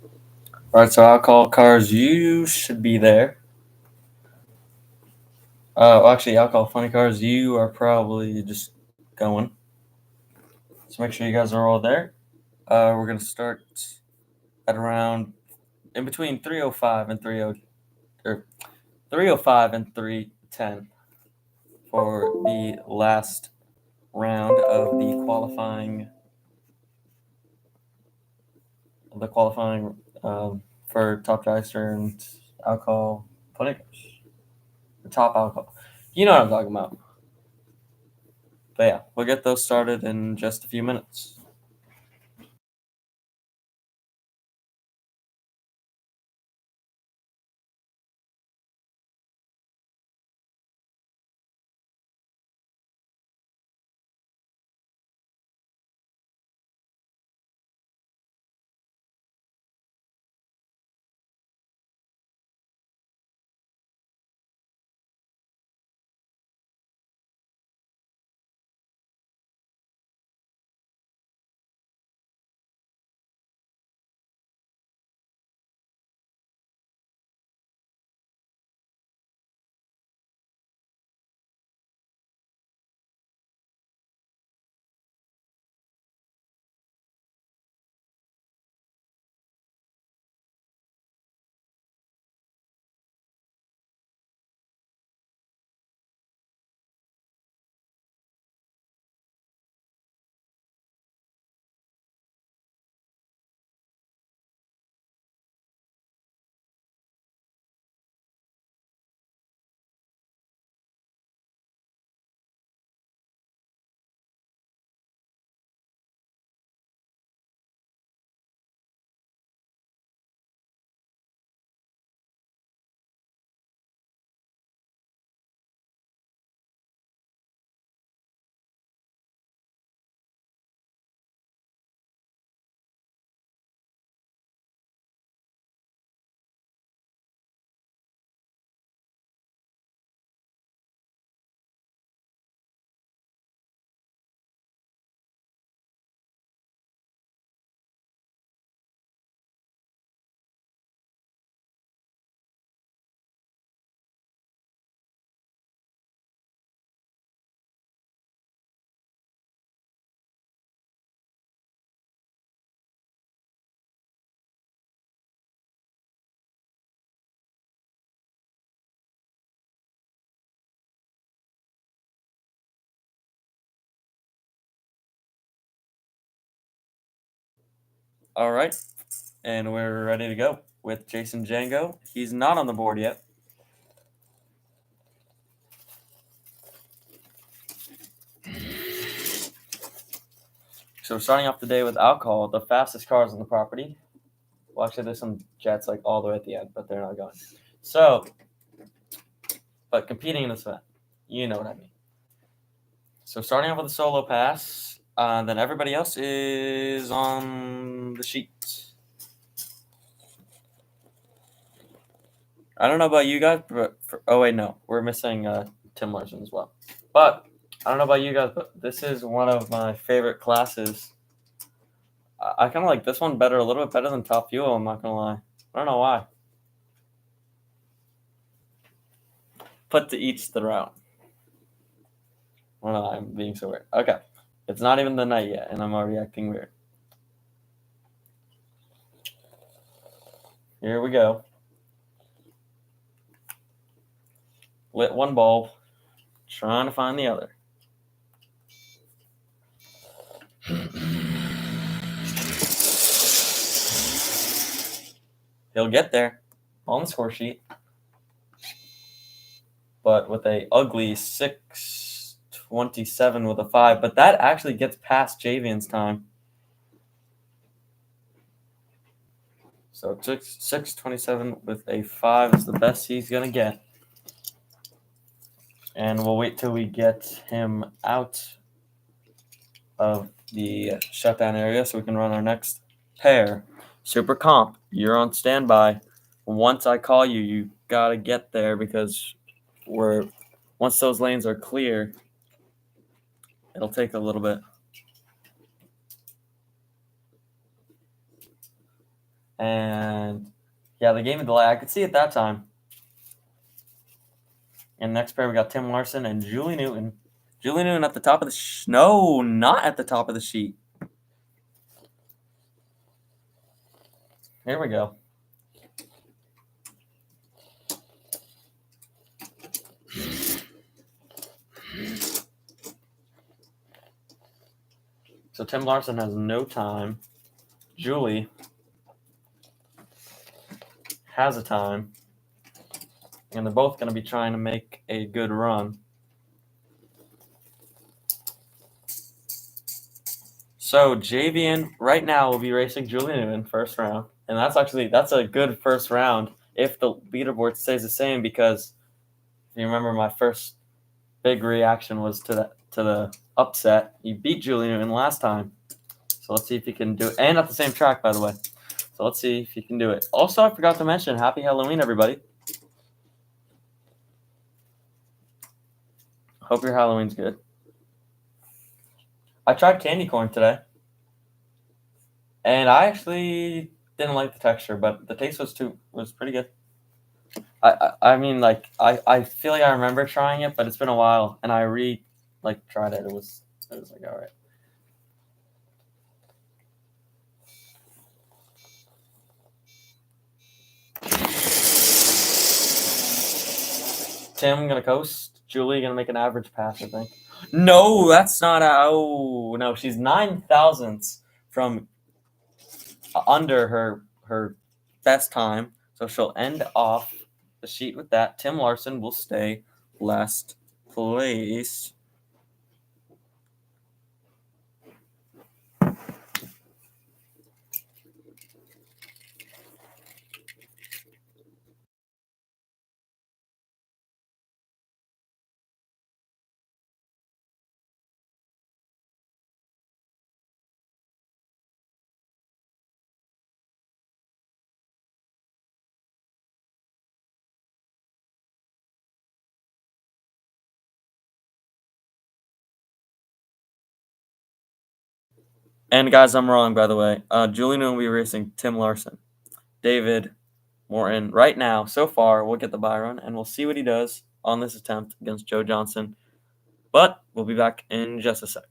All right, so alcohol cars, you should be there. Actually, alcohol funny cars, you are probably just going. So make sure you guys are all there. We're gonna start at around in between 3:05 and 30 or 3:05 and 3:10 for the last round of the qualifying for top dragster and alcohol funny cars. The top alcohol. You know what I'm talking about. But yeah, we'll get those started in just a few minutes. All right, and we're ready to go with Jason Django. He's not on the board yet. So we're starting off the day with alcohol, the fastest cars on the property. Well, actually, there's some jets like all the way at the end, but they're not going. So, but competing in this event, you know what I mean. So starting off with a solo pass, then everybody else is on the sheet. I don't know about you guys, but oh wait, no, we're missing Tim Larson as well. But I don't know about you guys, but this is one of my favorite classes. I kind of like this one better, a little bit better than Top Fuel. I'm not gonna lie. I don't know why. Put to each their own. I don't know. I'm being so weird. Okay, it's not even the night yet, and I'm already acting weird. Here we go. Lit one bulb, trying to find the other. He'll get there on the score sheet, but with a ugly 6:27 with a 5. But that actually gets past Javian's time. So 6:27 with a 5 is the best he's gonna get. And we'll wait till we get him out of the shutdown area so we can run our next pair. Super Comp, you're on standby. Once I call you, you gotta get there because once those lanes are clear, it'll take a little bit. And yeah, the game of delay. I could see it that time. And next pair, we got Tim Larson and Julie Newton. Julie Newton at the top of the no, not at the top of the sheet. Here we go. So Tim Larson has no time. Julie has a time. And they're both going to be trying to make a good run. So JVN right now will be racing Julie Newton first round. And that's a good first round if the leaderboard stays the same, because if you remember, my first big reaction was to the upset. You beat Julie Newton last time. So let's see if you can do it. And at the same track, by the way. So let's see if you can do it. Also, I forgot to mention, happy Halloween, everybody. Hope your Halloween's good. I tried candy corn today. And I actually didn't like the texture, but the taste was pretty good. I mean, like, I feel like I remember trying it, but it's been a while, and I tried it. It was like, all right. Tim gonna coast. Julie gonna make an average pass, I think. No, that's not. Oh no, she's 9 thousandths from under her best time, so she'll end off the sheet with that. Tim Larson will stay last place. And guys, I'm wrong, by the way. Julian will be racing Tim Larson. David Morton right now, so far, we'll get the bye run, and we'll see what he does on this attempt against Joe Johnson. But we'll be back in just a sec.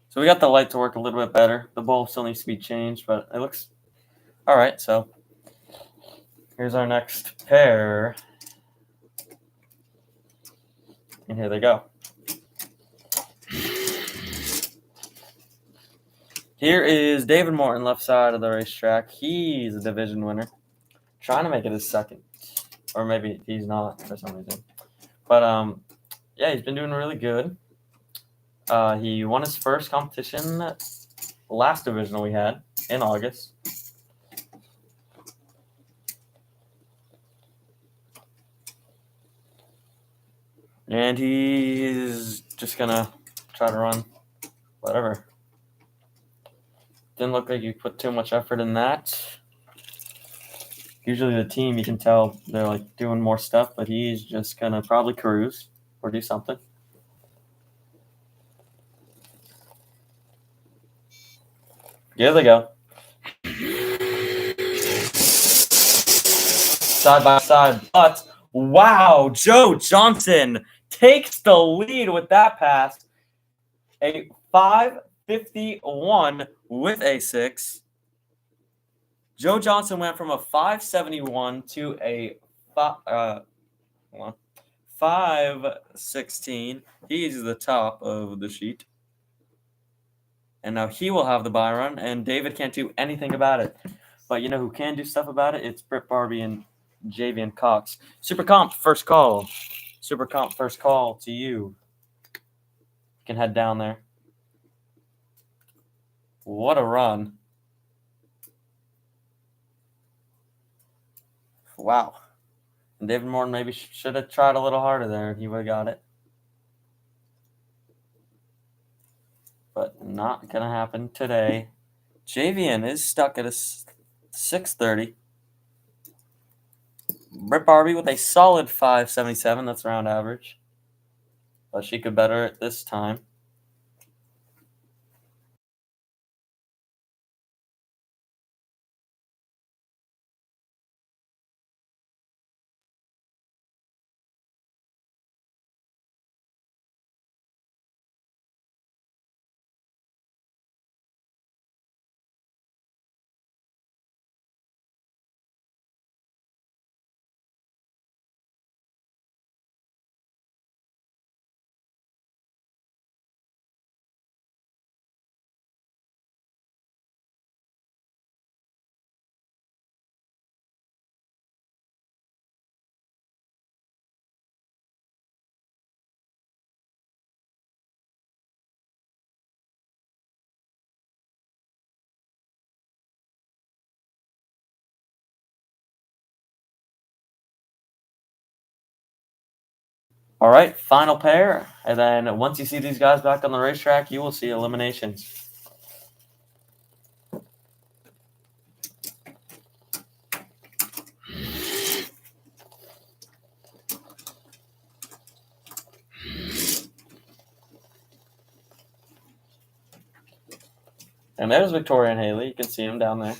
So we got the light to work a little bit better. The bulb still needs to be changed, but it looks all right. So here's our next pair. And here they go. Here is David Morton, left side of the racetrack. He's a division winner. Trying to make it his second. Or maybe he's not for some reason. But yeah, he's been doing really good. He won his first competition last divisional we had in August. And he's just gonna try to run whatever. Didn't look like you put too much effort in that. Usually the team, you can tell they're like doing more stuff, but he's just gonna probably cruise or do something. Here they go. Side by side, but wow, Joe Johnson takes the lead with that pass. A 5:51 with a 6. Joe Johnson went from a 5:71 to a 5:16. He's the top of the sheet. And now he will have the buy run, and David can't do anything about it. But you know who can do stuff about it? It's Britt Barbie and Javian Cox. Super Comp, first call. Super Comp, first call to you. You can head down there. What a run. Wow. And David Morton maybe should have tried a little harder there, and he would have got it. But not going to happen today. Javian is stuck at a 630. Britt Barbie with a solid 577. That's round average. But she could better it this time. All right, final pair. And then once you see these guys back on the racetrack, you will see eliminations. And there's Victoria and Haley. You can see them down there.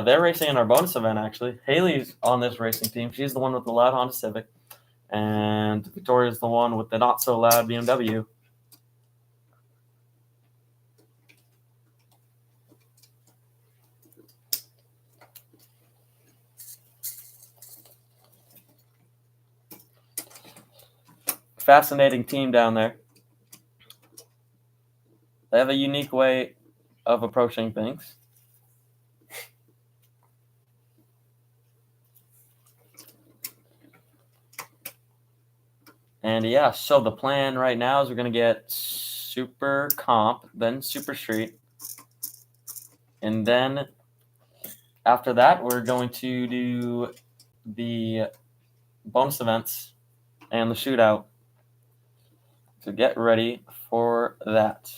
They're racing in our bonus event, actually. Haley's on this racing team. She's the one with the loud Honda Civic. And Victoria's the one with the not-so-loud BMW. Fascinating team down there. They have a unique way of approaching things. And yeah, so the plan right now is we're going to get Super Comp, then Super Street. And then after that, we're going to do the bonus events and the shootout. So get ready for that.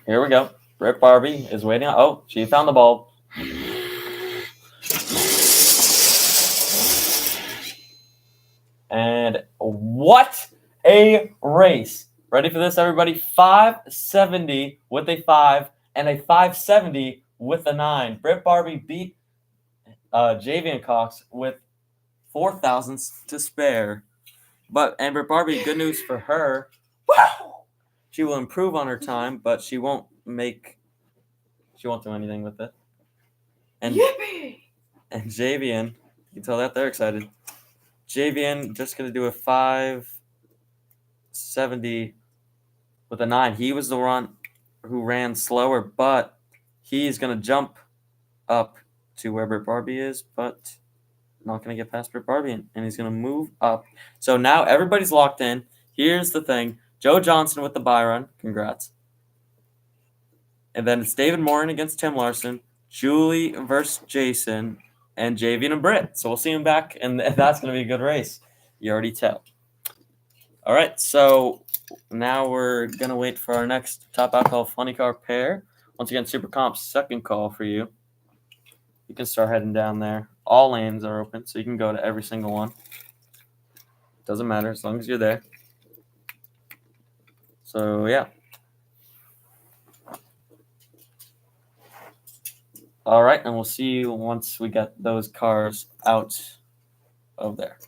Here we go. Britt Barbie is waiting. Oh, she found the bulb. And what a race. Ready for this, everybody? 570 with a 5 and a 570 with a 9. Britt Barbie beat Javian Cox with 4 thousandths to spare. But Britt Barbie, good news for her. Wow! She will improve on her time, but she won't do anything with it. And Yippee! And Javian, you can tell that they're excited. Javian just going to do a 570 with a 9. He was the one who ran slower, but he's going to jump up to where Britt Barbie is, but not going to get past Britt Barbie, and he's going to move up. So now everybody's locked in. Here's the thing. Joe Johnson with the buy run. Congrats. And then it's David Morin against Tim Larson, Julie versus Jason, and Javian and Britt. So we'll see him back, and that's going to be a good race. You already tell. All right, so now we're going to wait for our next top alcohol funny car pair. Once again, Super Comp's second call for you. You can start heading down there. All lanes are open, so you can go to every single one. Doesn't matter as long as you're there. So, yeah. All right, and we'll see you once we get those cars out of there.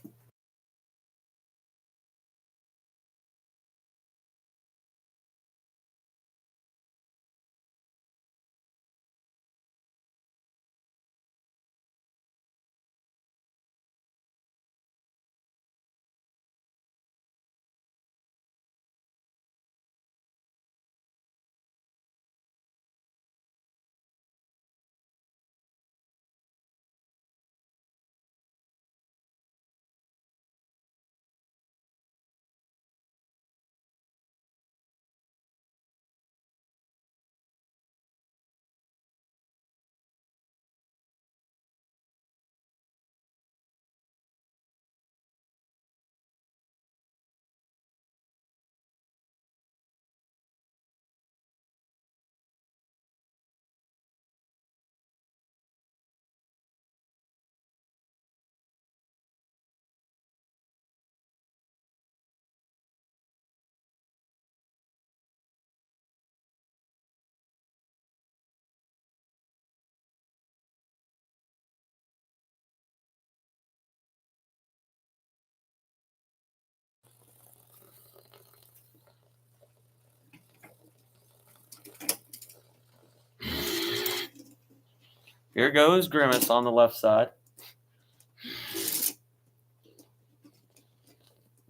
Here goes Grimace on the left side.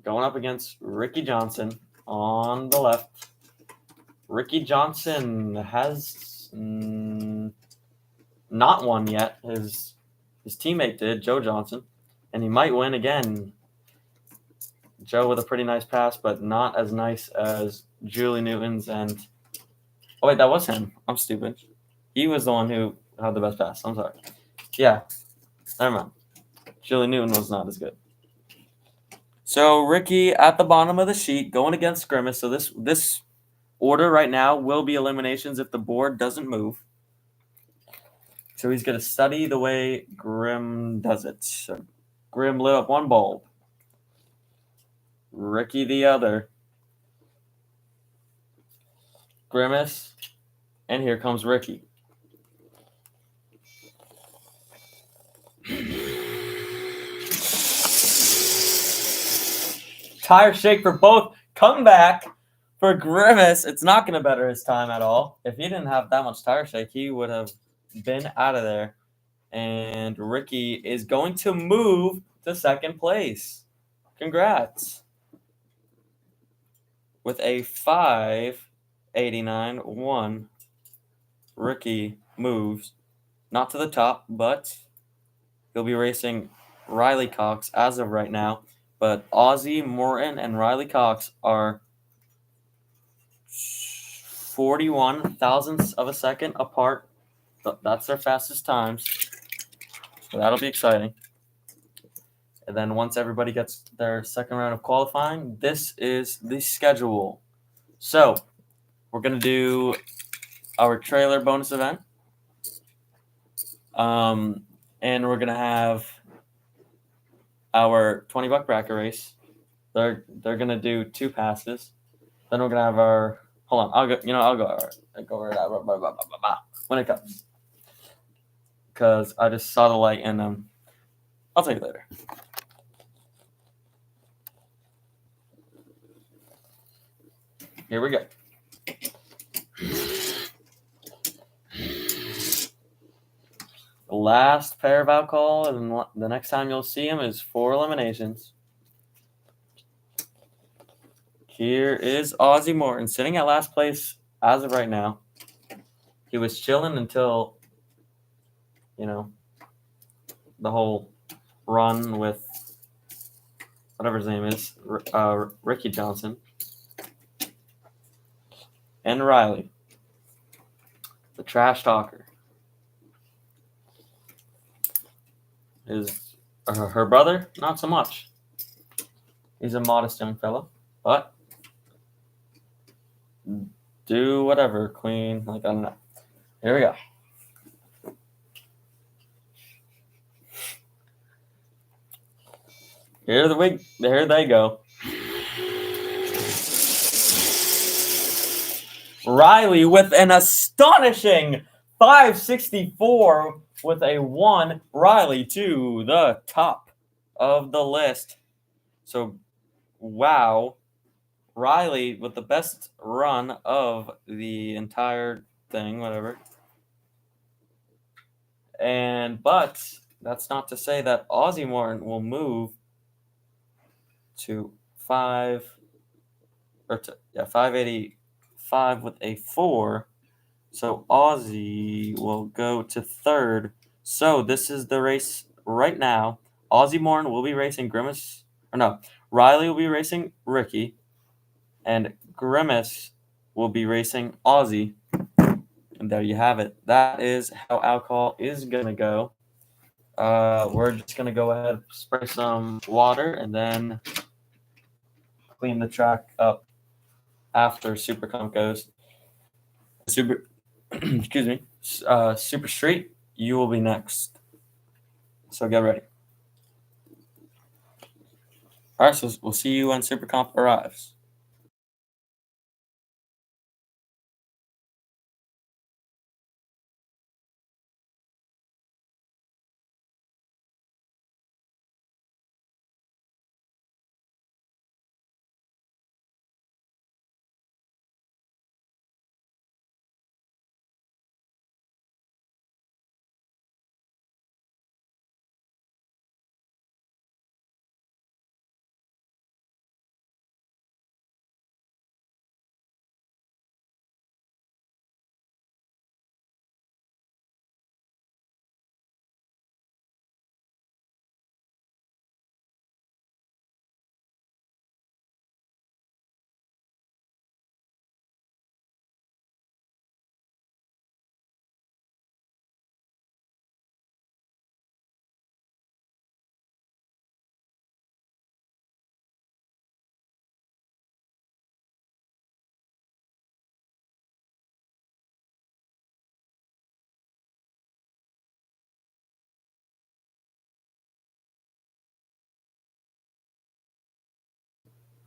Going up against Ricky Johnson on the left. Ricky Johnson has not won yet. His teammate did, Joe Johnson, and he might win again. Joe with a pretty nice pass, but not as nice as Julie Newton's. And oh wait, that was him. I'm stupid. He was the one who had the best pass. I'm sorry. Yeah, never mind. Julie Newton was not as good. So Ricky at the bottom of the sheet going against Grimace. So this order right now will be eliminations if the board doesn't move. So he's going to study the way Grim does it. So Grim lit up one bulb. Ricky the other. Grimace. And here comes Ricky. Tire shake for both. Comeback for Grimace. It's not going to better his time at all. If he didn't have that much tire shake, he would have been out of there. And Ricky is going to move to second place. Congrats. With a 589-1, Ricky moves not to the top, but he'll be racing Riley Cox as of right now. But Ozzy Morton and Riley Cox are 41 thousandths of a second apart. That's their fastest times. So that'll be exciting. And then once everybody gets their second round of qualifying, this is the schedule. So we're going to do our trailer bonus event. And we're going to have our $20 bracket race. They're going to do 2 passes. Then we're going to have our – hold on. I'll go over that when it comes. Because I just saw the light and I'll tell you later. Here we go. The last pair of alcohol, and the next time you'll see him is 4 eliminations. Here is Ozzy Morton sitting at last place as of right now. He was chilling until, the whole run with whatever his name is, Ricky Johnson. And Riley, the trash talker. Is her brother? Not so much. He's a modest young fellow, but do whatever, Queen. I don't know. Here we go. Here they go. Riley with an astonishing 564 with a 1. Riley to the top of the list. So, wow. Riley with the best run of the entire thing, whatever. But that's not to say that Ozzy Morton will move to 585 with a 4. So Ozzy will go to third. So this is the race right now. Ozzy Morton will be racing Grimace. Or no, Riley will be racing Ricky. And Grimace will be racing Ozzy. And there you have it. That is how alcohol is going to go. We're just going to go ahead, spray some water, and then clean the track up after Super Comp goes. Excuse me. Super Street, you will be next. So get ready. All right, so we'll see you when Super Comp arrives.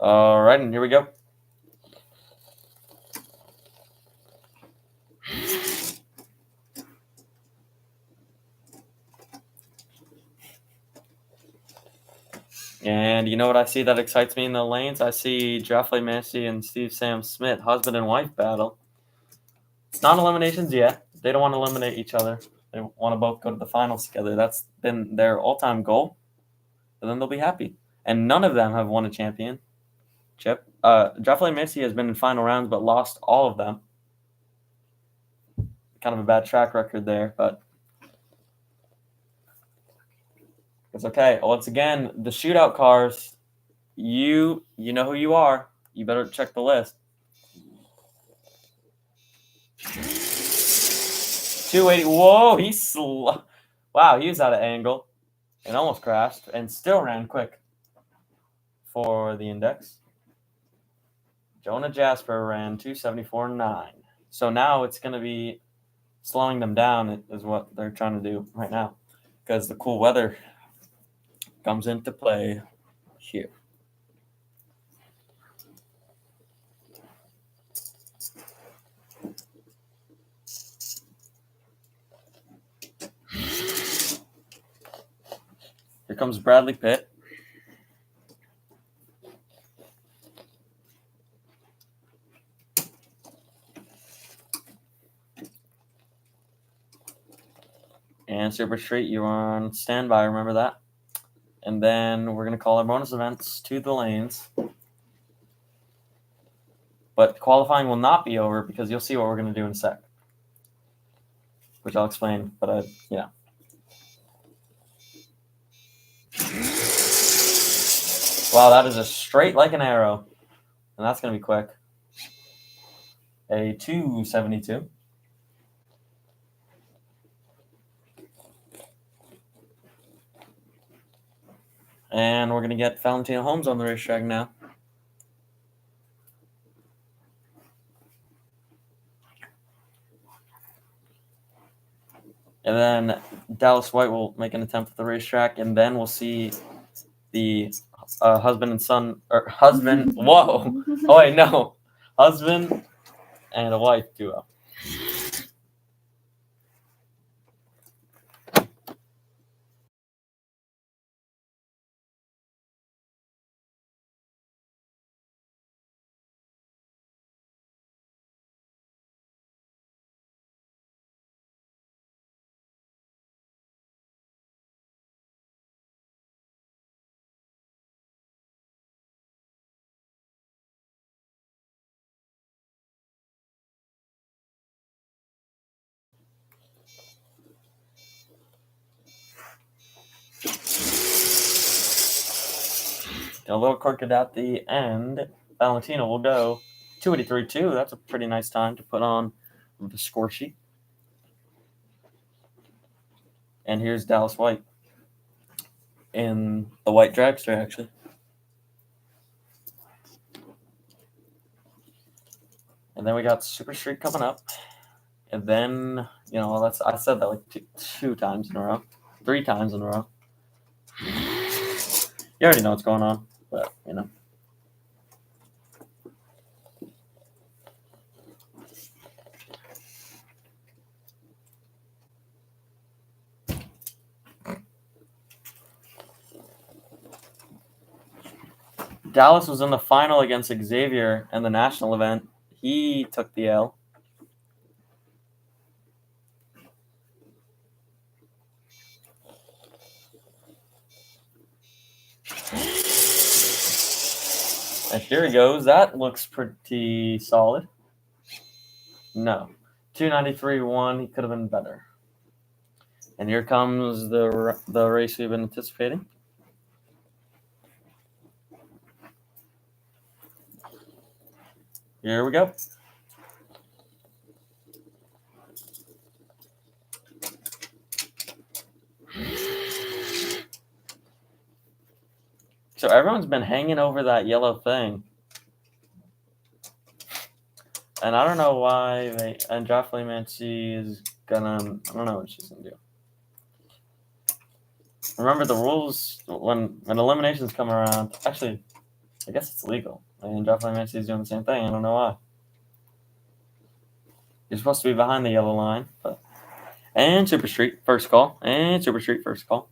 All right, and here we go. And you know what I see that excites me in the lanes? I see Joffrey Massey and Steve Sam Smith, husband and wife battle. It's not eliminations yet. They don't want to eliminate each other. They want to both go to the finals together. That's been their all-time goal. And then they'll be happy. And none of them have won a championship. Joffrey Massey has been in final rounds but lost all of them. Kind of a bad track record there, but it's okay. Once again, the shootout cars, you know who you are. You better check the list. 280. Whoa, wow, he was out of angle and almost crashed and still ran quick for the index. Jonah Jasper ran 274.9. So now it's going to be slowing them down is what they're trying to do right now because the cool weather comes into play here. Here comes Bradley Pitt. And Super Street, you're on standby, remember that? And then we're going to call our bonus events to the lanes. But qualifying will not be over because you'll see what we're going to do in a sec. Which I'll explain, but yeah. Wow, that is a straight like an arrow. And that's going to be quick. A 272. And we're going to get Valentino Holmes on the racetrack now. And then Dallas White will make an attempt at the racetrack, and then we'll see the husband and son, or husband, whoa, oh wait, no, husband and a wife duo. A little crooked at the end. Valentino will go 283.2. That's a pretty nice time to put on the score sheet. And here's Dallas White in the white dragster, actually. And then we got Super Street coming up. And then, I said that like two times in a row, 3 times in a row. You already know what's going on, but, Dallas was in the final against Xavier in the national event. He took the L. And here he goes. That looks pretty solid. No. 293.1. He could have been better. And here comes the race we've been anticipating. Here we go. So everyone's been hanging over that yellow thing. And I don't know why and Joffrey Massey is gonna, I don't know what she's gonna do. Remember the rules when eliminations come around. Actually, I guess it's legal. And Joffrey Mancini's doing the same thing. I don't know why. You're supposed to be behind the yellow line, but and Super Street first call, and Super Street first call.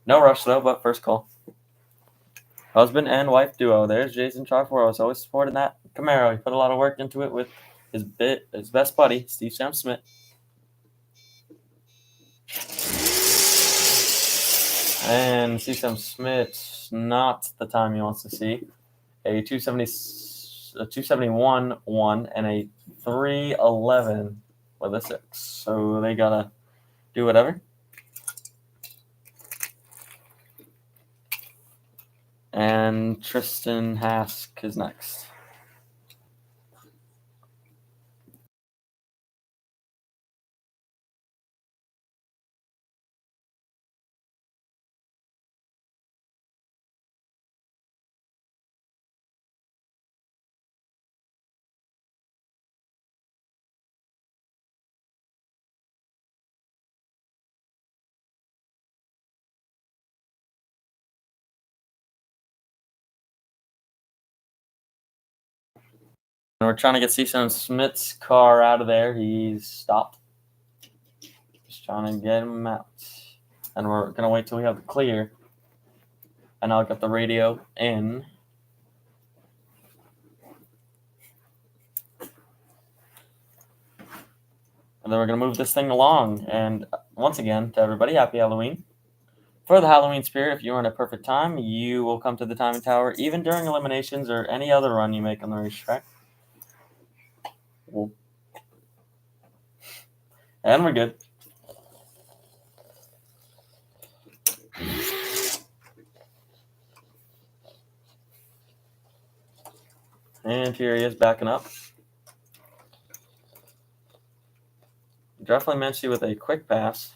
No rush though, but first call. Husband and wife duo. There's Jason Charforo. Always supporting that Camaro. He put a lot of work into it with his best buddy, Steve Sam Smith. And Steve Sam Smith, not the time he wants to see. A 271 1 and a 311 with a 6. So they gotta do whatever. And Tristan Hask is next. And we're trying to get Steve Sam Smith's car out of there. He's stopped. Just trying to get him out. And we're going to wait till we have the clear. And I'll get the radio in. And then we're going to move this thing along. And once again, to everybody, happy Halloween. For the Halloween spirit, if you are in a perfect time, you will come to the timing tower, even during eliminations or any other run you make on the racetrack. And we're good. And here he is backing up. Definitely Menchie with a quick pass.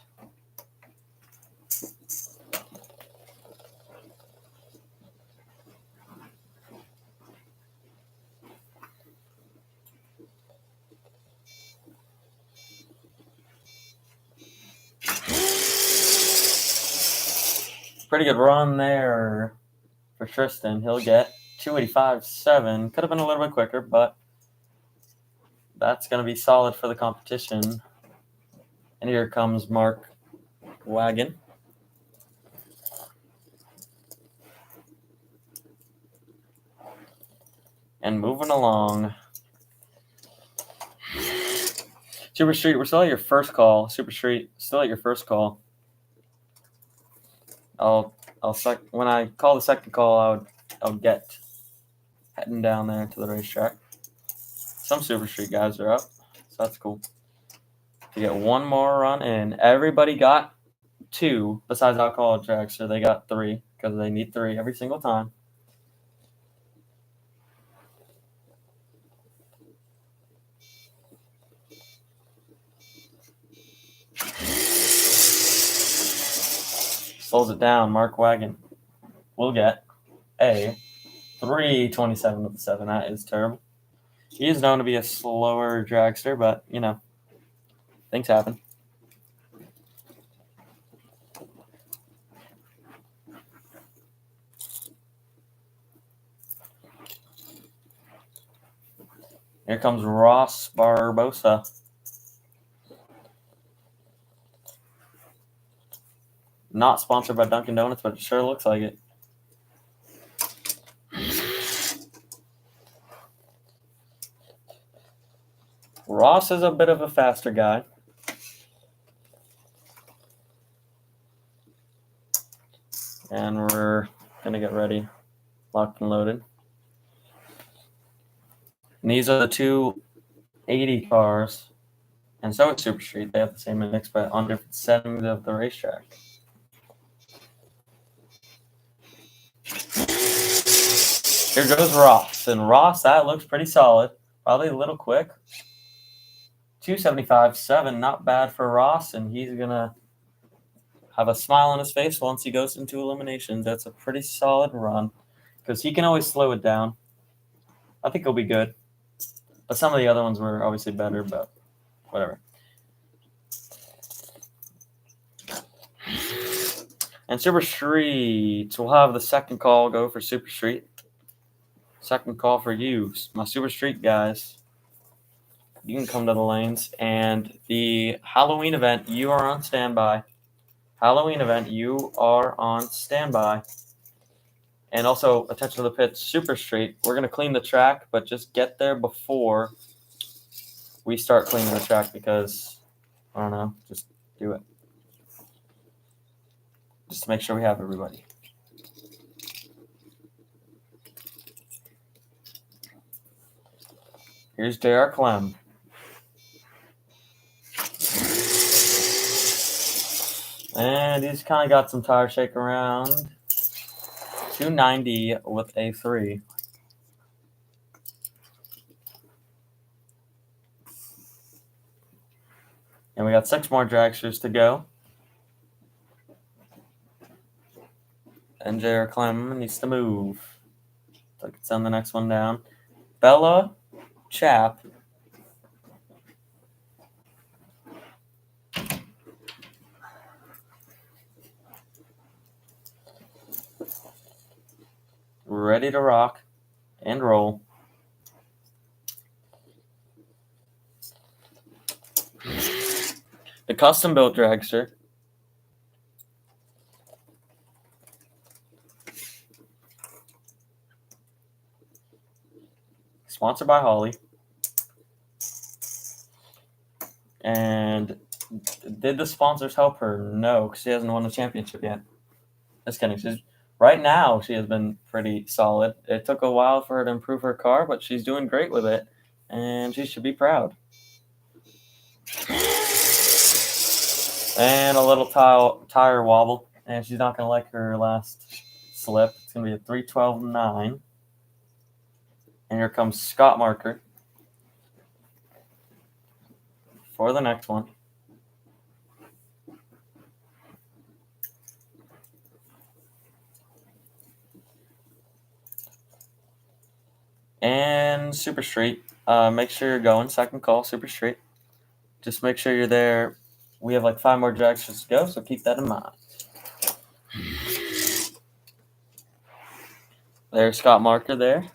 Pretty good run there for Tristan. He'll get 285.7. Could have been a little bit quicker, but that's going to be solid for the competition. And here comes Mark Wagon. And moving along. Super Street, we're still at your first call. Super Street, still at your first call. When I call the second call, I'll get heading down there to the racetrack. Some Super Street guys are up, so that's cool. To get one more run in. Everybody got 2 besides Alcohol Tracks, so they got 3 because they need 3 every single time. Slows it down. Mark Wagon will get a 327 with the 7. That is terrible. He is known to be a slower dragster, but, you know, things happen. Here comes Ross Barbosa. Not sponsored by Dunkin' Donuts, but it sure looks like it. Ross is a bit of a faster guy. And we're going to get ready, locked and loaded. And these are the 280 cars. And so is Super Street. They have the same mix, but on different settings of the racetrack. Here goes Ross. And Ross, that looks pretty solid. Probably a little quick. 275.7, not bad for Ross. And he's going to have a smile on his face once he goes into eliminations. That's a pretty solid run because he can always slow it down. I think he'll be good. But some of the other ones were obviously better, but whatever. And Super Street, we'll have the second call go for Super Street. Second call for you, my Super Street guys. You can come to the lanes. And the Halloween event, you are on standby. Halloween event, you are on standby. And also, attention to the pits, Super Street. We're going to clean the track, but just get there before we start cleaning the track because, I don't know, just do it. Just to make sure we have everybody. Here's J.R. Clem. And he's kind of got some tire shake around. 290 with a 3. And we got 6 more dragsters to go. And J.R. Clem needs to move. So I can send the next one down. Bella Chap. Ready to rock and roll. The custom built dragster. Sponsored by Holly. And did the sponsors help her? No, because she hasn't won the championship yet. Just kidding. Right now, she has been pretty solid. It took a while for her to improve her car, but she's doing great with it, and she should be proud. And a little tire wobble, and she's not going to like her last slip. It's going to be a 3:12.9. And here comes Scott Marker for the next one. And Super Street. Make sure you're going. Second call, Super Street. Just make sure you're there. We have like 5 more dragsters to go, so keep that in mind. There's Scott Marker there.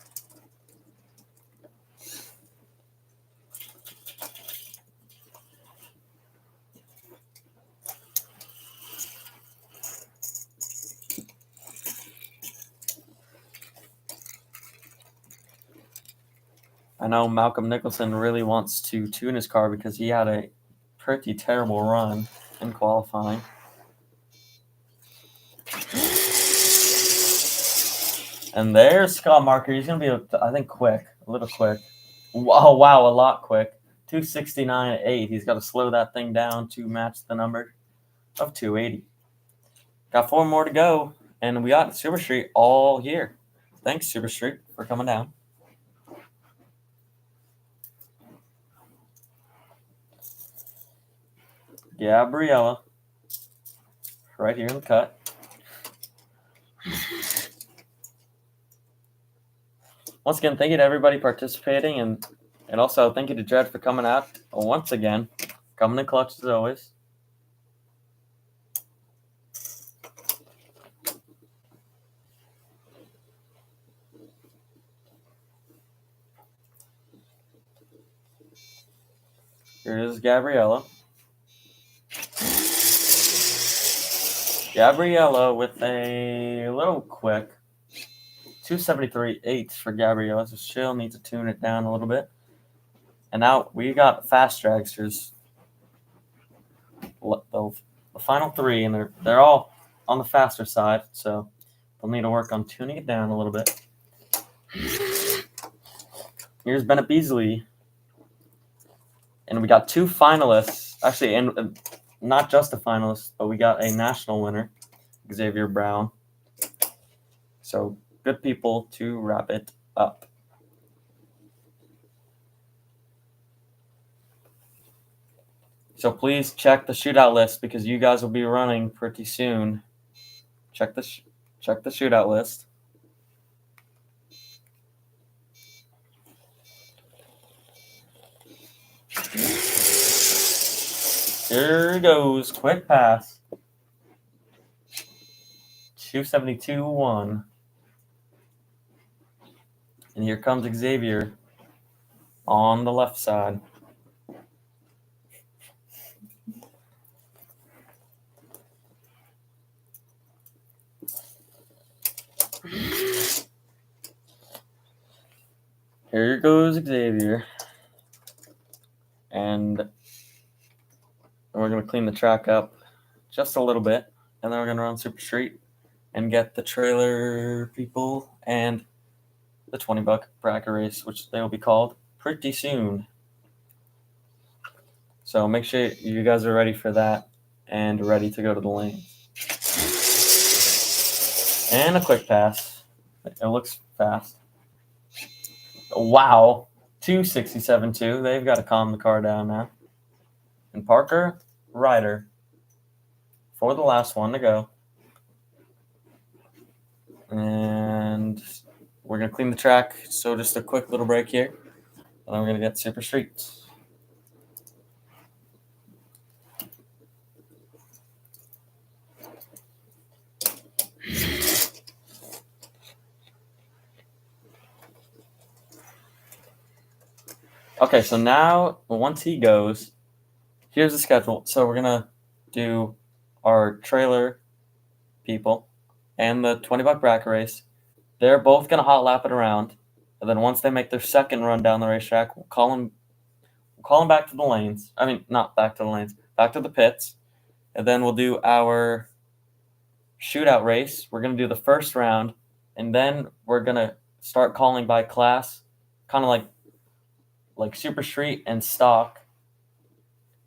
I know Malcolm Nicholson really wants to tune his car because he had a pretty terrible run in qualifying. And there's Scott Marker. He's going to be, I think, quick. A little quick. Oh, wow, a lot quick. 269.8. He's got to slow that thing down to match the number of 280. Got 4 more to go, and we got Super Street all here. Thanks, Super Street, for coming down. Gabriella, right here in the cut. Once again, thank you to everybody participating, and also thank you to Jed for coming out once again. Coming in clutch as always. Here is Gabriella. Gabriella with a little quick 273.8 for Gabriella, so she'll need to tune it down a little bit. And now we got fast dragsters. The final 3, and they're all on the faster side, so they'll need to work on tuning it down a little bit. Here's Bennett Beasley. And we got 2 finalists. Actually, and not just a finalist, but we got a national winner, Xavier Brown. So good people to wrap it up. So please check the shootout list because you guys will be running pretty soon. Check the shootout list. Here goes. Quick pass. 272.1. And here comes Xavier on the left side. Here goes Xavier. And we're going to clean the track up just a little bit. And then we're going to run Super Street and get the trailer people and the $20 bracket race, which they will be called pretty soon. So make sure you guys are ready for that and ready to go to the lanes. And a quick pass. It looks fast. Wow. 267.2. They've got to calm the car down now. And Parker Ryder for the last one to go. And we're going to clean the track. So just a quick little break here. And then we're going to get Super Streets. Okay, so now once he goes, here's the schedule. So we're going to do our trailer people and the $20 bracket race. They're both going to hot lap it around. And then once they make their second run down the racetrack, we'll call them back to the lanes. I mean, not back to the lanes, back to the pits. And then we'll do our shootout race. We're going to do the first round. And then we're going to start calling by class, kind of like Super Street and Stock.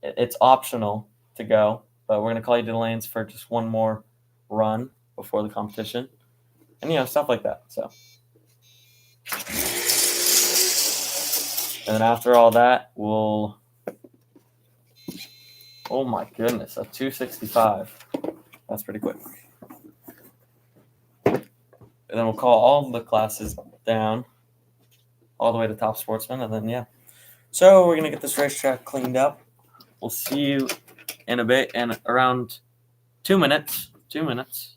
It's optional to go, but we're going to call you to the lanes for just one more run before the competition. And, stuff like that. So, and then after all that, we'll, oh my goodness, a 265. That's pretty quick. And then we'll call all the classes down all the way to top sportsman. And then, yeah. So we're going to get this racetrack cleaned up. We'll see you in a bit, and around 2 minutes. 2 minutes.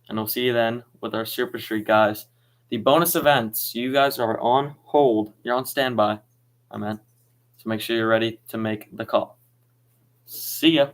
And we'll see you then with our Super Street guys. The bonus events, you guys are on hold. You're on standby. Amen. So make sure you're ready to make the call. See ya.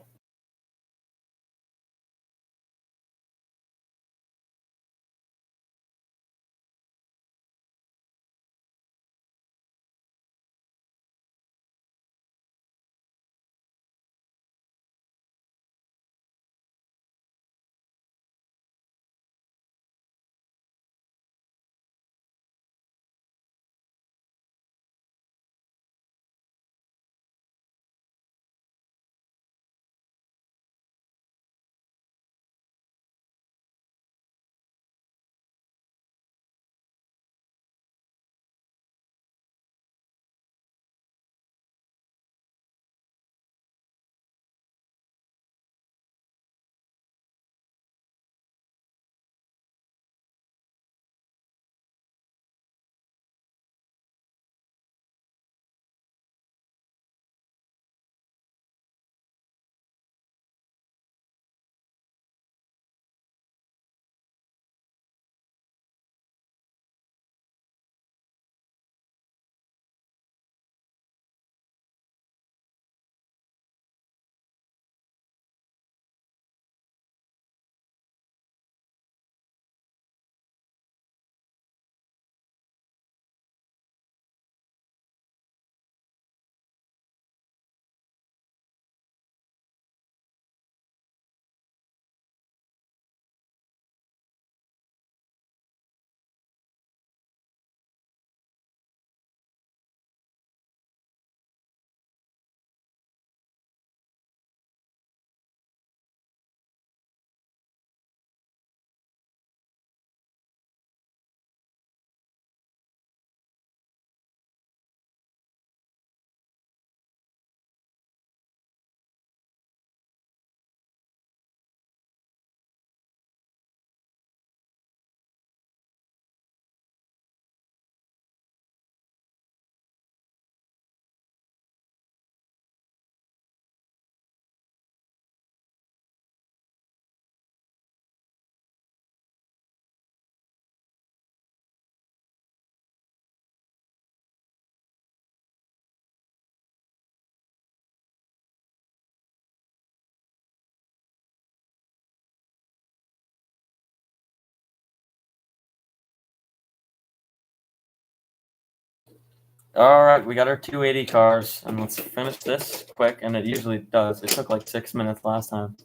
All right, we got our 280 cars, and let's finish this quick, and it usually does. It took like 6 minutes last time.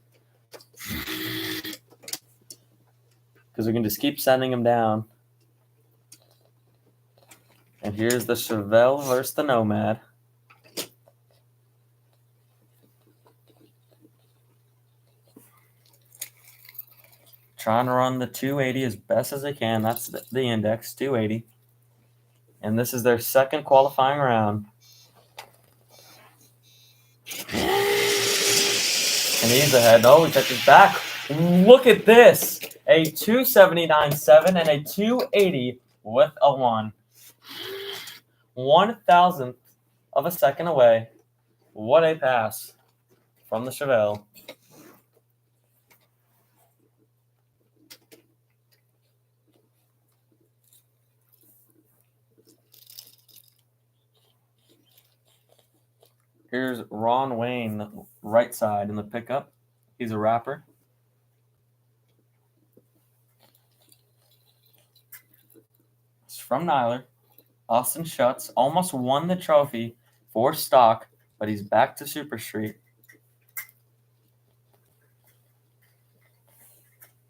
Because we can just keep sending them down. And here's the Chevelle versus the Nomad. Trying to run the 280 as best as they can. That's the index, 280. And this is their second qualifying round. And he's ahead. Oh, he touches back. Look at this. A 279.7 and a 280 with a 1. 1,000th of a second away. What a pass from the Chevelle. Here's Ron Wayne, right side in the pickup. He's a rapper. It's from Nyler. Austin Schutz almost won the trophy for stock, but he's back to Super Street.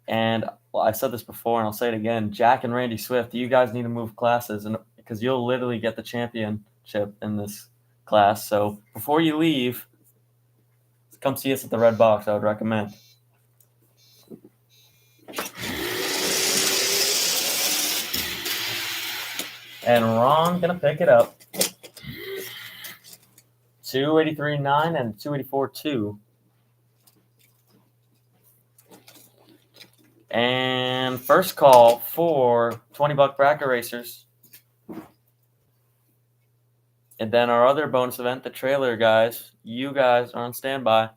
And well, I said this before, and I'll say it again. Jack and Randy Swift, you guys need to move classes, and because you'll literally get the championship in this class. So before you leave, come see us at the Red Box. I would recommend. And Ron gonna pick it up. 283.9 and 284.2. And first call for $20 bracket racers. And then our other bonus event, the trailer guys. You guys are on standby.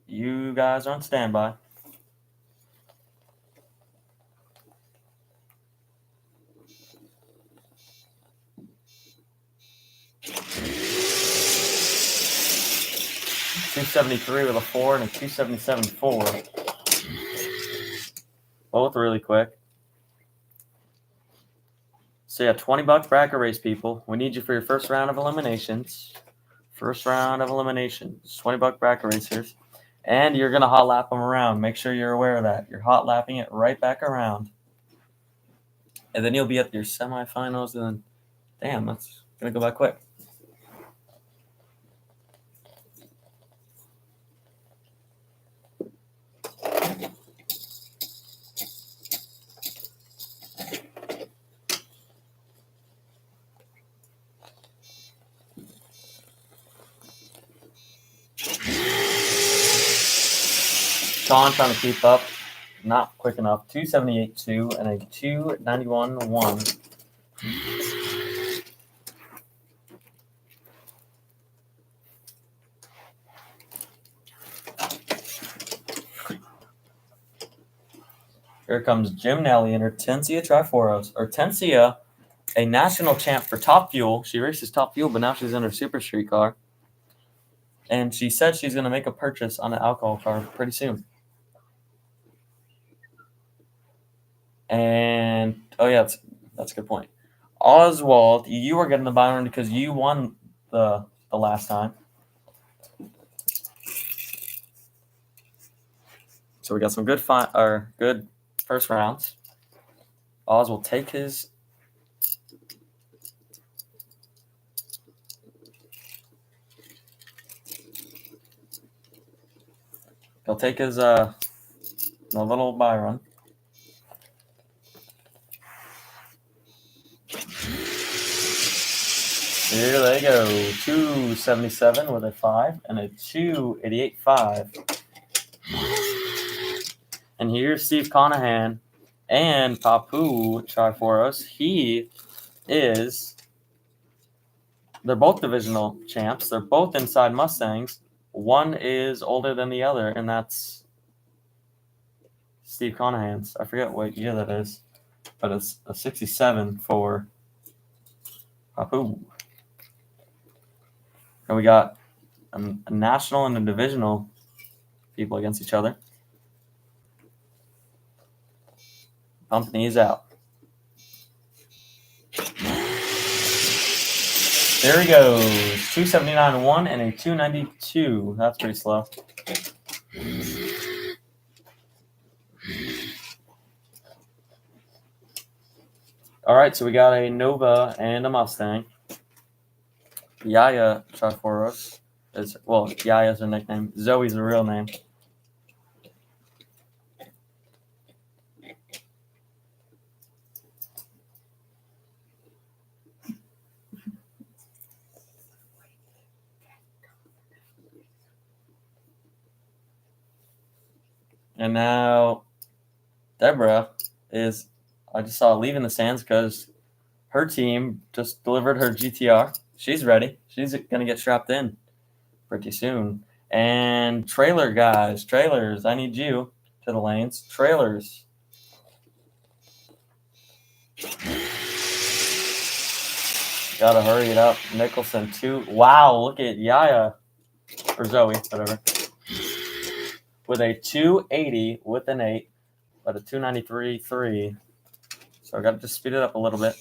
You guys are on standby. $273 with a 4 and a 277.4. Both really quick. So yeah, $20 bracket race, people. We need you for your first round of eliminations. First round of eliminations. $20 bracket racers. And you're going to hot lap them around. Make sure you're aware of that. You're hot lapping it right back around. And then you'll be at your semifinals. And then, damn, that's going to go by quick. Sean trying to keep up. Not quick enough. 278.2 and a 291.1. Here comes Jim Nelly and Hortensia Triforos. Hortensia, a national champ for Top Fuel. She races Top Fuel, but now she's in her Super Street car. And she said she's going to make a purchase on an alcohol car pretty soon. And, oh yeah, that's a good point. Oswald, you are getting the buy run because you won the last time. So we got some good good first rounds. Oz will take his little buy run. Here they go. 277 with a 5 and a 288.5. And here's Steve Conahan and Papu Triforos. They're both divisional champs. They're both inside Mustangs. One is older than the other, and that's Steve Conahan's. I forget what year that is, but it's a 67 for Papu. And we got a national and a divisional people against each other. Pumping these out. There he goes. 279-1 and a 292. That's pretty slow. All right, so we got a Nova and a Mustang. Yaya Charforos is, well, Yaya's her nickname. Zoe's her real name. And now Deborah is, I just saw leaving the stands because her team just delivered her GTR. She's ready. She's going to get strapped in pretty soon. And trailer guys, trailers, I need you to the lanes. Trailers. Gotta hurry it up. Nicholson, 2. Wow, look at Yaya, or Zoe, whatever. With a 280 with an 8, but a 293.3. So I gotta just speed it up a little bit.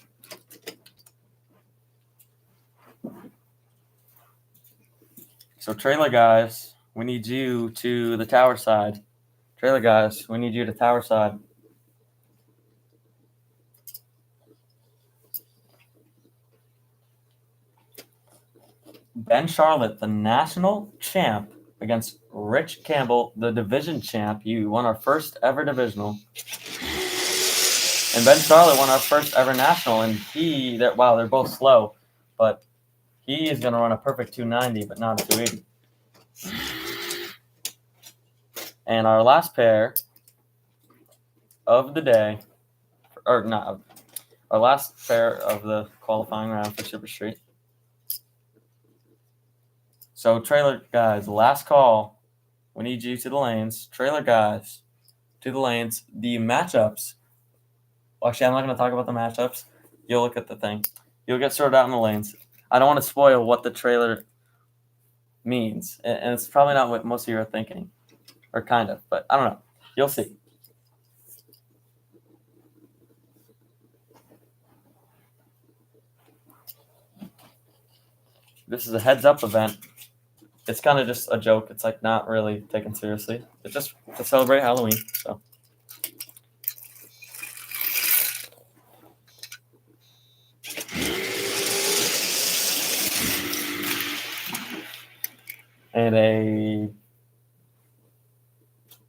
So trailer guys, we need you to the tower side. Trailer guys, we need you to tower side. Ben Charlotte, the national champ, against Rich Campbell, the division champ. You won our first ever divisional. And Ben Charlotte won our first ever national. And they're both slow, but he is going to run a perfect 290, but not a 280. And our last pair of the day, or not, our last pair of the qualifying round for Super Street. So trailer guys, last call. We need you to the lanes. Trailer guys, to the lanes. The matchups. Actually, I'm not going to talk about the matchups. You'll look at the thing. You'll get sorted out in the lanes. I don't want to spoil what the trailer means. And it's probably not what most of you are thinking. Or kind of, but I don't know. You'll see. This is a heads-up event. It's kind of just a joke. It's like not really taken seriously. It's just to celebrate Halloween. So. And a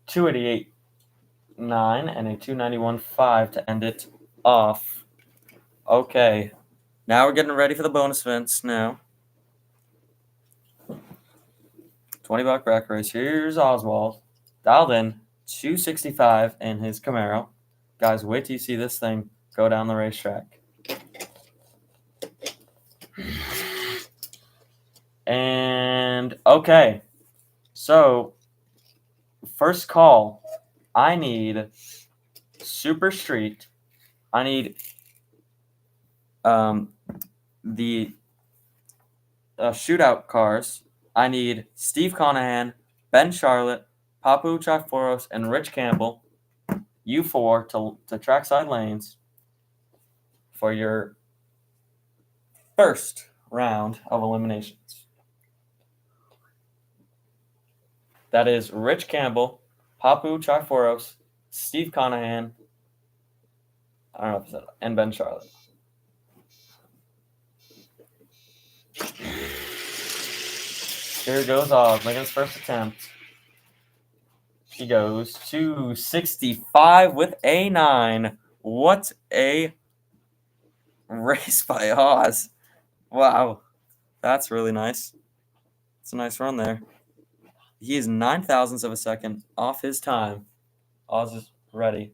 288.9 and a 291.5 to end it off. Okay. Now we're getting ready for the bonus events now. $20 bracket race. Here's Oswald. Dialed in 265 in his Camaro. Guys, wait till you see this thing go down the racetrack. And okay. So first call. I need Super Street. I need the shootout cars. I need Steve Conahan, Ben Charlotte, Papu Chakforos, and Rich Campbell. You four to trackside lanes for your first round of eliminations. That is Rich Campbell, Papu Chakforos, Steve Conahan, I don't know if I said it, and Ben Charlotte. Here goes Oz, making his first attempt. He goes 265 with a 9. What a race by Oz. Wow. That's really nice. It's a nice run there. He is 9 thousandths of a second off his time. Oz is ready.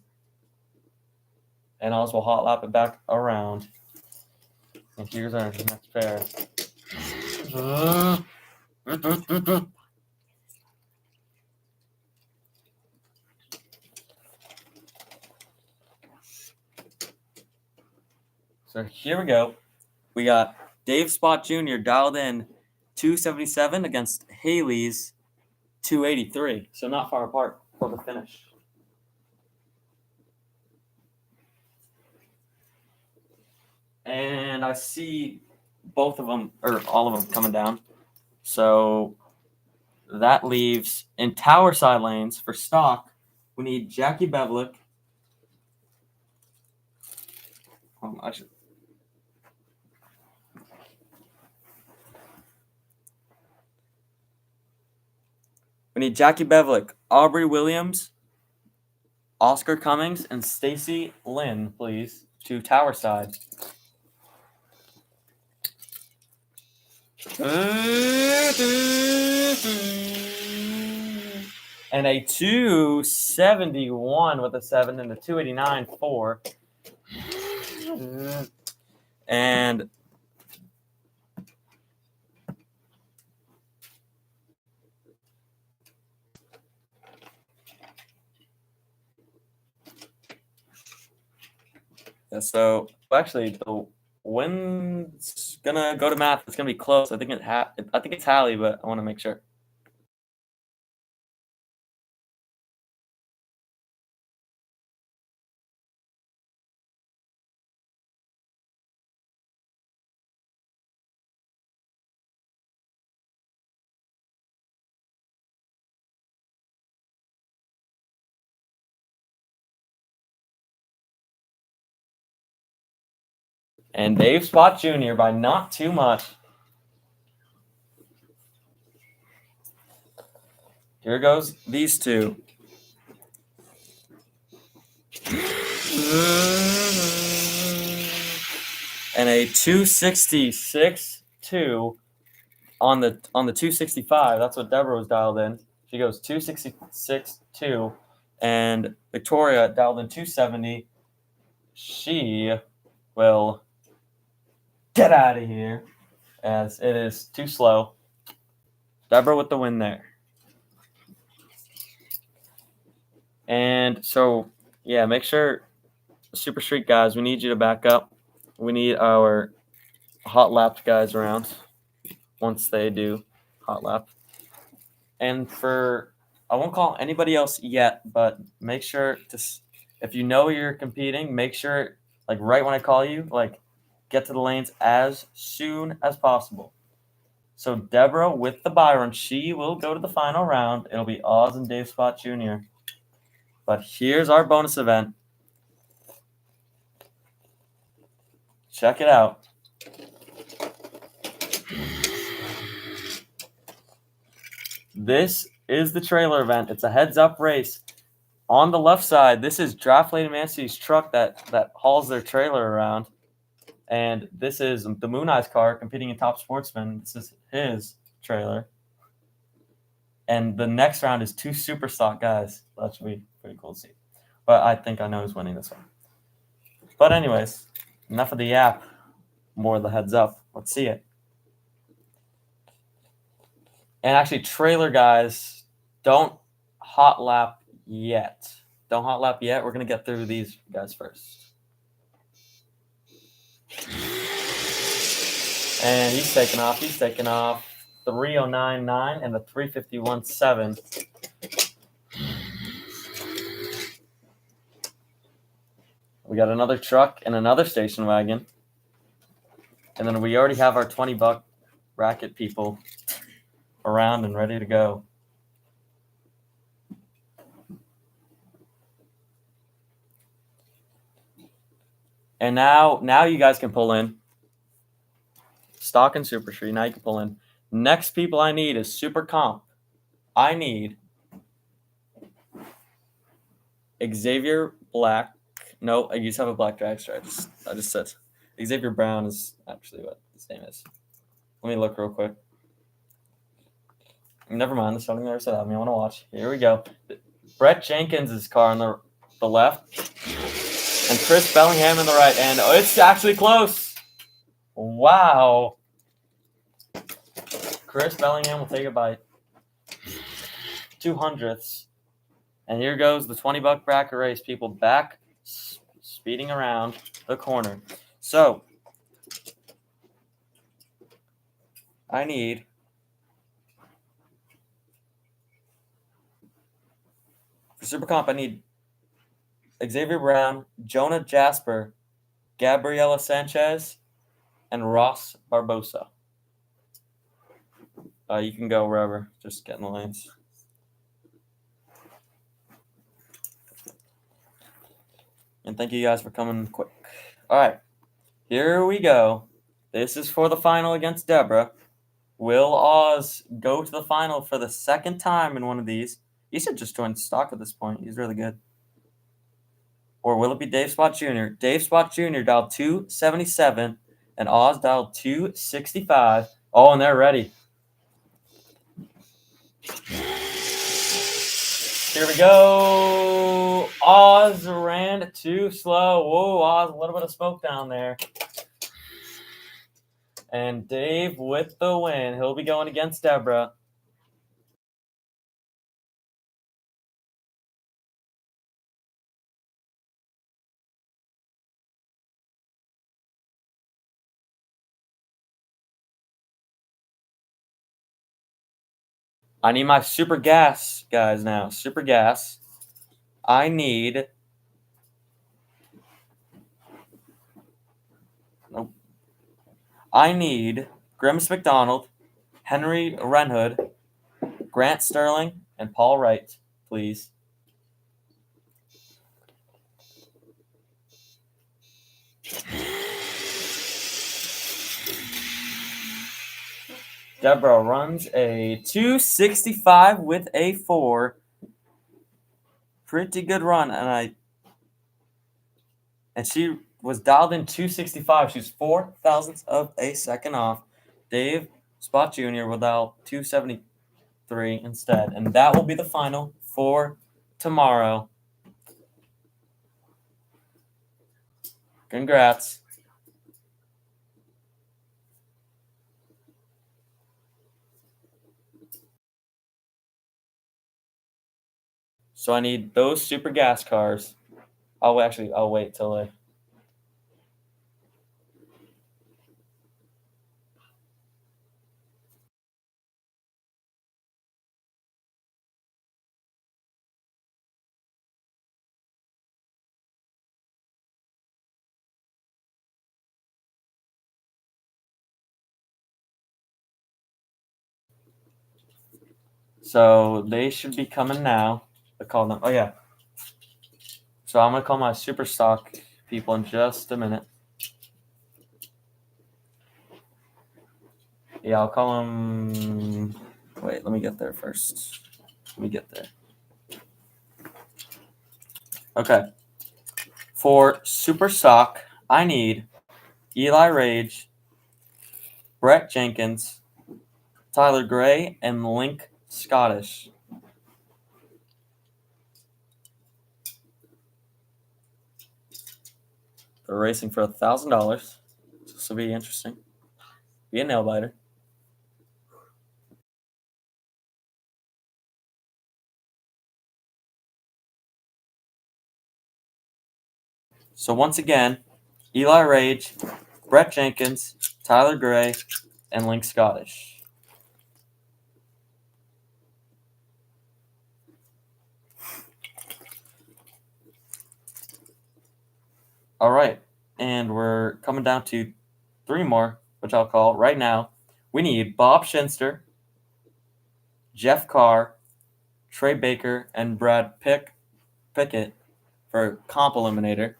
And Oz will hot lap it back around. And here's our next pair. So here we go. We got Dave Spot Jr. dialed in 277 against Haley's 283. So not far apart for the finish. And I see both of them, or all of them, coming down. So that leaves in tower side lanes for stock, we need Jackie Bevlick. We need Jackie Bevlick, Aubrey Williams, Oscar Cummings, and Stacy Lynn, please, to tower side. And a 271 with a 7 and a 289 4. And so actually the win's gonna go to math. It's gonna be close. I think it's Hallie, but I want to make sure. And Dave Spot Jr. by not too much. Here goes these two. And a 266-2 on the 265. That's what Deborah was dialed in. She goes 266-2, and Victoria dialed in 270. She will get out of here, as it is too slow. Deborah with the win there. And so, yeah, make sure, Super Street guys, we need you to back up. We need our hot lapped guys around once they do hot lap. And I won't call anybody else yet, but make sure if you know you're competing, make sure, like right when I call you, like get to the lanes as soon as possible. So Deborah with the Byron, she will go to the final round. It'll be Oz and Dave Spot Jr. But here's our bonus event. Check it out. This is the trailer event. It's a heads-up race. On the left side, this is Draft Lady Mancy's truck that hauls their trailer around. And this is the Moon Eyes car competing in Top Sportsman. This is his trailer. And the next round is 2 super stock guys. That should be pretty cool to see. But I think I know who's winning this one. But anyways, enough of the yap. More of the heads up. Let's see it. And actually, trailer guys, don't hot lap yet. Don't hot lap yet. We're going to get through these guys first. And he's taking off. 309.9 and the 351.7. We got another truck and another station wagon. And then we already have our $20 bracket people around and ready to go. And now you guys can pull in. Stock and Super Street. Now you can pull in. Next people I need is Super Comp. I need Xavier Black. No, I used to have a black dragster. I just said Xavier Brown is actually what his name is. Let me look real quick. Never mind. The starting never said that. I want to watch. Here we go. Brett Jenkins' car on the left. And Chris Bellingham on the right. And it's actually close. Wow. Chris Bellingham will take it by 0.02. And here goes the $20 bracket race. People back speeding around the corner. So I need for Super Comp, I need Xavier Brown, Jonah Jasper, Gabriela Sanchez, and Ross Barbosa. You can go wherever. Just get in the lanes. And thank you guys for coming quick. All right, here we go. This is for the final against Deborah. Will Oz go to the final for the second time in one of these? He should just join stock at this point. He's really good. Or will it be Dave Spot Jr.? Dave Spot Jr. dialed 277 and Oz dialed 265. Oh, and they're ready. Here we go. Oz ran too slow. Whoa, Oz, a little bit of smoke down there. And Dave with the win. He'll be going against Deborah. I need my super gas, guys, now. Super gas. I need... Nope. I need Grimace McDonald, Henry Renhood, Grant Sterling, and Paul Wright, please. Deborah runs a 265 with a 4. Pretty good run, and she was dialed in 265. She was 4 thousandths of a second off. Dave Spot Jr. will dial 273 instead, and that will be the final for tomorrow. Congrats. So I need those super gas cars. I'll wait till I... So they should be coming now. I call them. Oh, yeah. So I'm going to call my super stock people in just a minute. Yeah, I'll call them. Wait, let me get there first. Let me get there. Okay. For super stock, I need Eli Rage, Brett Jenkins, Tyler Gray, and Link Scottish. They're racing for $1,000. This will be interesting. Be a nail biter. So once again, Eli Rage, Brett Jenkins, Tyler Gray, and Link Scottish. All right, and we're coming down to 3 more, which I'll call right now. We need Bob Shinster, Jeff Carr, Trey Baker, and Brad Pickett for Comp Eliminator.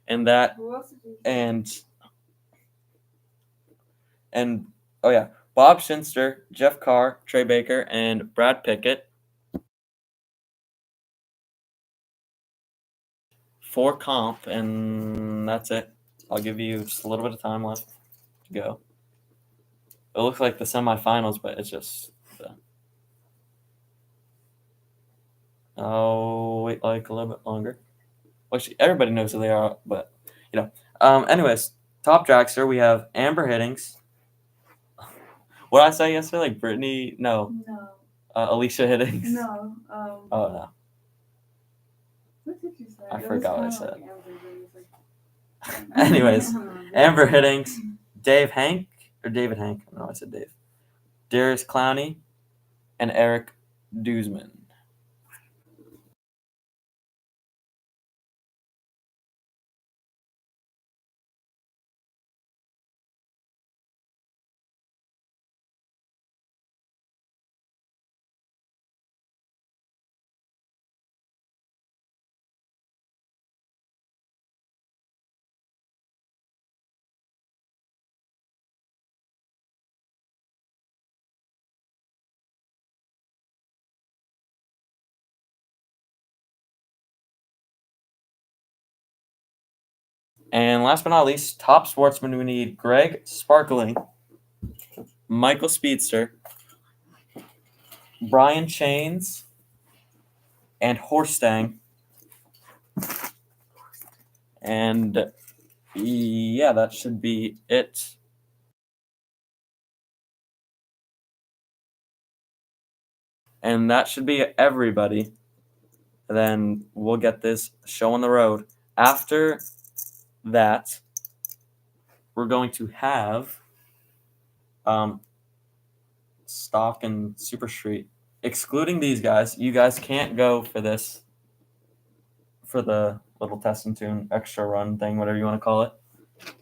And that and oh yeah, Bob Shinster, Jeff Carr, Trey Baker, and Brad Pickett for Comp, and that's it. I'll give you just a little bit of time left to go. It looks like the semifinals, but it's just I'll wait like a little bit longer. Actually, everybody knows who they are, but you know. Anyways, top dragster, we have Amber Hiddings. What did I say yesterday? Like Brittany? No. No. Alicia Hiddings. No. Oh no. I forgot what I said. Anyways, Amber Hiddings, David Hank. I don't know, I said Dave. Darius Clowney, and Eric Duzman. And last but not least, top sportsman, we need Greg Sparkling, Michael Speedster, Brian Chains, and Horstang. And yeah, that should be it. And that should be everybody. Then we'll get this show on the road. After that, we're going to have Stock and Super Street. Excluding these guys, you guys can't go for this, for the little test and tune extra run thing, whatever you want to call it.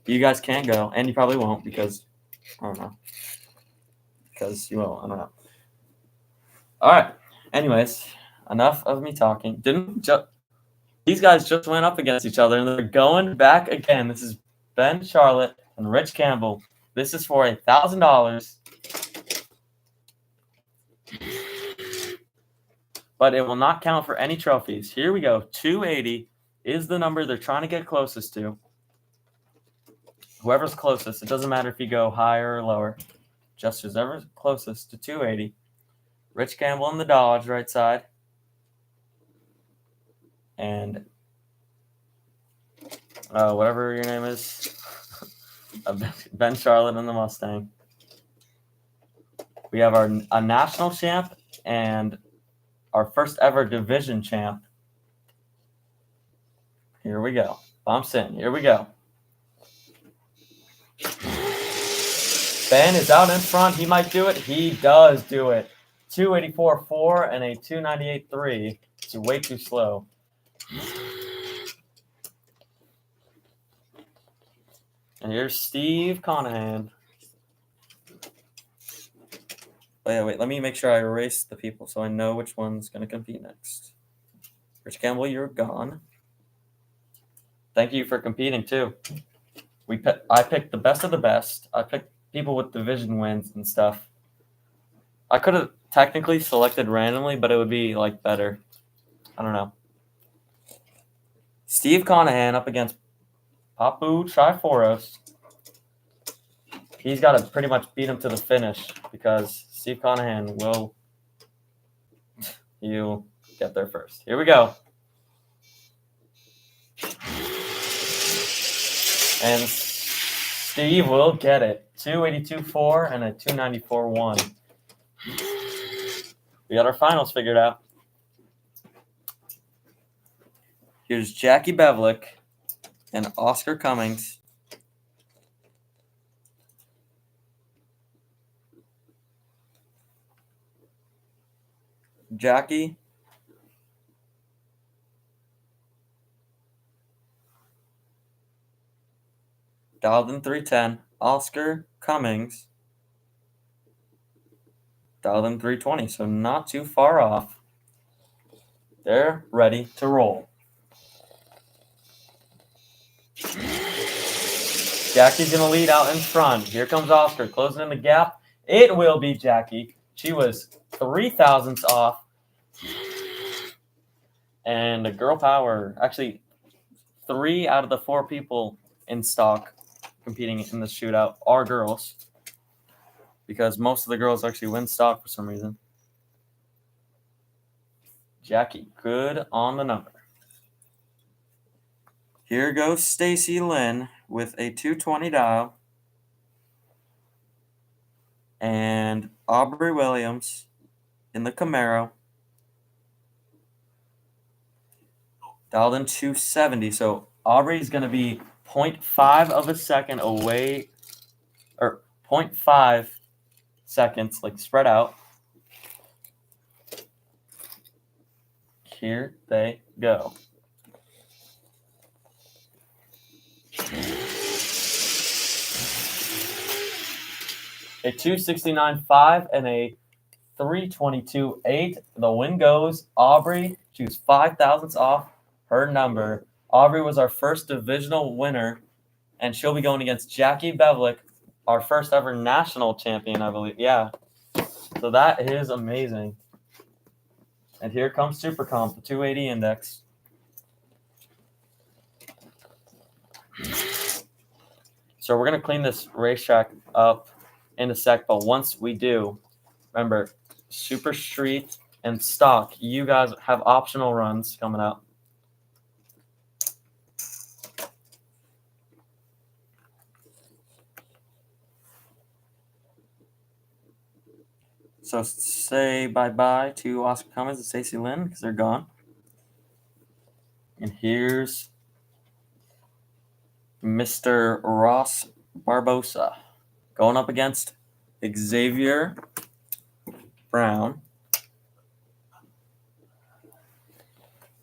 You guys can't go, and you probably won't because, I don't know. Because you won't, I don't know. All right. Anyways, enough of me talking. These guys just went up against each other, and they're going back again. This is Ben Charlotte and Rich Campbell. This is for $1,000. But it will not count for any trophies. Here we go. 280 is the number they're trying to get closest to. Whoever's closest. It doesn't matter if you go higher or lower. Just whoever's closest to 280. Rich Campbell in the Dodge, right side. And whatever your name is. Ben Charlotte in the Mustang. We have a national champ and our first ever division champ. Here we go. Bumps in. Here we go. Ben is out in front. He might do it. He does do it. 284.4 and a 298.3. It's way too slow. And here's Steve Conahan. Wait, let me make sure I erase the people so I know which one's going to compete next. Rich Campbell, you're gone. Thank you for competing, too. I picked the best of the best. I picked people with division wins and stuff. I could have technically selected randomly, but it would be, like, better. I don't know. Steve Conahan up against Papu Triforos. He's got to pretty much beat him to the finish because Steve Conahan will you get there first. Here we go. And Steve will get it. 282.4 and a 294.1. We got our finals figured out. Here's Jackie Bevlick and Oscar Cummings. Jackie. Dialed in 310. Oscar Cummings. Dialed in 320, so not too far off. They're ready to roll. Jackie's going to lead out in front. Here comes Oscar, closing in the gap. It will be Jackie. She was 3 thousandths off. And the girl power, actually 3 out of the 4 people in stock competing in the shootout are girls. Because most of the girls actually win stock for some reason. Jackie, good on the number. Here goes Stacy Lynn with a 220 dial. And Aubrey Williams in the Camaro. Dialed in 270. So Aubrey's going to be 0.5 of a second away, or 0.5 seconds, like spread out. Here they go. A 269.5 and a 322.8. The win goes Aubrey. She was 5 thousandths off her number. Aubrey was our first divisional winner, and she'll be going against Jackie Bevlick, our first ever national champion, I believe. Yeah. So that is amazing. And here comes Super Comp, the 280 index. So we're going to clean this racetrack up in a sec, but once we do, remember, Super Street and Stock, you guys have optional runs coming up. So say bye-bye to Oscar Cummins and Stacey Lynn because they're gone. And here's Mr. Ross Barbosa going up against Xavier Brown.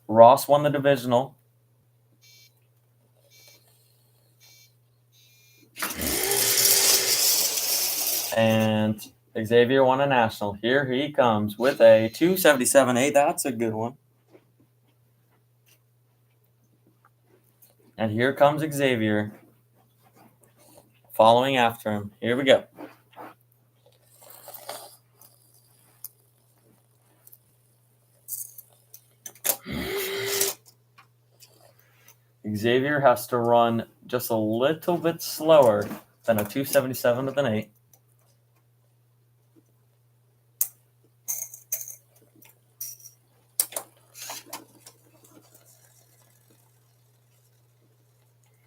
Ross won the divisional. And Xavier won a national. Here he comes with a 277.8. That's a good one. And here comes Xavier following after him. Here we go. Xavier has to run just a little bit slower than a 277 with an 8.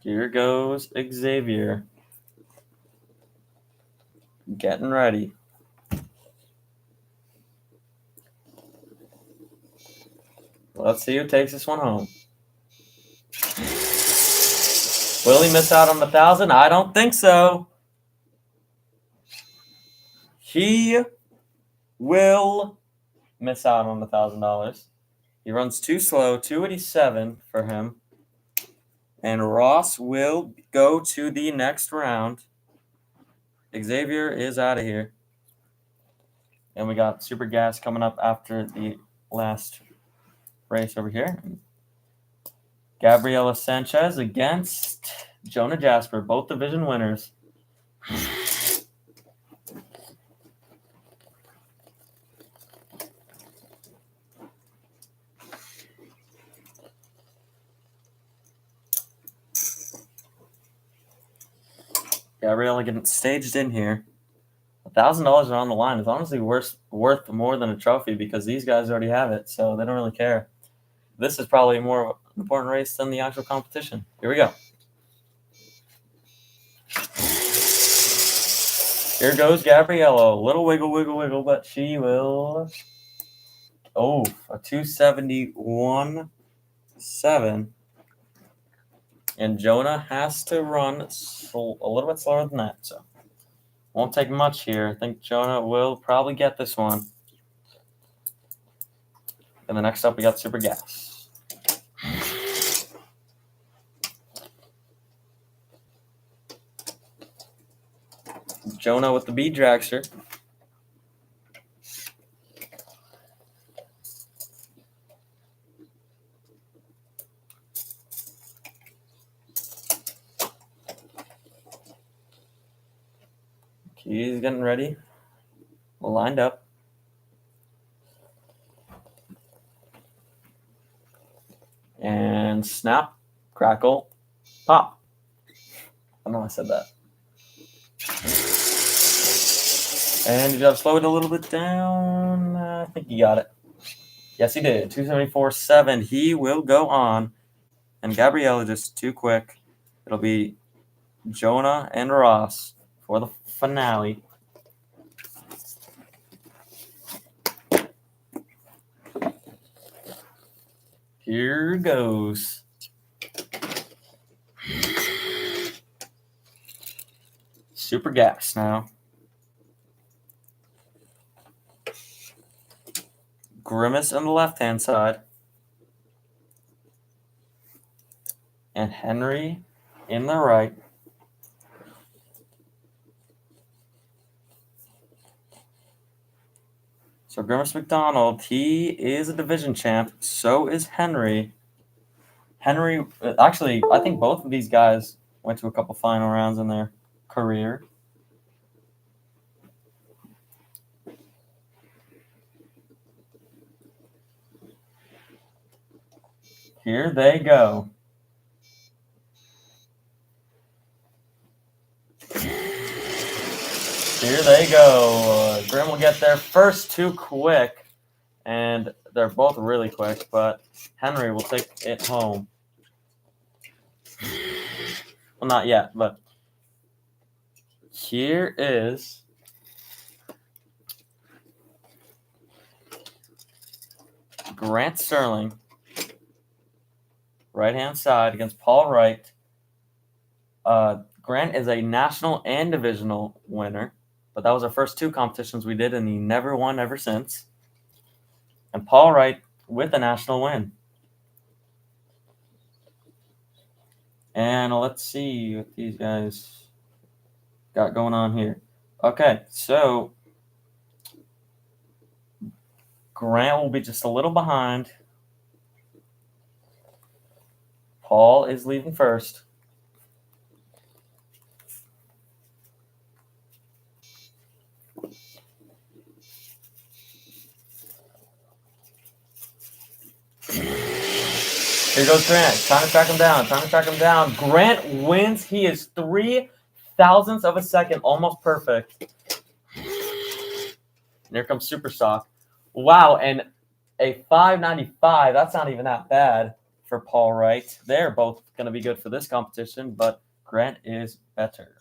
Here goes Xavier. Getting ready. Let's see who takes this one home. Will he miss out on 1,000? I don't think so. He will miss out on $1,000. He runs too slow, 287 for him. And Ross will go to the next round. Xavier is out of here. And we got Super Gas coming up after the last race over here. Gabriela Sanchez against Jonah Jasper, both division winners. Gabriela getting staged in here. $1,000 are on the line. It's honestly worth more than a trophy because these guys already have it, so they don't really care. This is probably a more important race than the actual competition. Here we go. Here goes Gabriella. Little wiggle, but she will. Oh, a 271.7. And Jonah has to run a little bit slower than that, so won't take much here. I think Jonah will probably get this one. And the next up, we got Super Gas. Jonah with the B dragster. He's getting ready. Lined up. And snap, crackle, pop. I know I said that. And you got to slow it a little bit down. I think you got it. Yes, he did. 274.7. He will go on. And Gabriella just too quick. It'll be Jonah and Ross for the finale. Here goes. Super gas now. Grimace on the left-hand side. And Henry in the right. So Grimace McDonald, he is a division champ. So is Henry. Henry, actually, I think both of these guys went to a couple final rounds in their career. Here they go. Here they go. Grim will get their first two quick, and they're both really quick, but Henry will take it home. Well, not yet, but here is Grant Sterling, right-hand side against Paul Wright. Grant is a national and divisional winner, but that was our first two competitions we did, and he never won ever since. And Paul Wright with a national win. And let's see what these guys got going on here. Okay, so Grant will be just a little behind. Paul is leaving first. Here goes Grant. Time to track him down. Time to track him down. Grant wins. He is 0.003 of a second. Almost perfect. And here comes Super Stock. Wow, and a 5.95. That's not even that bad for Paul Wright. They're both going to be good for this competition, but Grant is better.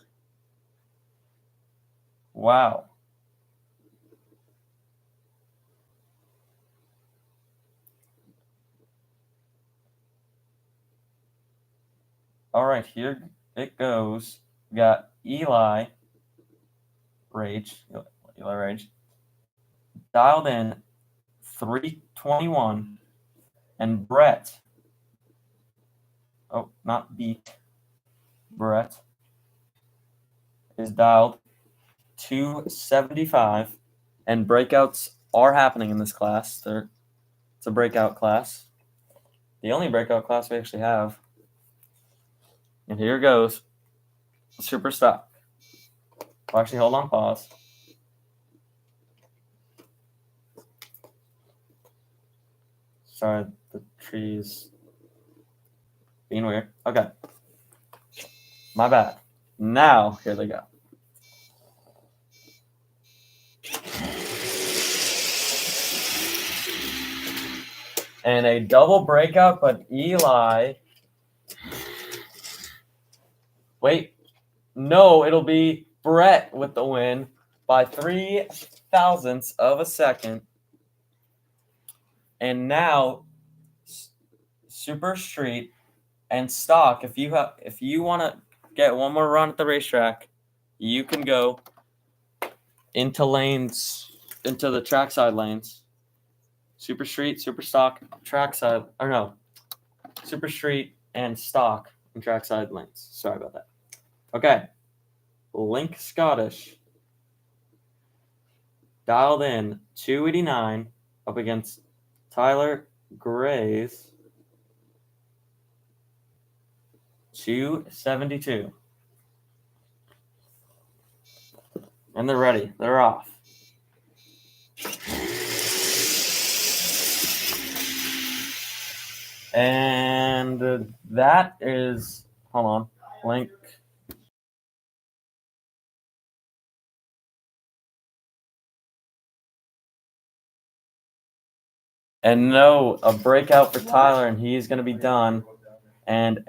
Wow. All right, here it goes. We got Eli Rage, dialed in 321, and Brett. Oh, not beat. Brett is dialed 275, and breakouts are happening in this class. It's a breakout class. The only breakout class we actually have. And here goes. Super Stock. Well, actually, hold on, pause. Sorry, the tree's being weird. Okay. My bad. Now, here they go. And a double breakout, but Eli. Wait. No, it'll be Brett with the win by 0.003 of a second. And now, Super Street and Stock, if you want to get one more run at the racetrack, you can go into the trackside lanes. Super Street, Super Stock, trackside, or no, Super Street and Stock and trackside lanes. Sorry about that. Okay, Link Scottish dialed in 289 up against Tyler Gray's 272. And they're ready. They're off. And that is, hold on, Link. And no, a breakout for Tyler, and he's going to be done. And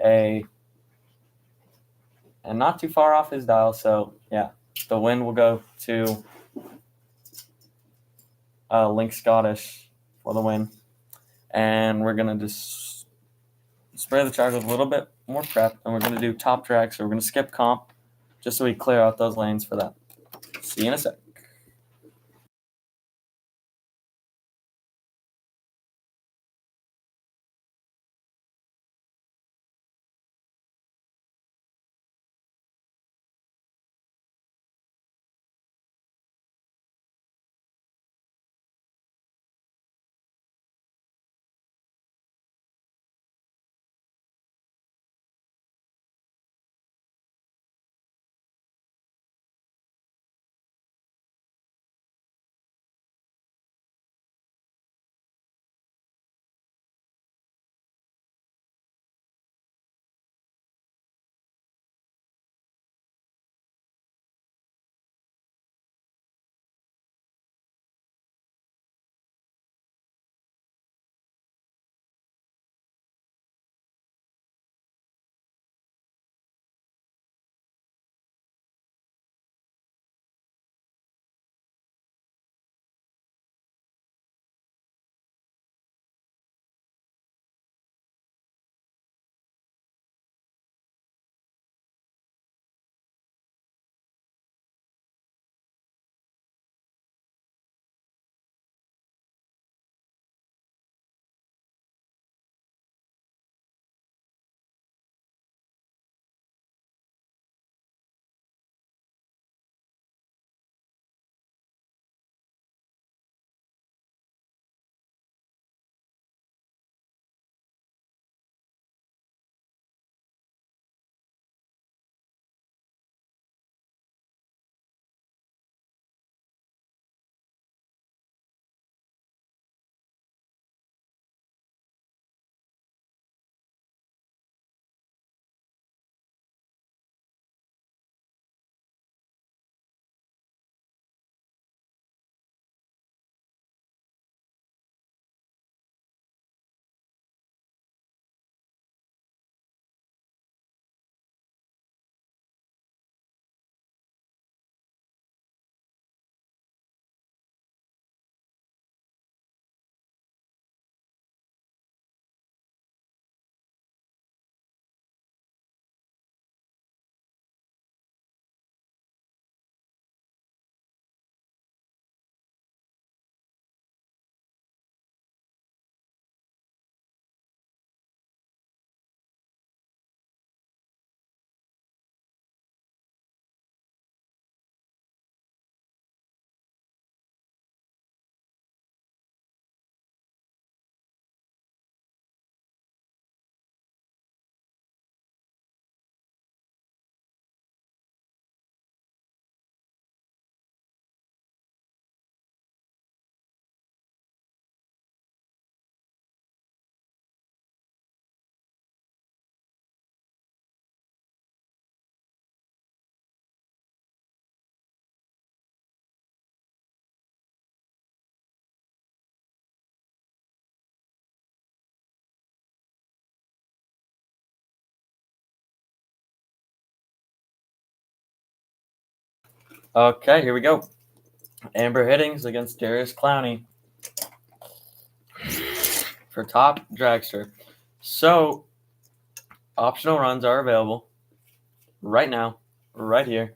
not too far off his dial. So, yeah, the win will go to Link Scottish for the win. And we're going to just spray the track with a little bit more prep, and we're going to do top drag. So we're going to skip comp just so we clear out those lanes for that. See you in a sec. Okay, here we go. Amber Hiddings against Darius Clowney for top dragster. So, optional runs are available right now, right here,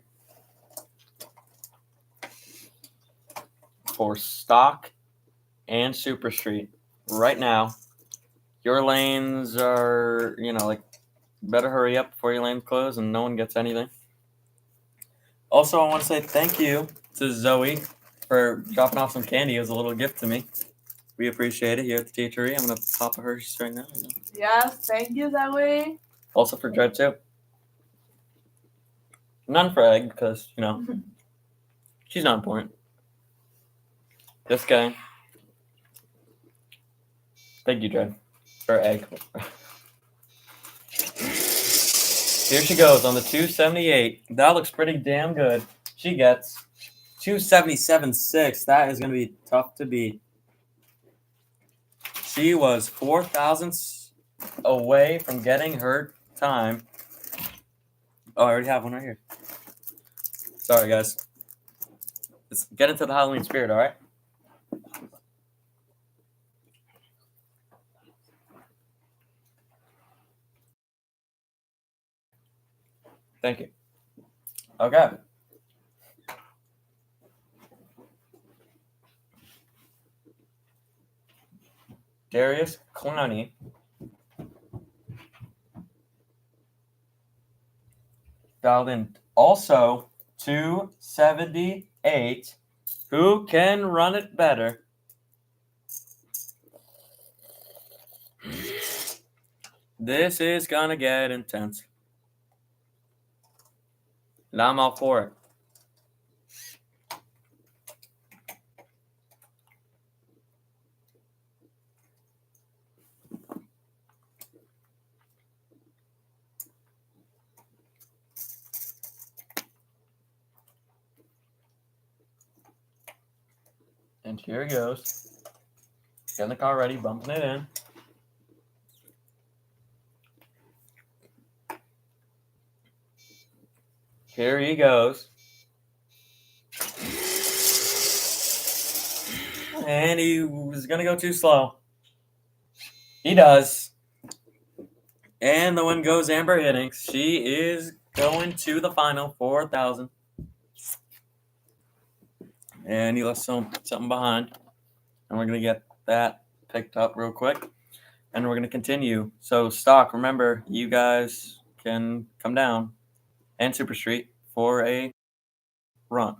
for stock and super street. Right now, your lanes are, like, better hurry up before your lanes close and no one gets anything. Also, I want to say thank you to Zoe for dropping off some candy as a little gift to me. We appreciate it here at the THRE. I'm going to pop a Hershey's right now. Yes, thank you, Zoe. Also for Dread, too. None for Egg, because, she's not important. Just kidding. Thank you, Dread, for Egg. Here she goes on the 278. That looks pretty damn good. She gets 277.6. That is going to be tough to beat. She was 4 thousandths away from getting her time. Oh, I already have one right here. Sorry, guys. Let's get into the Halloween spirit, all right? Thank you. Okay. Darius Clowney dialed in also 278. Who can run it better? This is gonna get intense. And I'm all for it. And here he goes. Getting the car ready, bumping it in. Here he goes. And he was going to go too slow. He does. And the one goes Amber Hiddings. She is going to the final, 4,000. And he left something behind. And we're going to get that picked up real quick. And we're going to continue. So, stock, remember, you guys can come down and Super Street for a run.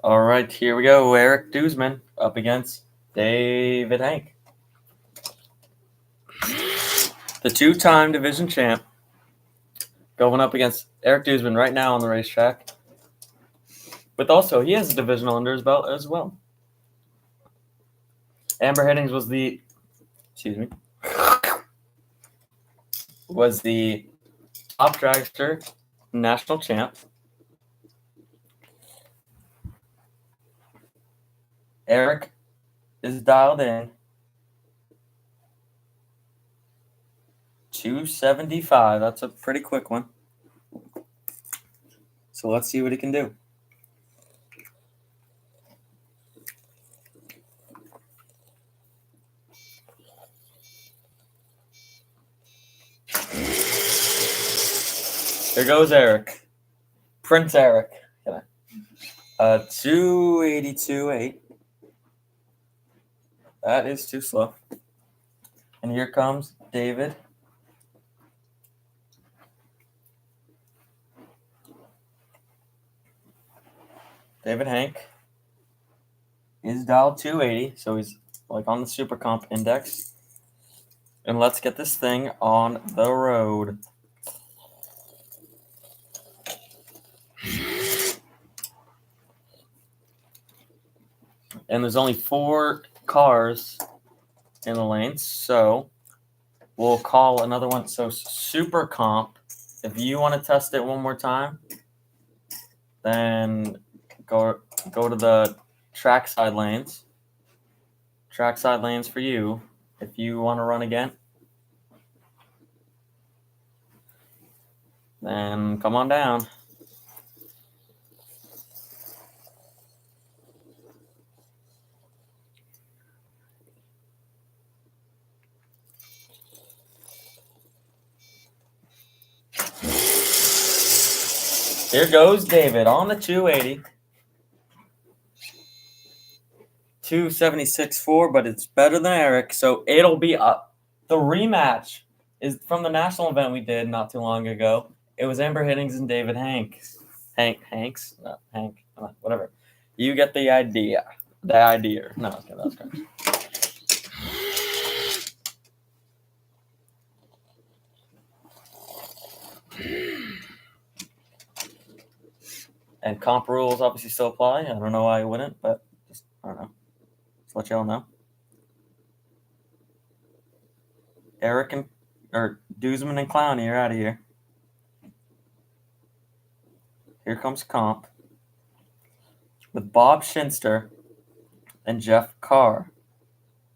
All right, here we go. Eric Duzman up against David Hank. The two-time division champ going up against Eric Duzman right now on the racetrack. But also, he has a divisional under his belt as well. Amber Hiddings was the top dragster national champ. Eric is dialed in. 275. That's a pretty quick one. So let's see what he can do. Here goes Eric. Prince Eric. 282.8. That is too slow. And here comes David. David Hank is dialed 280, so he's like on the Super Comp Index. And let's get this thing on the road. And there's only 4 cars in the lanes, so we'll call another one. So Super Comp, if you want to test it one more time, then go to the trackside lanes. Trackside lanes for you. if you want to run again, then come on down. Here goes David on the 280. 276.4, but it's better than Eric, so it'll be up. The rematch is from the national event we did not too long ago. It was Amber Hiddings and David Hanks. Hanks? No, Hank. Whatever. You get the idea. The idea. No, okay, that was correct. And comp rules obviously still apply. I don't know why I wouldn't, but just, I don't know. Just let y'all know. Eric and Duzman and Clowney are out of here. Here comes comp with Bob Shinster and Jeff Carr.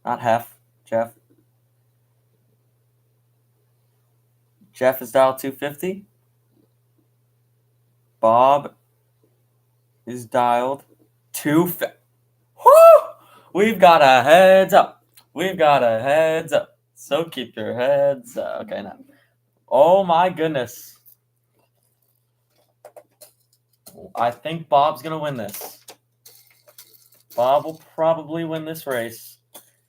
Not Hef, Jeff. Jeff is dialed 250. Bob is dialed 250. Woo! We've got a heads up. We've got a heads up. So keep your heads up. Okay, now. Oh my goodness. I think Bob's going to win this. Bob will probably win this race.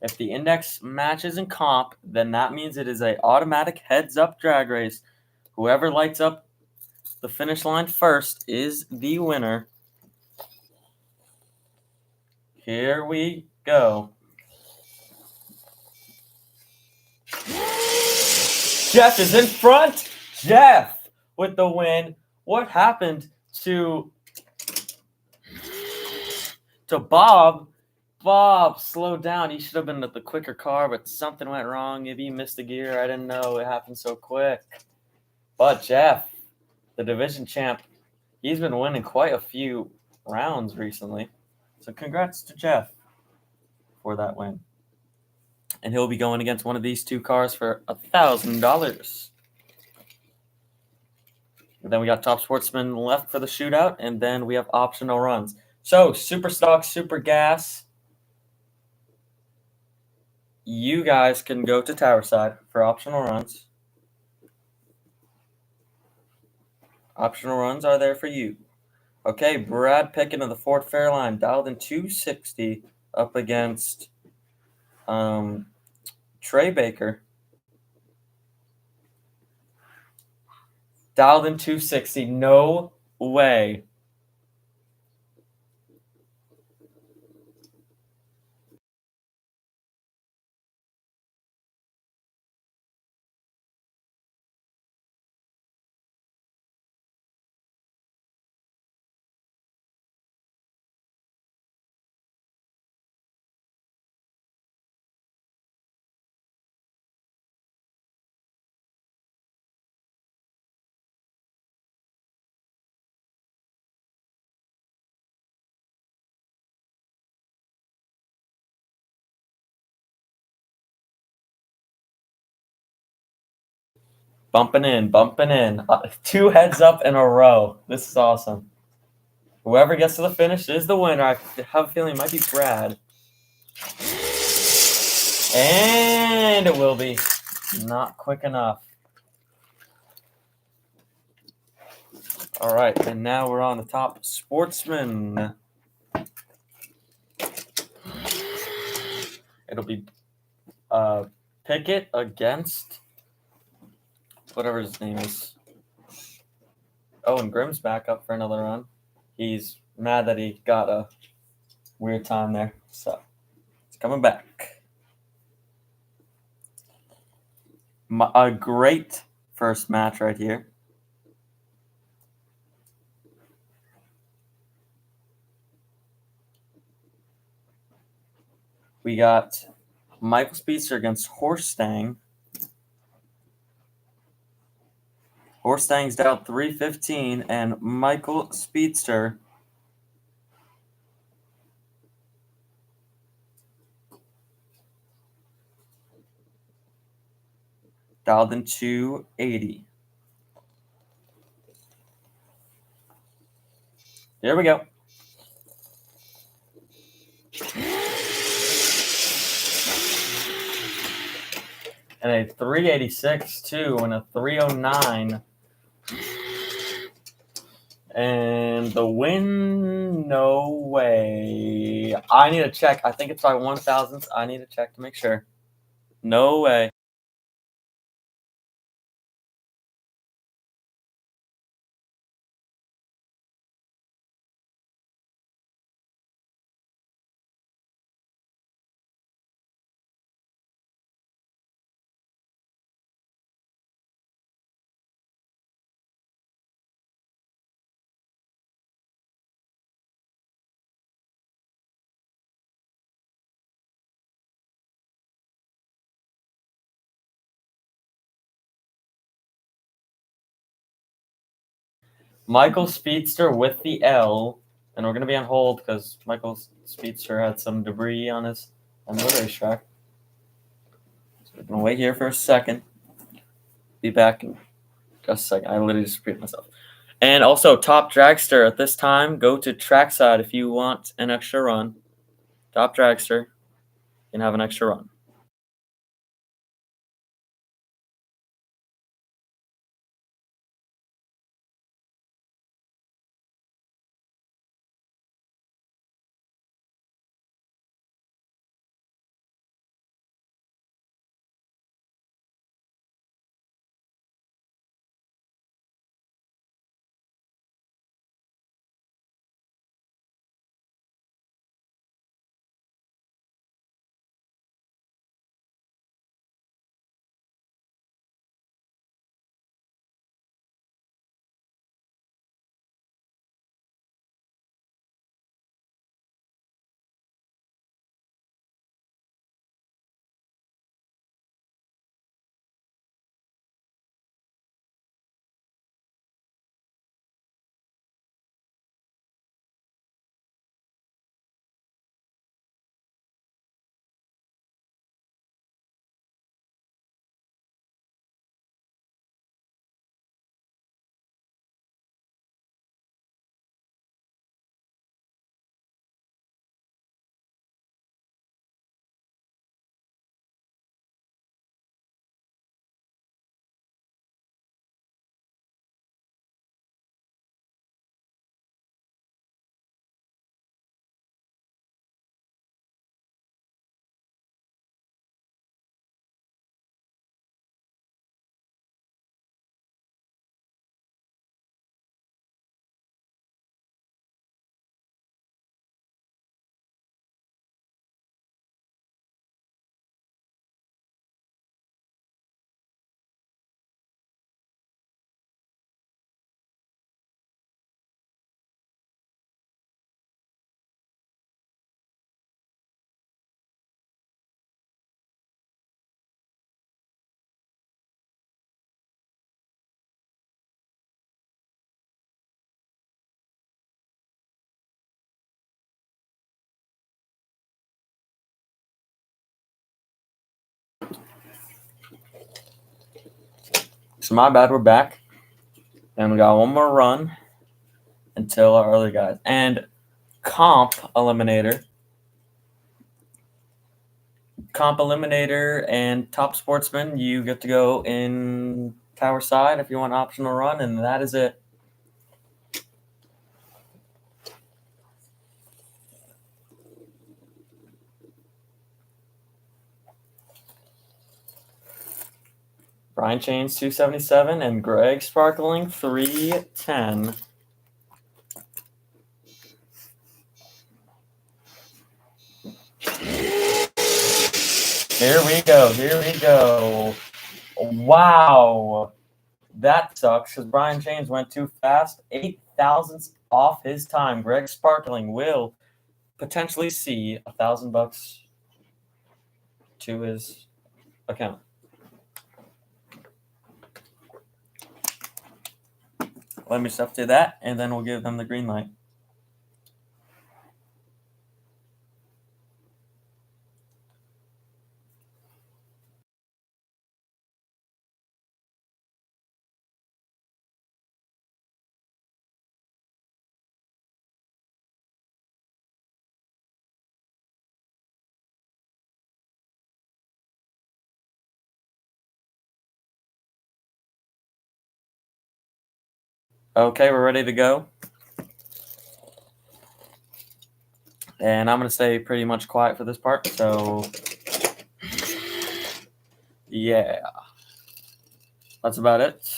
If the index matches in comp, then that means it is an automatic heads-up drag race. Whoever lights up the finish line first is the winner. Here we go. Jeff is in front. Jeff with the win. What happened to Bob? Bob, slow down. You should have been at the quicker car, but something went wrong. Maybe you missed a gear. I didn't know it happened so quick. But Jeff, the division champ, he's been winning quite a few rounds recently. So congrats to Jeff for that win. And he'll be going against one of these two cars for $1,000. Then we got Top Sportsman left for the shootout, and then we have optional runs. So, Super Stock, Super Gas. You guys can go to Tower Side for optional runs. Optional runs are there for you. Okay, Brad Pickett of the Ford Fairline dialed in 260 up against Trey Baker. Dialed in 260. No way. Bumping in. 2 heads up in a row. This is awesome. Whoever gets to the finish is the winner. I have a feeling it might be Brad. And it will be. Not quick enough. All right, and now we're on the Top Sportsman. It'll be Pickett against whatever his name is. Oh, and Grimm's back up for another run. He's mad that he got a weird time there, so he's coming back. A great first match right here. We got Michael Speedster against Horstang. Horstang's down 315, and Michael Speedster dialed into 80. There we go. And a 386 too, and a 309. And the win, no way. I need to check. I think it's by 1,000th. I need to check to make sure. No way. Michael Speedster with the L, and we're going to be on hold because Michael Speedster had some debris on the racetrack. So we're going to wait here for a second. Be back in just a second. I literally just repeated myself. And also, Top Dragster at this time, go to trackside if you want an extra run. Top Dragster can have an extra run. So my bad, we're back. And we got one more run until our other guys. And Comp Eliminator and Top Sportsman, you get to go in Tower Side if you want optional run, and that is it. Brian Chains 277 and Greg Sparkling 310. Here we go. Wow. That sucks because Brian Chains went too fast. 8,000ths off his time. Greg Sparkling will potentially see $1,000 to his account. Let me stuff to that, and then we'll give them the green light. Okay, we're ready to go. And I'm going to stay pretty much quiet for this part. So, yeah. That's about it.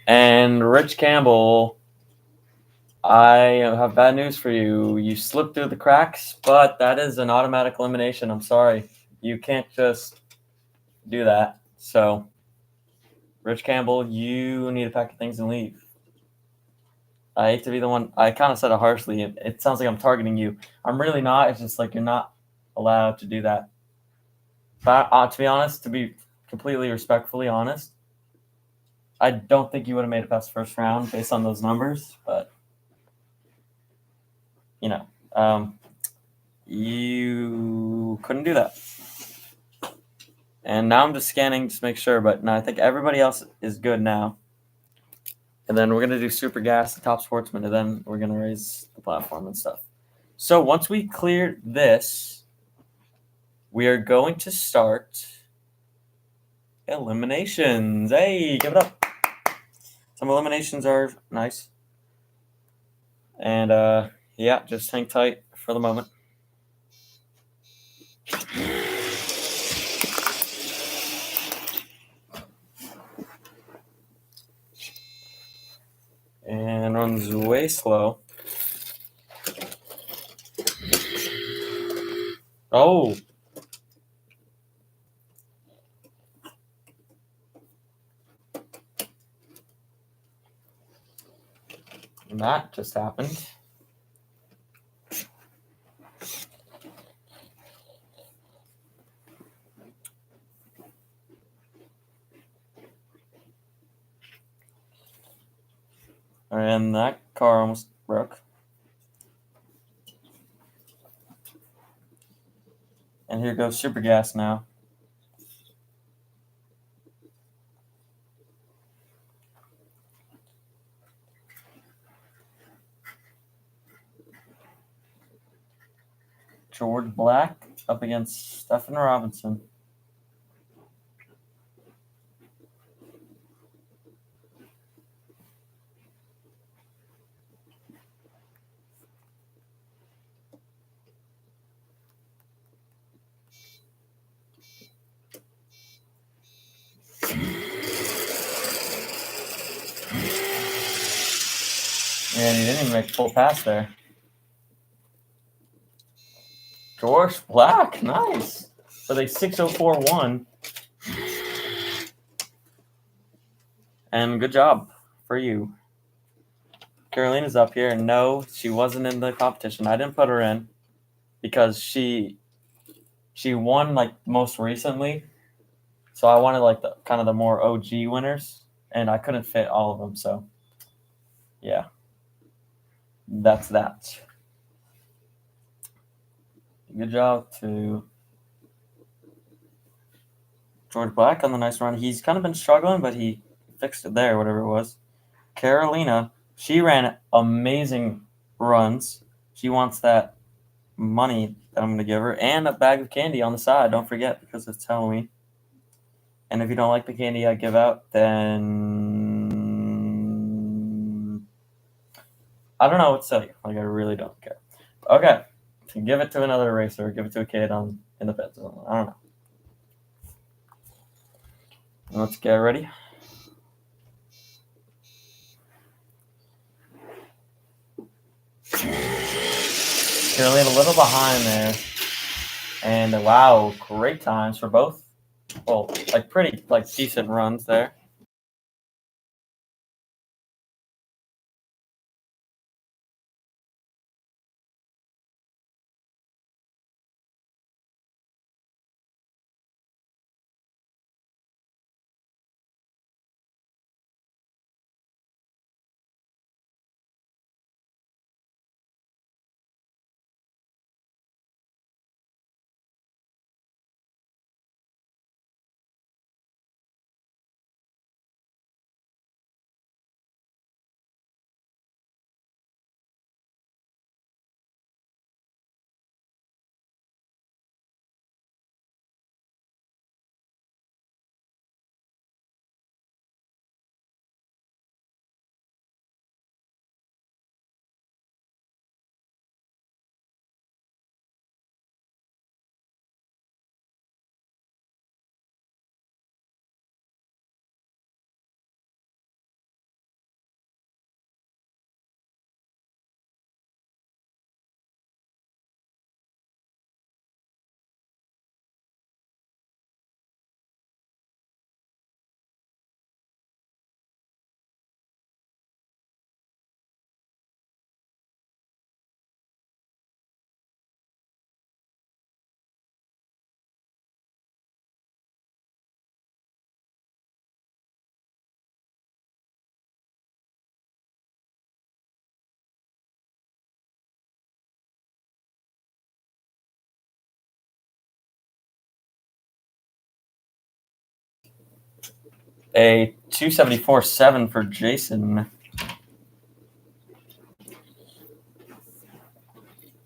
And Rich Campbell, I have bad news for you. You slipped through the cracks, but that is an automatic elimination. I'm sorry. You can't just do that. So, Rich Campbell, you need to pack your things and leave. I hate to be the one. I kind of said it harshly. It sounds like I'm targeting you. I'm really not. It's just like you're not allowed to do that. But to be honest, to be completely respectfully honest, I don't think you would have made it past the first round based on those numbers. But, you know, you couldn't do that. And now I'm just scanning to make sure. But no, I think everybody else is good now. And then we're going to do Super Gas, the Top Sportsman, and then we're going to raise the platform and stuff. So once we clear this, we are going to start eliminations. Hey, give it up. Some eliminations are nice. And yeah, just hang tight for the moment. And runs way slow. Oh. And that just happened. And that car almost broke. And here goes Super Gas now. George Black up against Stephen Robinson. And he didn't even make a full pass there. George Black, nice. So they 6-0-4-1. And good job for you. Carolina's up here. No, she wasn't in the competition. I didn't put her in because she won like most recently. So I wanted like the kind of the more OG winners, and I couldn't fit all of them. So yeah, that's that. Good job to George Black on the nice run. He's kind of been struggling, but he fixed it there, whatever it was. Carolina, she ran amazing runs. She wants that money that I'm going to give her and a bag of candy on the side. Don't forget, because it's Halloween. And if you don't like the candy I give out, then I don't know what to tell you. Like, I really don't care. Okay. Give it to another racer. Give it to a kid in the pit zone. I don't know. Let's get ready. Carolina a little behind there. And wow, great times for both. Well, like pretty, like decent runs there. A 274.7 for Jason.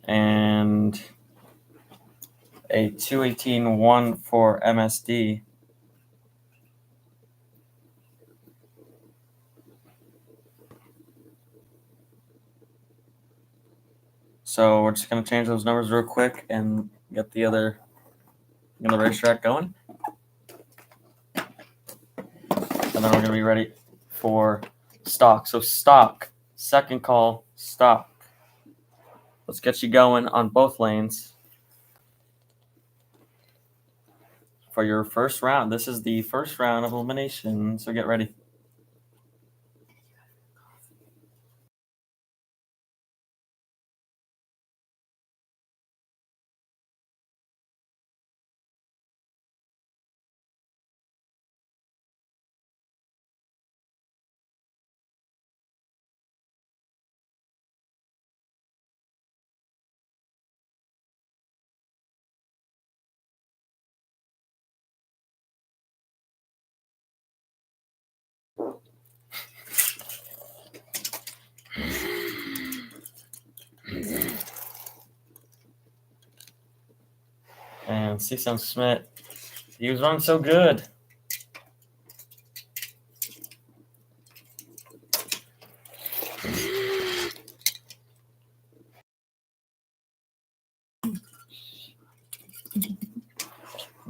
And a 218.1 for MSD. So we're just going to change those numbers real quick and get the racetrack going. And then we're going to be ready for stock. So stock, second call, stock. Let's get you going on both lanes for your first round. This is the first round of elimination, so get ready. And C.S. Smith, he was running so good.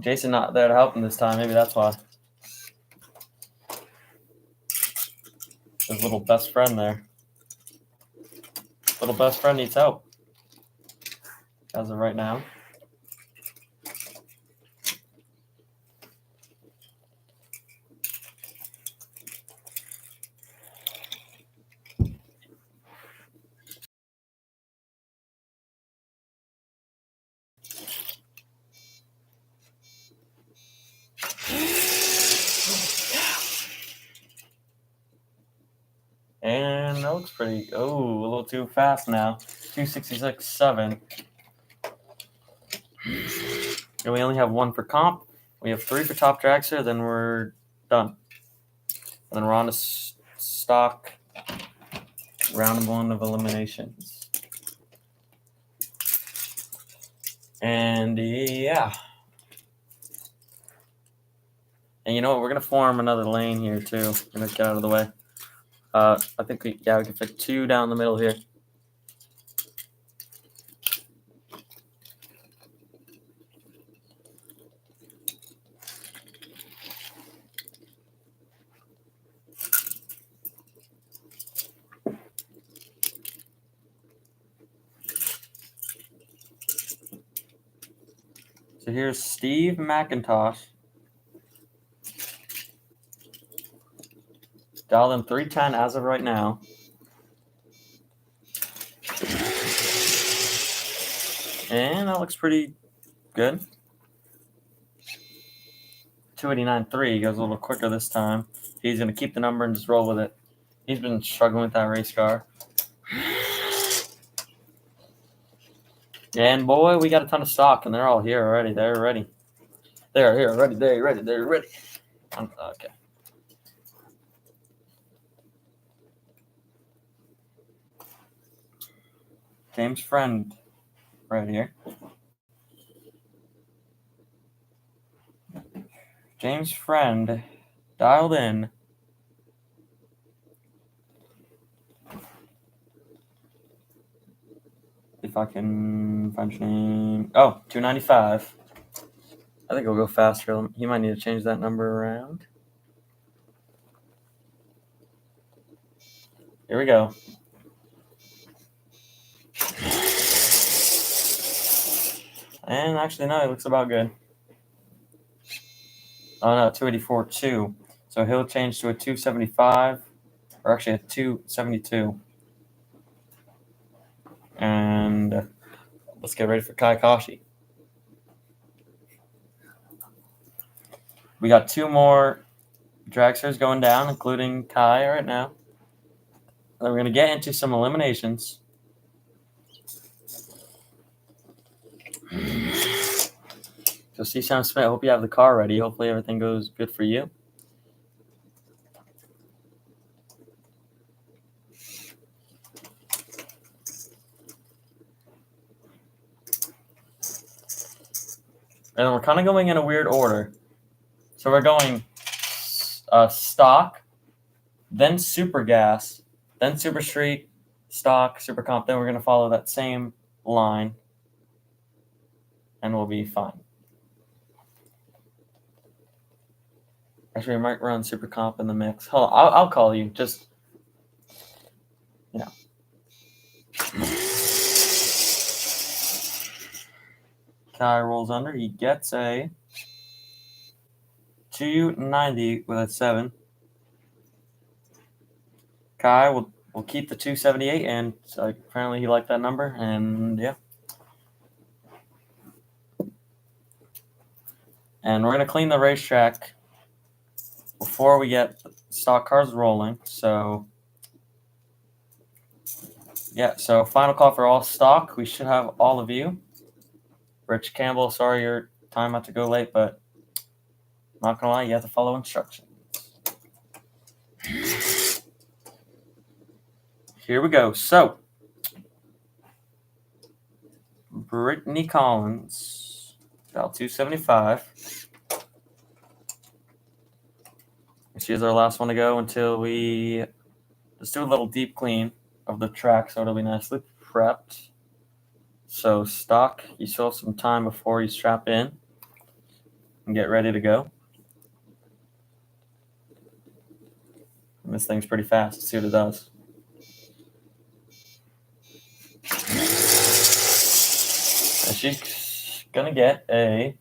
Jason not there to help him this time. Maybe that's why. His little best friend there. Little best friend needs help. As of right now. And that looks pretty. Oh, a little too fast now. 266.7. And we only have 1 for comp. We have 3 for top dragster. Then we're done. And then we're on to stock. Round 1 of eliminations. And yeah. And you know what? We're gonna form another lane here too. We're gonna get out of the way. I think we can fit 2 down the middle here. So here's Steve McIntosh. Dial in 310 as of right now. And that looks pretty good. 289.3 goes a little quicker this time. He's going to keep the number and just roll with it. He's been struggling with that race car. And boy, we got a ton of stock, and they're all here already. They're ready. They're here already. They're ready. They're ready. Okay. James Friend right here. James Friend dialed in. If I can find your name. Oh, 295. I think it'll go faster. He might need to change that number around. Here we go. And actually, no, it looks about good. Oh, no, 284.2. So he'll change to a 275, or actually a 272. And let's get ready for Kai Kashi. We got 2 more dragsters going down, including Kai right now. And then we're going to get into some eliminations. So, C-Sound Smith, I hope you have the car ready. Hopefully everything goes good for you. And we're kind of going in a weird order. So we're going stock, then super gas, then super street, stock, super comp. Then we're going to follow that same line, and we'll be fine. Actually, we might run super comp in the mix. Hold on, I'll call you. Just, you know. Kai rolls under. He gets a 290 with a 7. Kai will keep the 278, and apparently he liked that number, and yeah. And we're going to clean the racetrack before we get stock cars rolling. So, yeah, so final call for all stock. We should have all of you. Rich Campbell, sorry your time had to go late, but not going to lie, you have to follow instructions. Here we go. So, Brittany Collins, dial 275. She is our last one to go until we just do a little deep clean of the track so it'll be nicely prepped. So, stock, you still have some time before you strap in and get ready to go. And this thing's pretty fast. Let's see what it does. she's gonna get a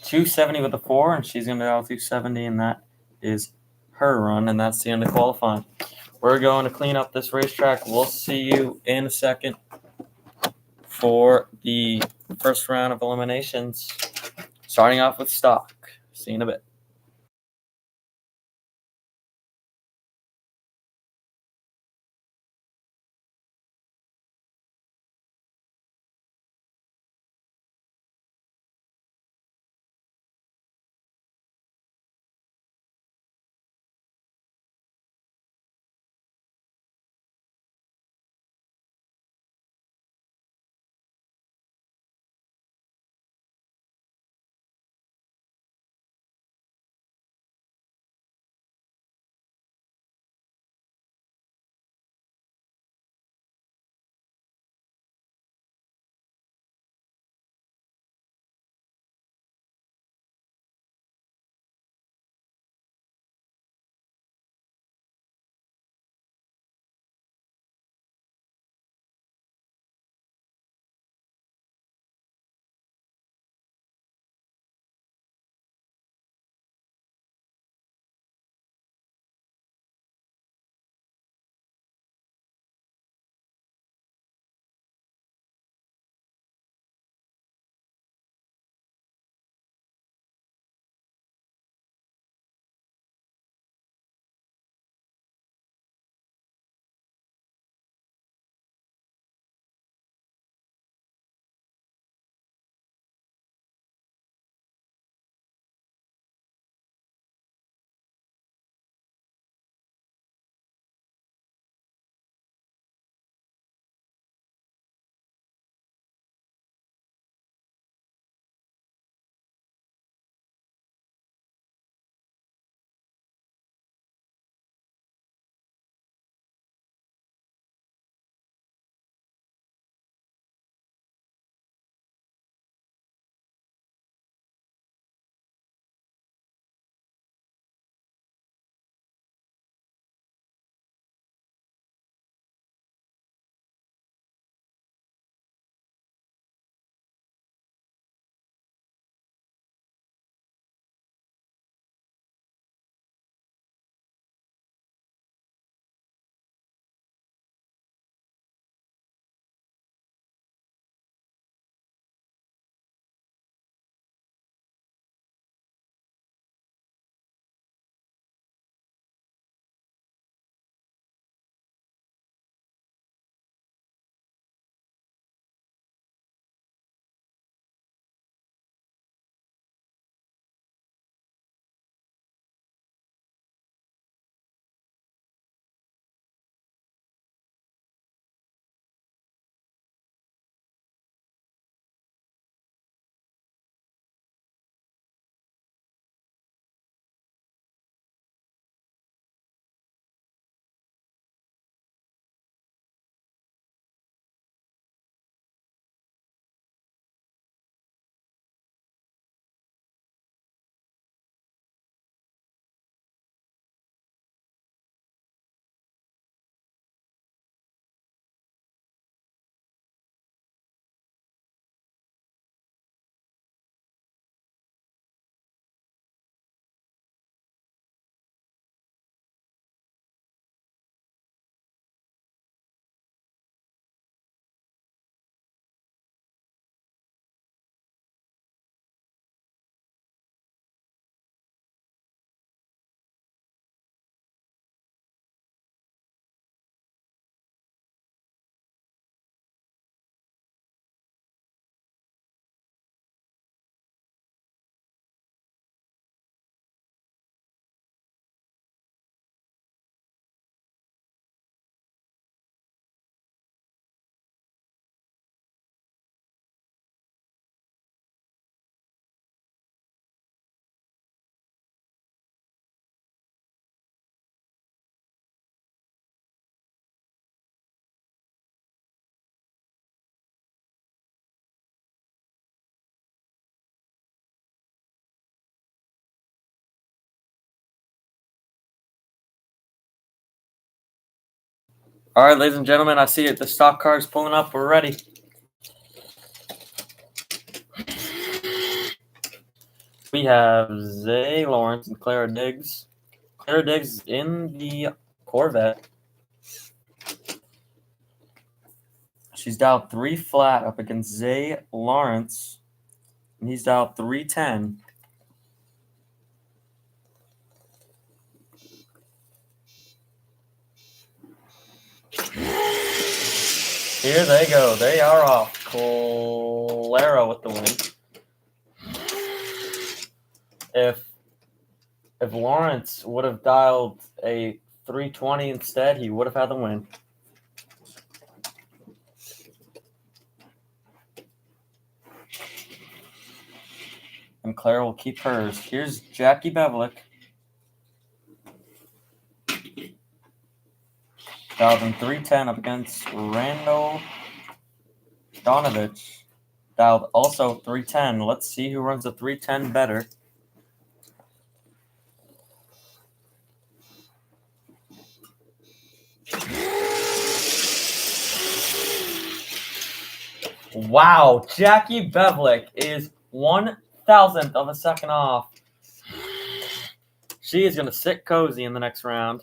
270 with a 4, and she's gonna dial 270, and that is her run, and that's the end of qualifying. We're going to clean up this racetrack. We'll see you in a second for the first round of eliminations, starting off with stock. See you in a bit. All right, ladies and gentlemen, I see it. The stock car is pulling up. We're ready. we have Zay Lawrence and Clara Diggs. Clara Diggs in the Corvette. She's dialed 3 flat up against Zay Lawrence, and he's dialed 310. Here they go. They are off. Clara with the win. If Lawrence would have dialed a 320 instead, he would have had the win. And Clara will keep hers. Here's Jackie Bevlick. Dialed in 310 up against Randall Donovich. Dialed also 310. Let's see who runs the 310 better. Wow, Jackie Bevlick is 1/1000th of a second off. She is going to sit cozy in the next round.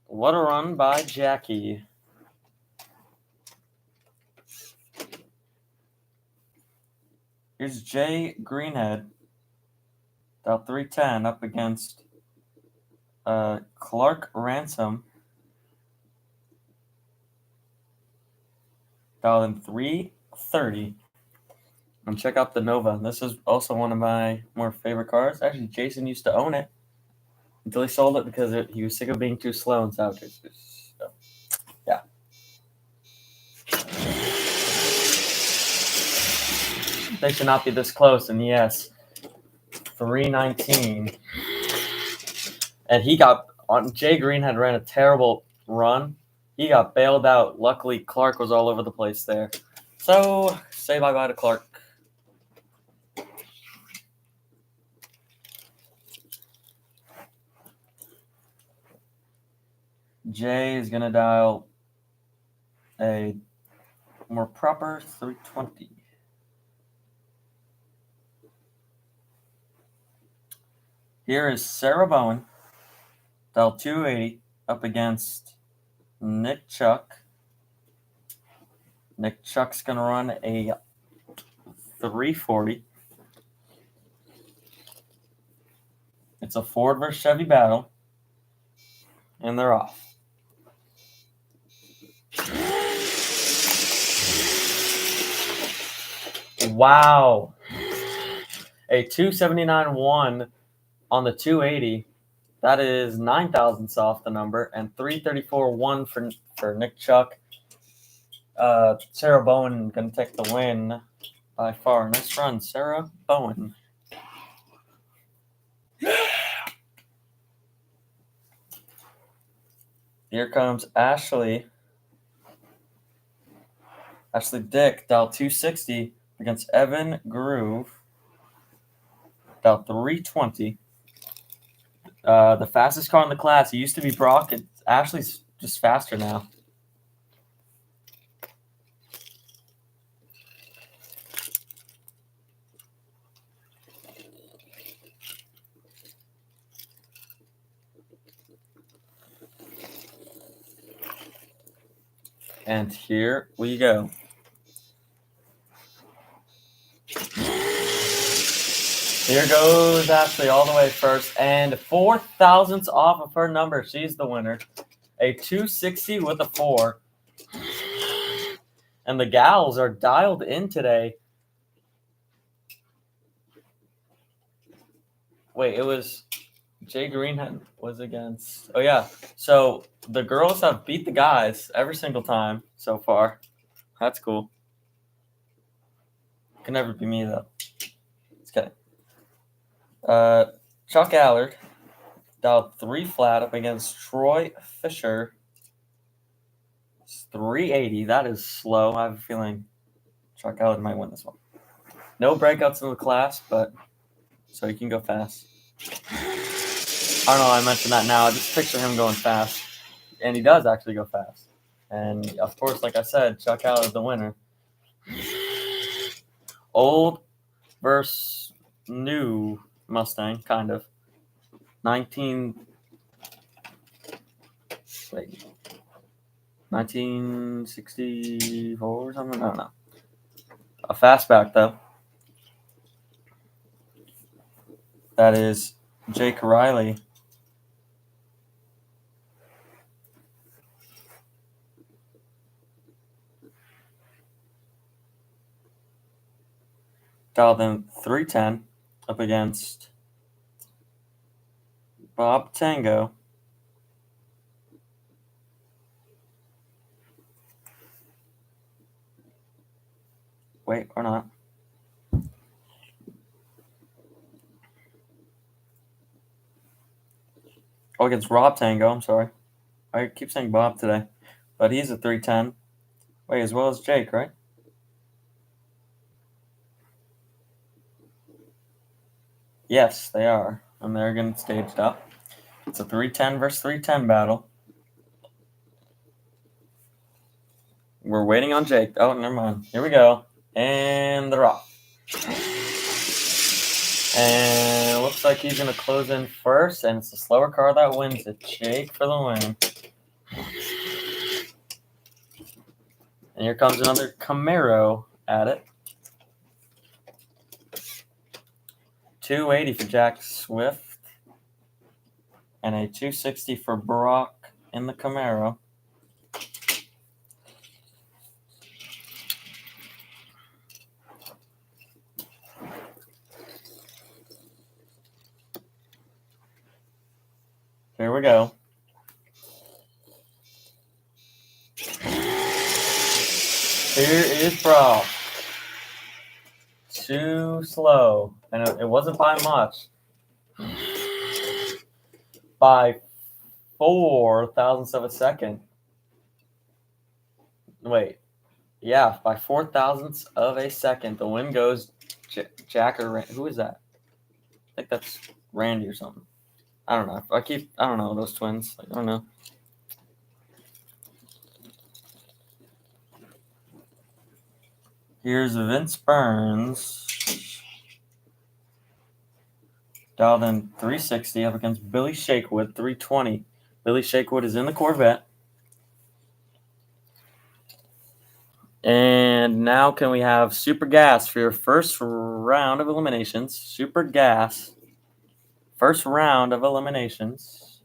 What a run by Jackie. Here's Jay Greenhead. Dial 310 up against Clark Ransom. Dialed in 330. And check out the Nova. This is also one of my more favorite cars. Actually, Jason used to own it until he sold it because he was sick of being too slow in South Texas. So, yeah. They should not be this close. And yes, 319. And Jay Greenhead ran a terrible run. He got bailed out. Luckily, Clark was all over the place there. So, say bye-bye to Clark. Jay is going to dial a more proper 320. Here is Sarah Bowen, dial 280, up against Nick Chuck. Nick Chuck's going to run a 340. It's a Ford versus Chevy battle, and they're off. Wow. A 279.1 on the 280. That is 9,000ths off the number, and 334.1 for Nick Chuck. Sarah Bowen going to take the win by far. Nice run, Sarah Bowen. Here comes Ashley. Ashley Dick, dial 260 against Evan Groove. Dial 320. The fastest car in the class. It used to be Brock. Ashley's just faster now. And here we go. Here goes Ashley all the way first, and 4,000ths off of her number. She's the winner. A 260 with a 4. And the gals are dialed in today. Wait, it was Jay Greenhead was against. Oh, yeah. So the girls have beat the guys every single time so far. That's cool. Can never be me, though. Just kidding. Chuck Allard dialed 3 flat up against Troy Fisher. It's 380. That is slow. I have a feeling Chuck Allard might win this one. No breakouts in the class, but so he can go fast. I don't know why I mentioned that now. I just picture him going fast. And he does actually go fast. And, of course, like I said, Chuck Allard is the winner. old versus new Mustang, kind of. 1964 or something? I don't know. A fastback, though. That is Jake Riley. Dialed in 310 up against Bob Tango. Wait, or not. Oh, against Rob Tango, I'm sorry. I keep saying Bob today. But he's a 310. Wait, as well as Jake, right? Yes, they are. And they're getting staged up. It's a 310 versus 310 battle. We're waiting on Jake. Oh, never mind. Here we go. And they're off. And it looks like he's going to close in first. And it's the slower car that wins it. Jake for the win. And here comes another Camaro at it. 280 for Jack Swift. And a 260 for Brock in the Camaro. Here we go. Here is Brock. Too slow. And it wasn't by much. By 4 thousandths of a second. Wait. Yeah, by 4 thousandths of a second. The win goes Jack or Randy. Who is that? I think that's Randy or something. I don't know. I don't know those twins. I don't know. Here's Vince Burns. Dialed in 360 up against Billy Shakewood, 320. Billy Shakewood is in the Corvette. And now can we have Super Gas for your first round of eliminations? Super Gas. First round of eliminations.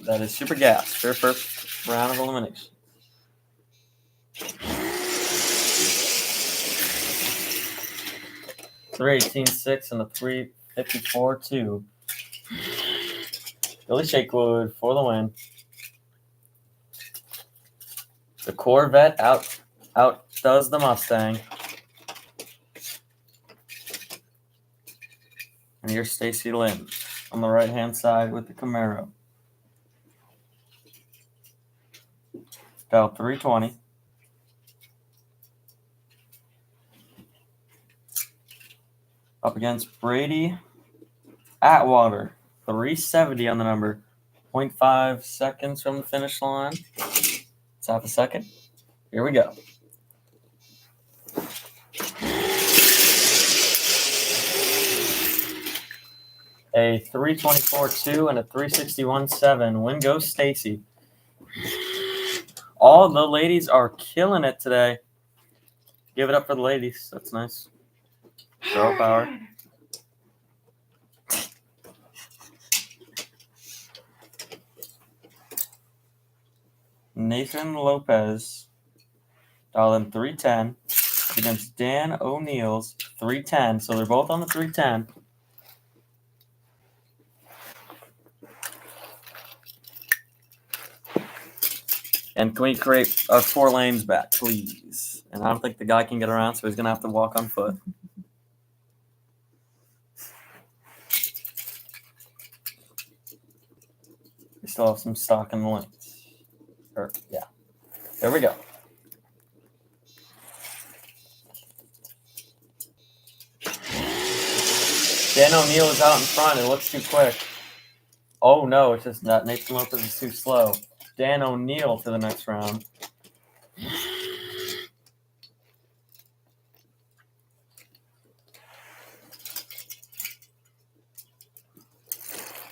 That is Super Gas for your first round of elimination. $318.6 and a $354.2. Billy Shakewood for the win. The Corvette outdoes the Mustang. And here's Stacy Lynn on the right-hand side with the Camaro. Dial 320. Up against Brady Atwater. 370 on the number. 0.5 seconds from the finish line. It's half a second. Here we go. A 324.2 and a 361.7. Win goes Stacy. All the ladies are killing it today. Give it up for the ladies. That's nice. Girl power. Nathan Lopez dialed in 310 against Dan O'Neill's 310. So they're both on the 310. And can we create 4 lanes back, please? And I don't think the guy can get around, so he's going to have to walk on foot. We still have some stock in the lanes. Yeah. There we go. Dan O'Neill is out in front. It looks too quick. Oh, no. It's just that Nathan Lopez is too slow. Dan O'Neill to the next round.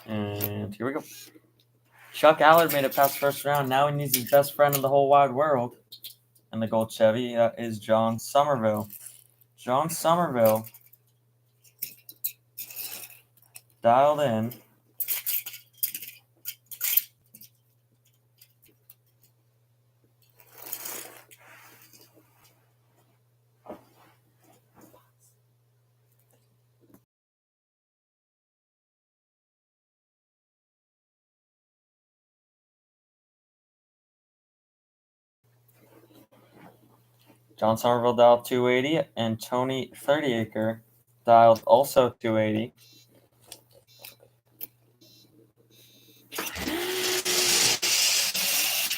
And here we go. Chuck Allard made it past first round. Now he needs his best friend in the whole wide world. And the gold Chevy is John Somerville. John Somerville dialed in. John Somerville dialed 280, and Tony 30acre dialed also 280.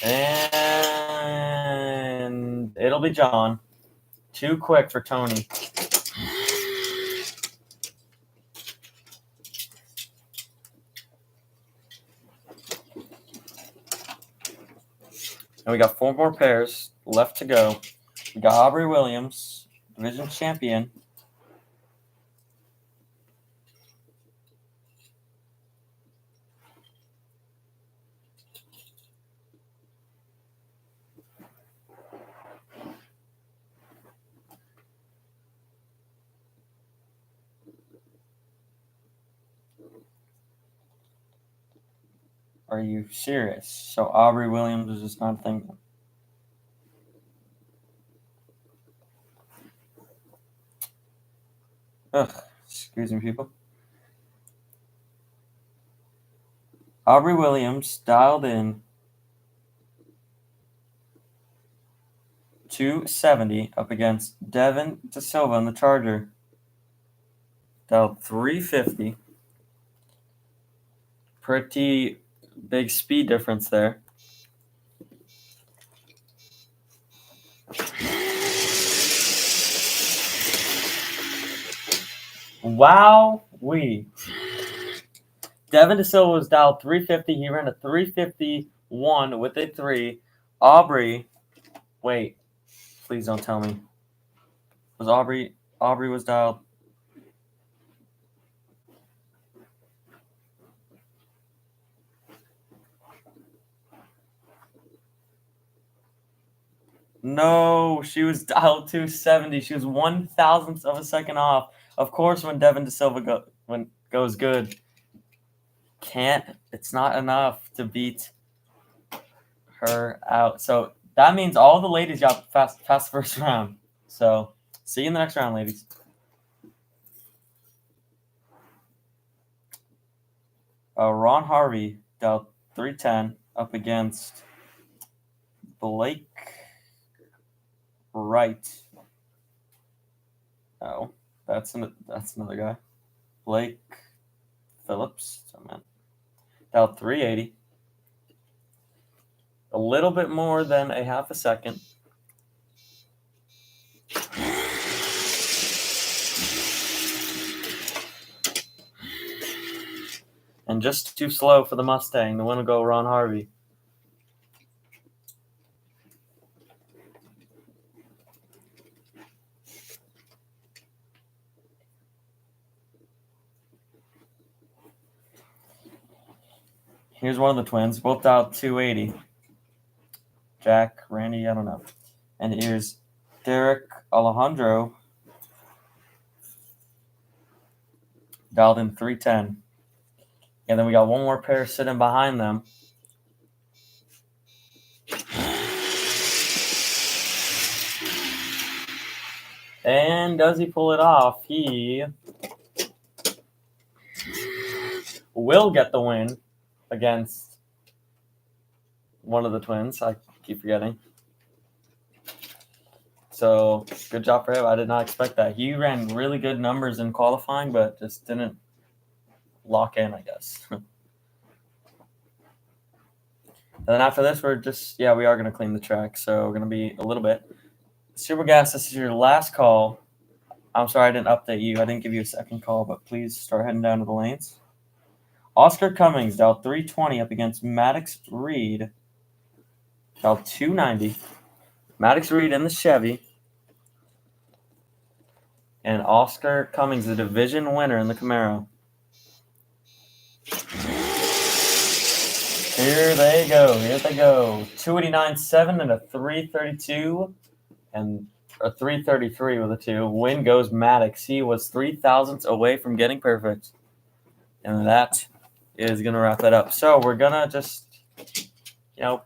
And it'll be John. Too quick for Tony. And we got 4 more pairs left to go. We got Aubrey Williams, division champion. Are you serious? So Aubrey Williams is just not thinking. Ugh, excuse me, people. Aubrey Williams dialed in 270 up against Devin DeSilva in the Charger. Dialed 350. Pretty big speed difference there. Wow, Devin DeSilva was dialed 350. He ran a 351 with a 3. Aubrey, wait, please don't tell me. Was Aubrey was dialed? No, she was dialed 270. She was 1,000th of a second off. Of course, when Devin DeSilva goes good, it's not enough to beat her out. So that means all the ladies got past first round. So see you in the next round, ladies. Ron Harvey dialed 310 up against Blake Wright. Oh, that's another guy. Blake Phillips. So man, dialed 380. A little bit more than a half a second. And just too slow for the Mustang. The one will go Ron Harvey. Here's one of the twins, both dialed 280. Jack, Randy, I don't know. And here's Derek Alejandro, dialed in 310. And then we got one more pair sitting behind them. And does he pull it off? He will get the win against one of the twins. I keep forgetting. So good job for him. I did not expect that. He ran really good numbers in qualifying, but just didn't lock in, I guess. And then after this, we are going to clean the track. So we're going to be a little bit. Super Gas, this is your last call. I'm sorry I didn't update you. I didn't give you a second call, but please start heading down to the lanes. Oscar Cummings dialed 320 up against Maddox Reed. Cal 290. Maddox Reed in the Chevy. And Oscar Cummings, the division winner in the Camaro. Here they go. 289.7 and a 332 and a 333 with a 2. Win goes Maddox. He was 3 thousandths away from getting perfect. And that is going to wrap that up. So we're going to just,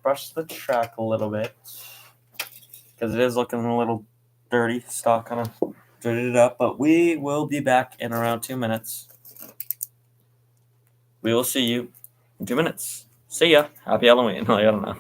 brush the track a little bit because it is looking a little dirty. Stock kind of dirtied it up, but we will be back in around 2 minutes. We will see you in 2 minutes. See ya. Happy Halloween. I don't know.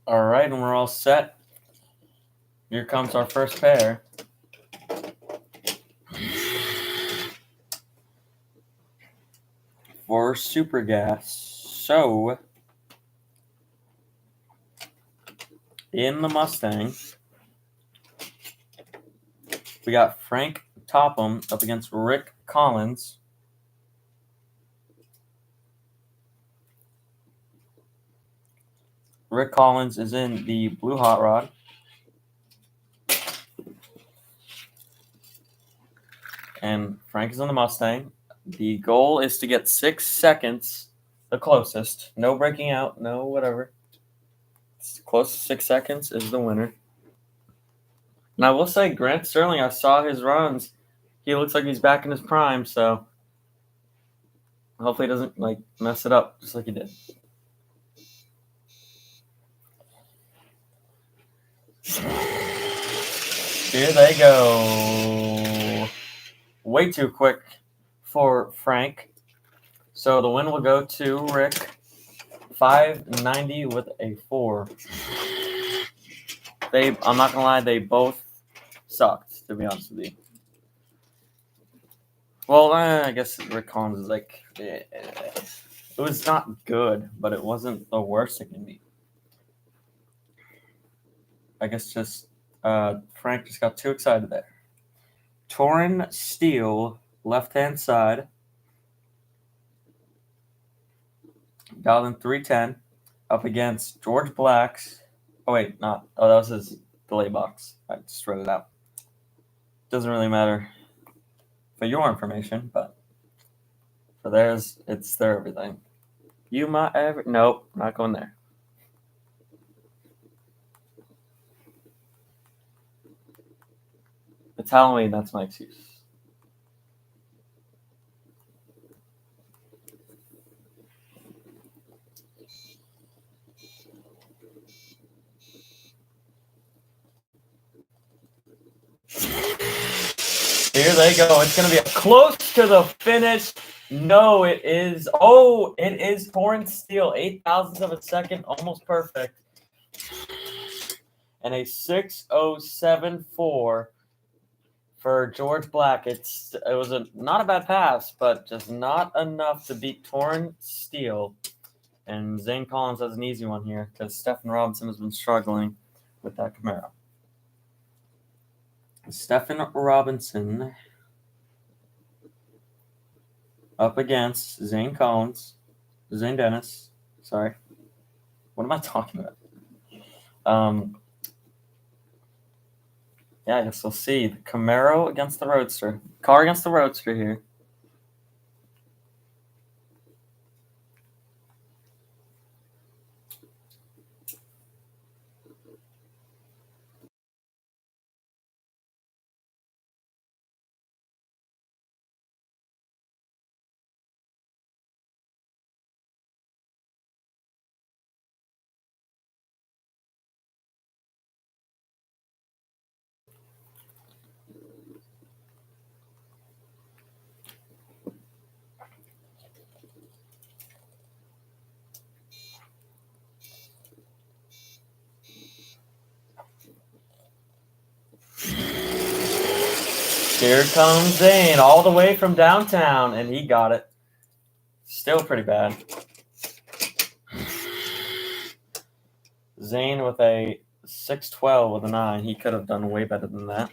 All right, and we're all set. Here comes our first pair. For Super Gas. So, in the Mustang, we got Frank Topham up against Rick Collins. Rick Collins is in the blue hot rod. and Frank is on the Mustang. The goal is to get 6 seconds, the closest. No breaking out, no whatever. Close to 6 seconds is the winner. And I will say, Grant Sterling, I saw his runs. He looks like he's back in his prime, so hopefully he doesn't mess it up just like he did. Here they go. Way too quick for Frank. So the win will go to Rick. 590 with a 4. I'm not gonna lie, they both sucked, to be honest with you. Well, I guess Rick Collins is it was not good, but it wasn't the worst it can be. I guess just Frank just got too excited there. Torrin Steele, left-hand side. Dialed in 310 up against George Black's. Oh, wait, not. Oh, that was his delay box. I just wrote it out. Doesn't really matter for your information, but for theirs, it's their everything. You might ever. Nope, not going there. It's Halloween, that's my excuse. Here they go. It's going to be close to the finish. No, it is. Oh, it is Torrin Steele. 8,000ths of a second. Almost perfect. And a 6:07.4 for George Black. It was not a bad pass, but just not enough to beat Torrin Steele. And Zane Collins has an easy one here because Stephen Robinson has been struggling with that Camaro. Stephen Robinson up against Zane Dennis. Sorry. What am I talking about? Yeah, I guess we'll see. The Camaro against the Roadster. Car against the Roadster here. Here comes Zane all the way from downtown, and he got it. Still pretty bad. Zane with a 6:12 with a 9. He could have done way better than that.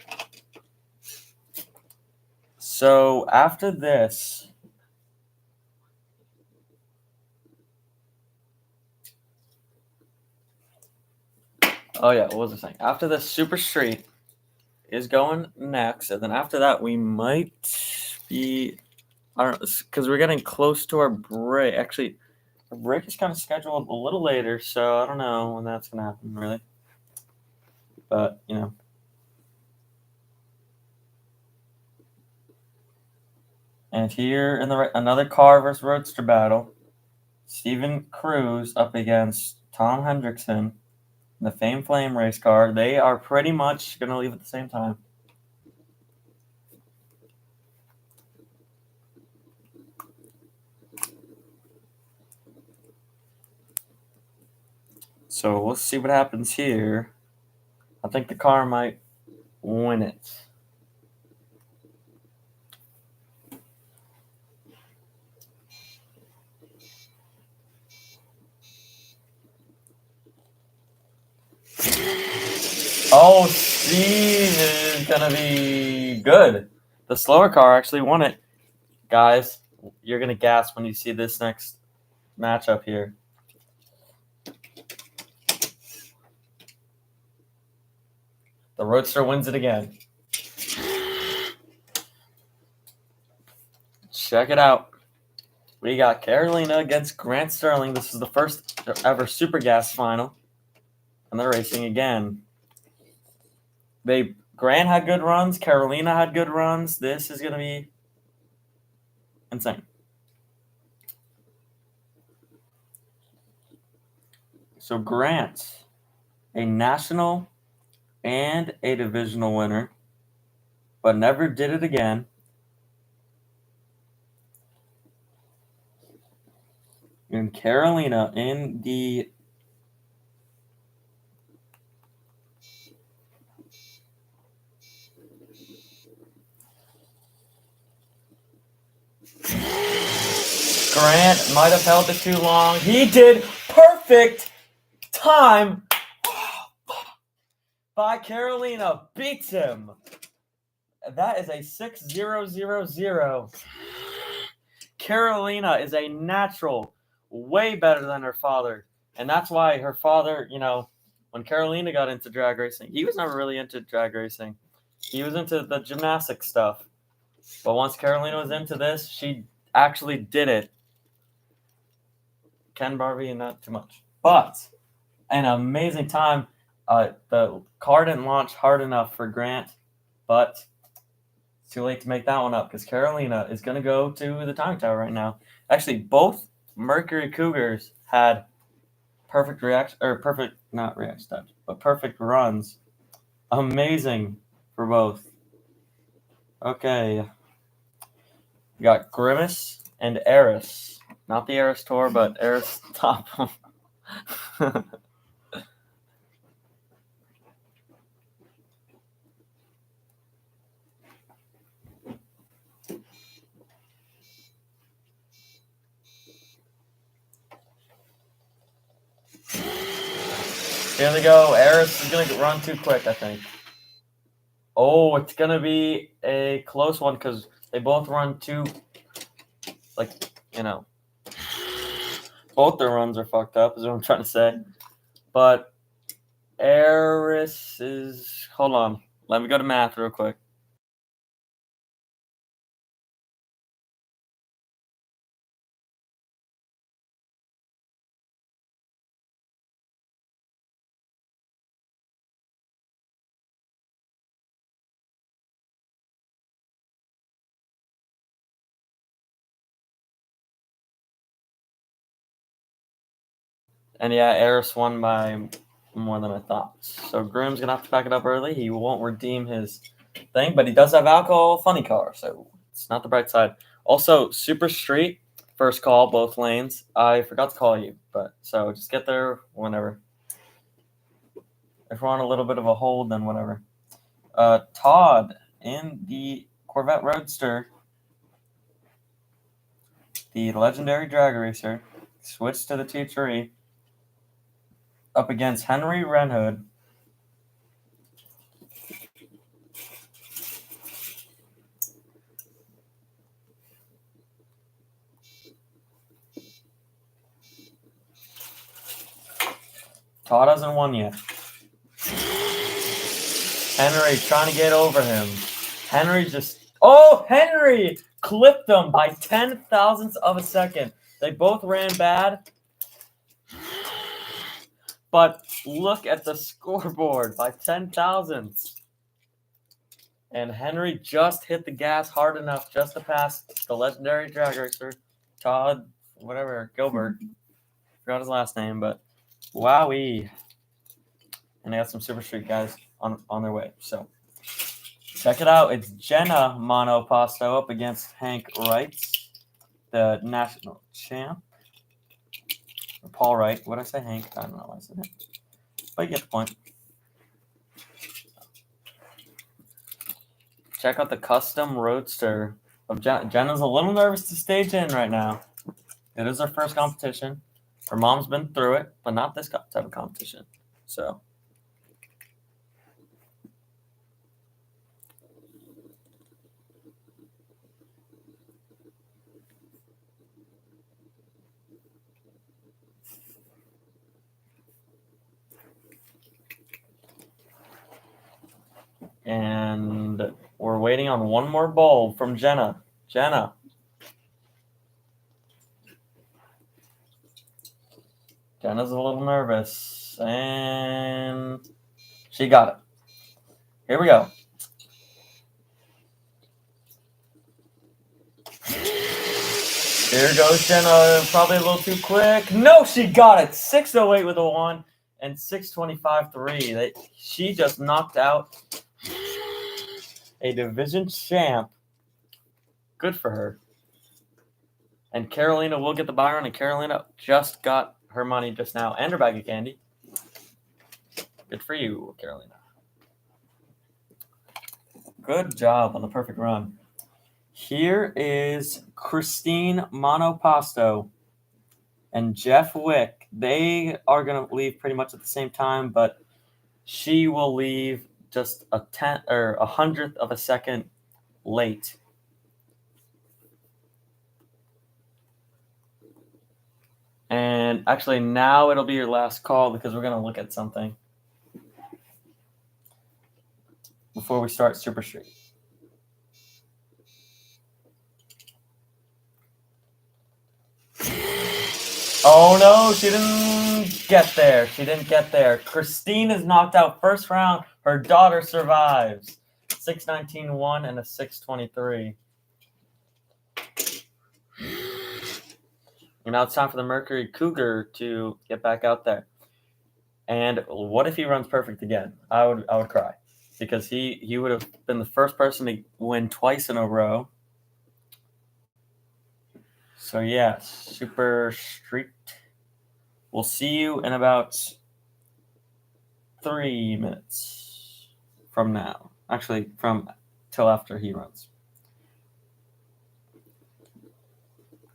So after this, oh yeah, what was I saying? After this, Super Street is going next, and then after that, we might be, I don't know, because we're getting close to our break. Actually, our break is kind of scheduled a little later, so I don't know when that's going to happen, really. But, you know. And here in another car versus Roadster battle, Steven Cruz up against Tom Hendrickson in the Fame Flame race car. They are pretty much going to leave at the same time. So let's see what happens here. I think the car might win it. Oh, Steve is going to be good. The slower car actually won it. Guys, you're going to gasp when you see this next matchup here. The Roadster wins it again. Check it out. We got Carolina against Grant Sterling. This is the first ever Super Gas final. And they're racing again. Grant had good runs. Carolina had good runs. This is going to be insane. So Grant, a national and a divisional winner, but never did it again. And Carolina in the Grant might have held it too long. He did. Perfect time by Carolina. Beats him. That is a 6-0-0-0. Carolina is a natural, way better than her father. And that's why her father, when Carolina got into drag racing, he was never really into drag racing. He was into the gymnastic stuff. But once Carolina was into this, she actually did it. Ken Barbie, not too much. But an amazing time. The car didn't launch hard enough for Grant, but it's too late to make that one up because Carolina is going to go to the timing tower right now. Actually, both Mercury Cougars had perfect runs. Amazing for both. Okay. We got Grimace and Eris. Not the Eris Tour, but Eris Top. Here they go. Eris is going to run too quick, I think. Oh, it's going to be a close one because they both run too, both their runs are fucked up is what I'm trying to say. But Eris is, hold on. Let me go to math real quick. And yeah, Eris won by more than I thought. So Grimm's going to have to pack it up early. He won't redeem his thing, but he does have alcohol funny car, so it's not the bright side. Also, Super Street, first call, both lanes. I forgot to call you, but so just get there whenever. If we're on a little bit of a hold, then whatever. Todd in the Corvette Roadster, the legendary drag racer, switched to the THRE up against Henry Renhood. Todd hasn't won yet. Henry trying to get over him. Henry clipped him by 10 thousandths of a second. They both ran bad. But look at the scoreboard by 10 thousandths. And Henry just hit the gas hard enough just to pass the legendary drag racer, Todd, Gilbert. Forgot his last name, but wowee. And they got some Super Street guys on their way. So check it out. It's Jenna Monopasto up against Hank Wright, the national champ. Or Paul Wright. What did I say, Hank? I don't know why I said Hank. But you get the point. Check out the custom roadster of Jenna. Jenna's a little nervous to stage in right now. It is her first competition. Her mom's been through it, but not this type of competition. So. And we're waiting on one more bulb from Jenna. Jenna, Jenna's a little nervous, and she got it. Here we go. Here goes Jenna, probably a little too quick. No, she got it. 608 with a 1 and 625 3. She just knocked out a division champ. Good for her. And Carolina will get the Byron, and Carolina just got her money just now and her bag of candy. Good for you, Carolina. Good job on the perfect run. Here is Christine Monopasto and Jeff Wick. They are going to leave pretty much at the same time, but she will leave just a 100th of a second late. And actually, now it'll be your last call because we're going to look at something before we start Super Street. Oh no, she didn't get there. She didn't get there. Christine is knocked out first round. Her daughter survives. 619-1 and a 623. And now it's time for the Mercury Cougar to get back out there. And what if he runs perfect again? I would cry. Because he would have been the first person to win twice in a row. So yeah, Super Street. We'll see you in about 3 minutes from now. Actually, from till after he runs.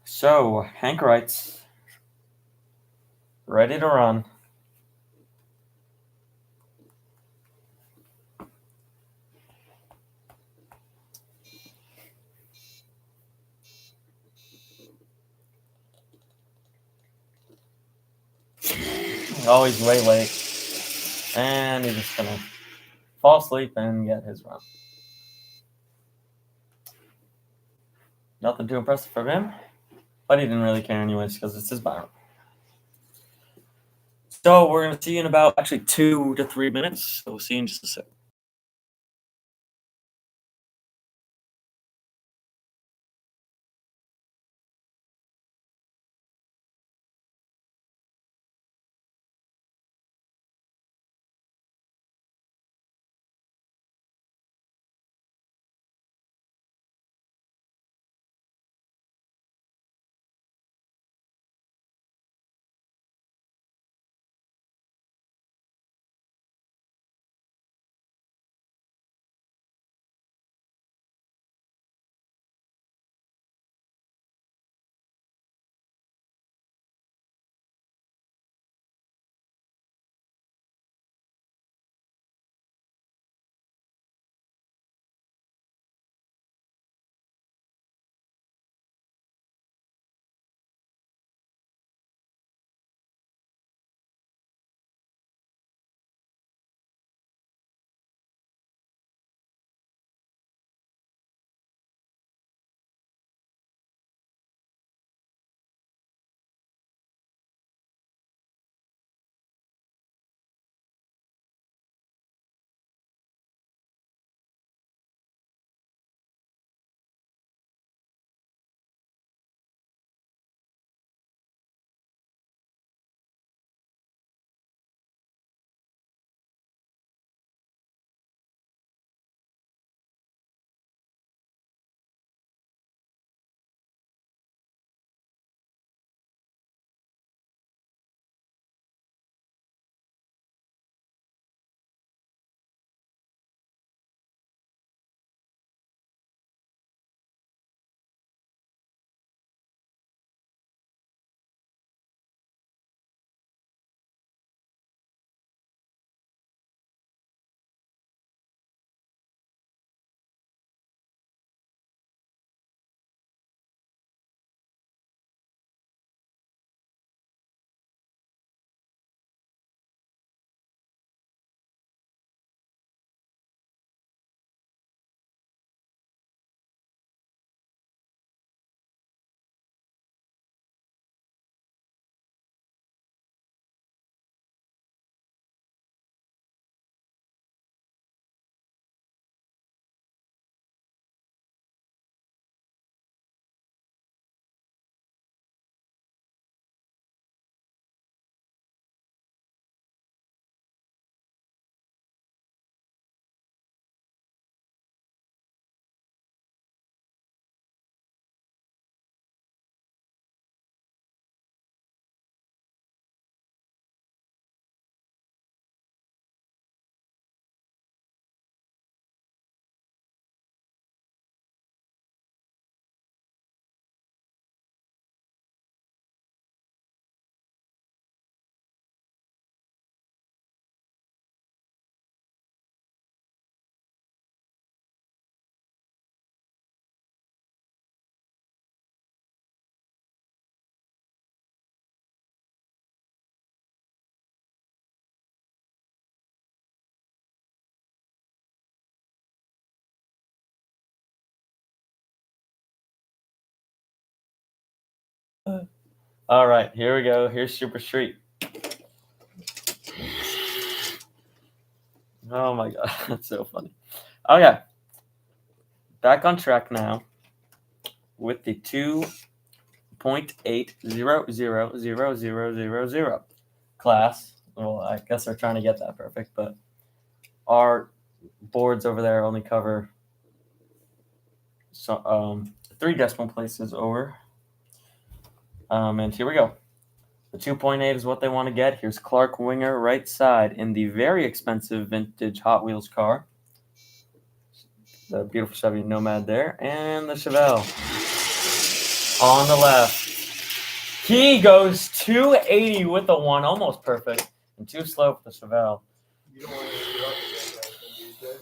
So, Hank writes, ready to run. Oh, he's way late. And he's just going to fall asleep and get his run. Nothing too impressive from him. But he didn't really care anyways because it's his Byron. So we're going to see you in about actually 2 to 3 minutes. So we'll see you in just a sec. All right, here we go. Here's Super Street. Oh my god, that's so funny. Okay, back on track now with the 2.8000000 class. Well, I guess they're trying to get that perfect, but our boards over there only cover 3 decimal places over. And here we go. The 2.8 is what they want to get. Here's Clark Winger right side in the very expensive vintage Hot Wheels car. The beautiful Chevy Nomad there. And the Chevelle on the left. He goes 280 with the 1, almost perfect. And too slow for the Chevelle. You don't want to shoot up again, guys, DJ.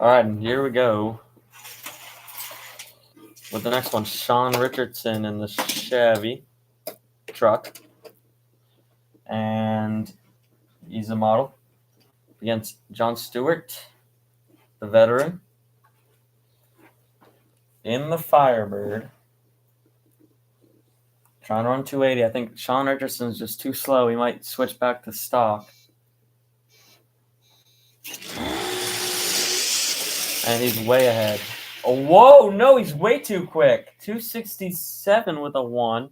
All right, and here we go with the next one. Sean Richardson in the Chevy truck. And he's a model against John Stewart, the veteran, in the Firebird. Trying to run 280. I think Sean Richardson's just too slow. He might switch back to stock. And he's way ahead. Oh, whoa, no, he's way too quick. 267 with a 1.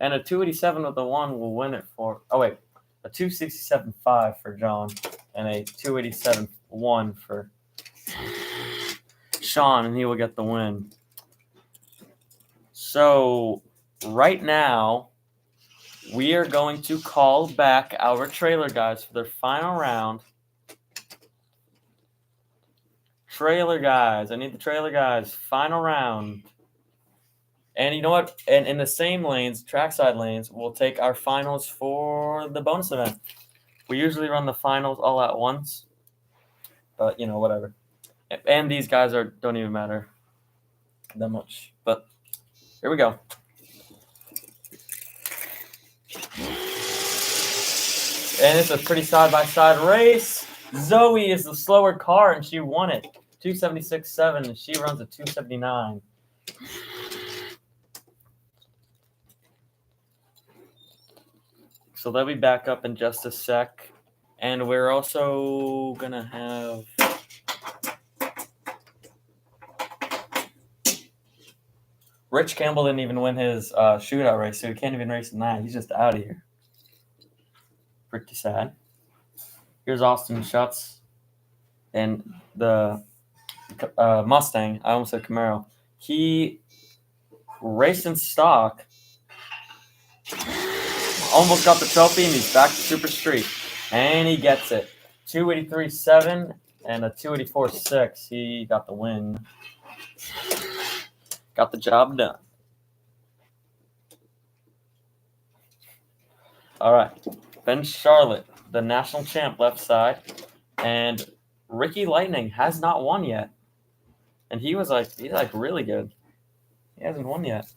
And a 287 with a 1 will win it for... Oh, wait. A 267.5 for John. And a 287.1 for Sean. And he will get the win. So, right now, we are going to call back our trailer guys for their final round. Trailer guys. I need the trailer guys. Final round. And you know what? And in the same lanes, trackside lanes, we'll take our finals for the bonus event. We usually run the finals all at once. But, you know, whatever. And these guys don't even matter that much. But here we go. And it's a pretty side-by-side race. Zoe is the slower car, and she won it. 276.7, and she runs a 279. So they'll be back up in just a sec. And we're also going to have... Rich Campbell didn't even win his shootout race, so he can't even race in that. He's just out of here. Pretty sad. Here's Austin Schutz and the Mustang. I almost said Camaro. He raced in stock. Almost got the trophy, and he's back to Super Street. And he gets it. 283.7 and a 284.6. He got the win. Got the job done. All right. Ben Charlotte, the national champ, left side. And Ricky Lightning has not won yet. And he's really good. He hasn't won yet.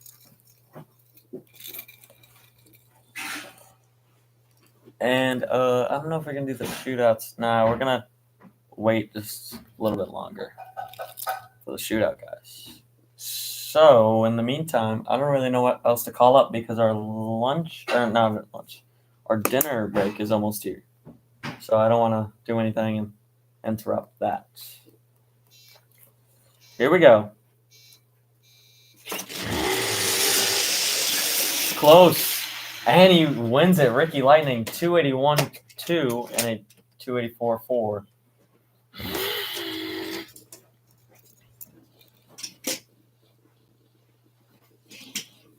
And I don't know if we're going to do the shootouts. Nah, we're going to wait just a little bit longer for the shootout guys. So, in the meantime, I don't really know what else to call up because our our dinner break is almost here. So I don't want to do anything and interrupt that. Here we go. Close. And he wins it. Ricky Lightning, 281.2 and a 284.4.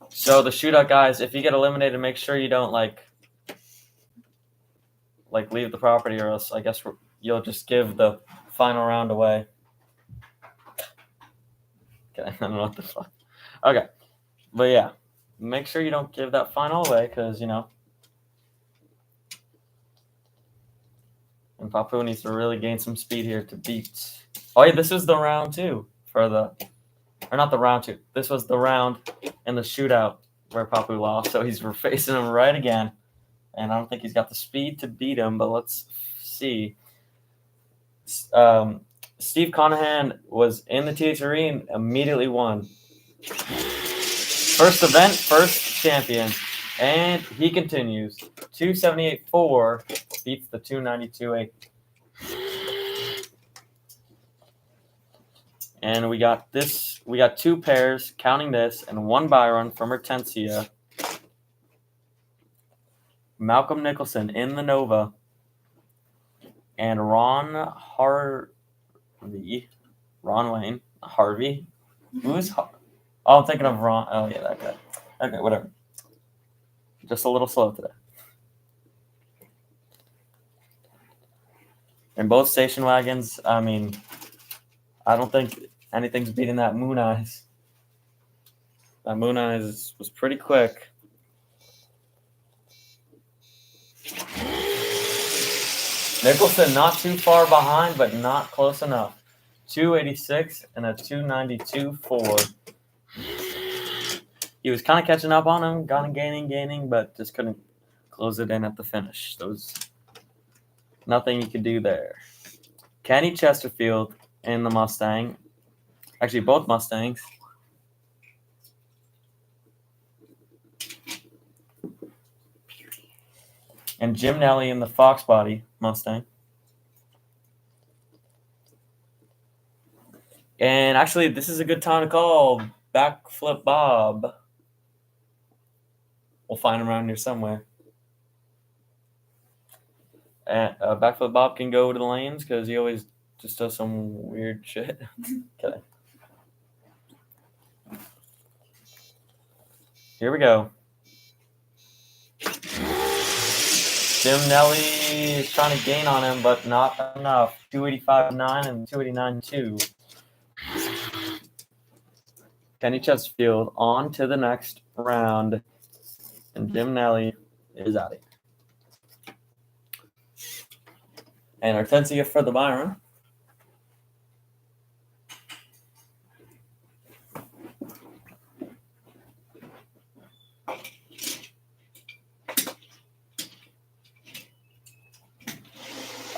So the shootout guys, if you get eliminated, make sure you don't like leave the property, or else I guess you'll just give the final round away. Okay, I don't know what the fuck. Okay, but yeah, make sure you don't give that final away because And Papu needs to really gain some speed here to beat. Oh, yeah, this was the round 2 for the. Or not the round 2. This was the round in the shootout where Papu lost. So he's facing him right again. And I don't think he's got the speed to beat him, but let's see. Steve Conahan was in the THRE and immediately won. First event, first champion. And he continues. 278.4 beats the 292.8. And we got 2 pairs, counting this, and 1 Byron from Hortensia. Malcolm Nicholson in the Nova. And Ron Wayne Harvey. Who's I'm thinking of Ron. Oh, yeah, that guy. Okay, whatever. Just a little slow today. And both station wagons, I mean, I don't think anything's beating that Moon Eyes. That Moon Eyes was pretty quick. Nicholson not too far behind, but not close enough. 286 and a 292.4. He was kind of catching up on him, kind of gaining, but just couldn't close it in at the finish. There was nothing he could do there. Kenny Chesterfield in the Mustang. Actually, both Mustangs. And Jim Nelly in the Fox Body Mustang. And actually, this is a good time to call Backflip Bob. We'll find him around here somewhere. And Backflip Bob can go to the lanes because he always just does some weird shit. Okay. Here we go. Jim Nelly is trying to gain on him, but not enough. 285.9 and 289.2. Kenny Chesterfield on to the next round. And Jim Nelly is out of here. And Hortensia for the Byron.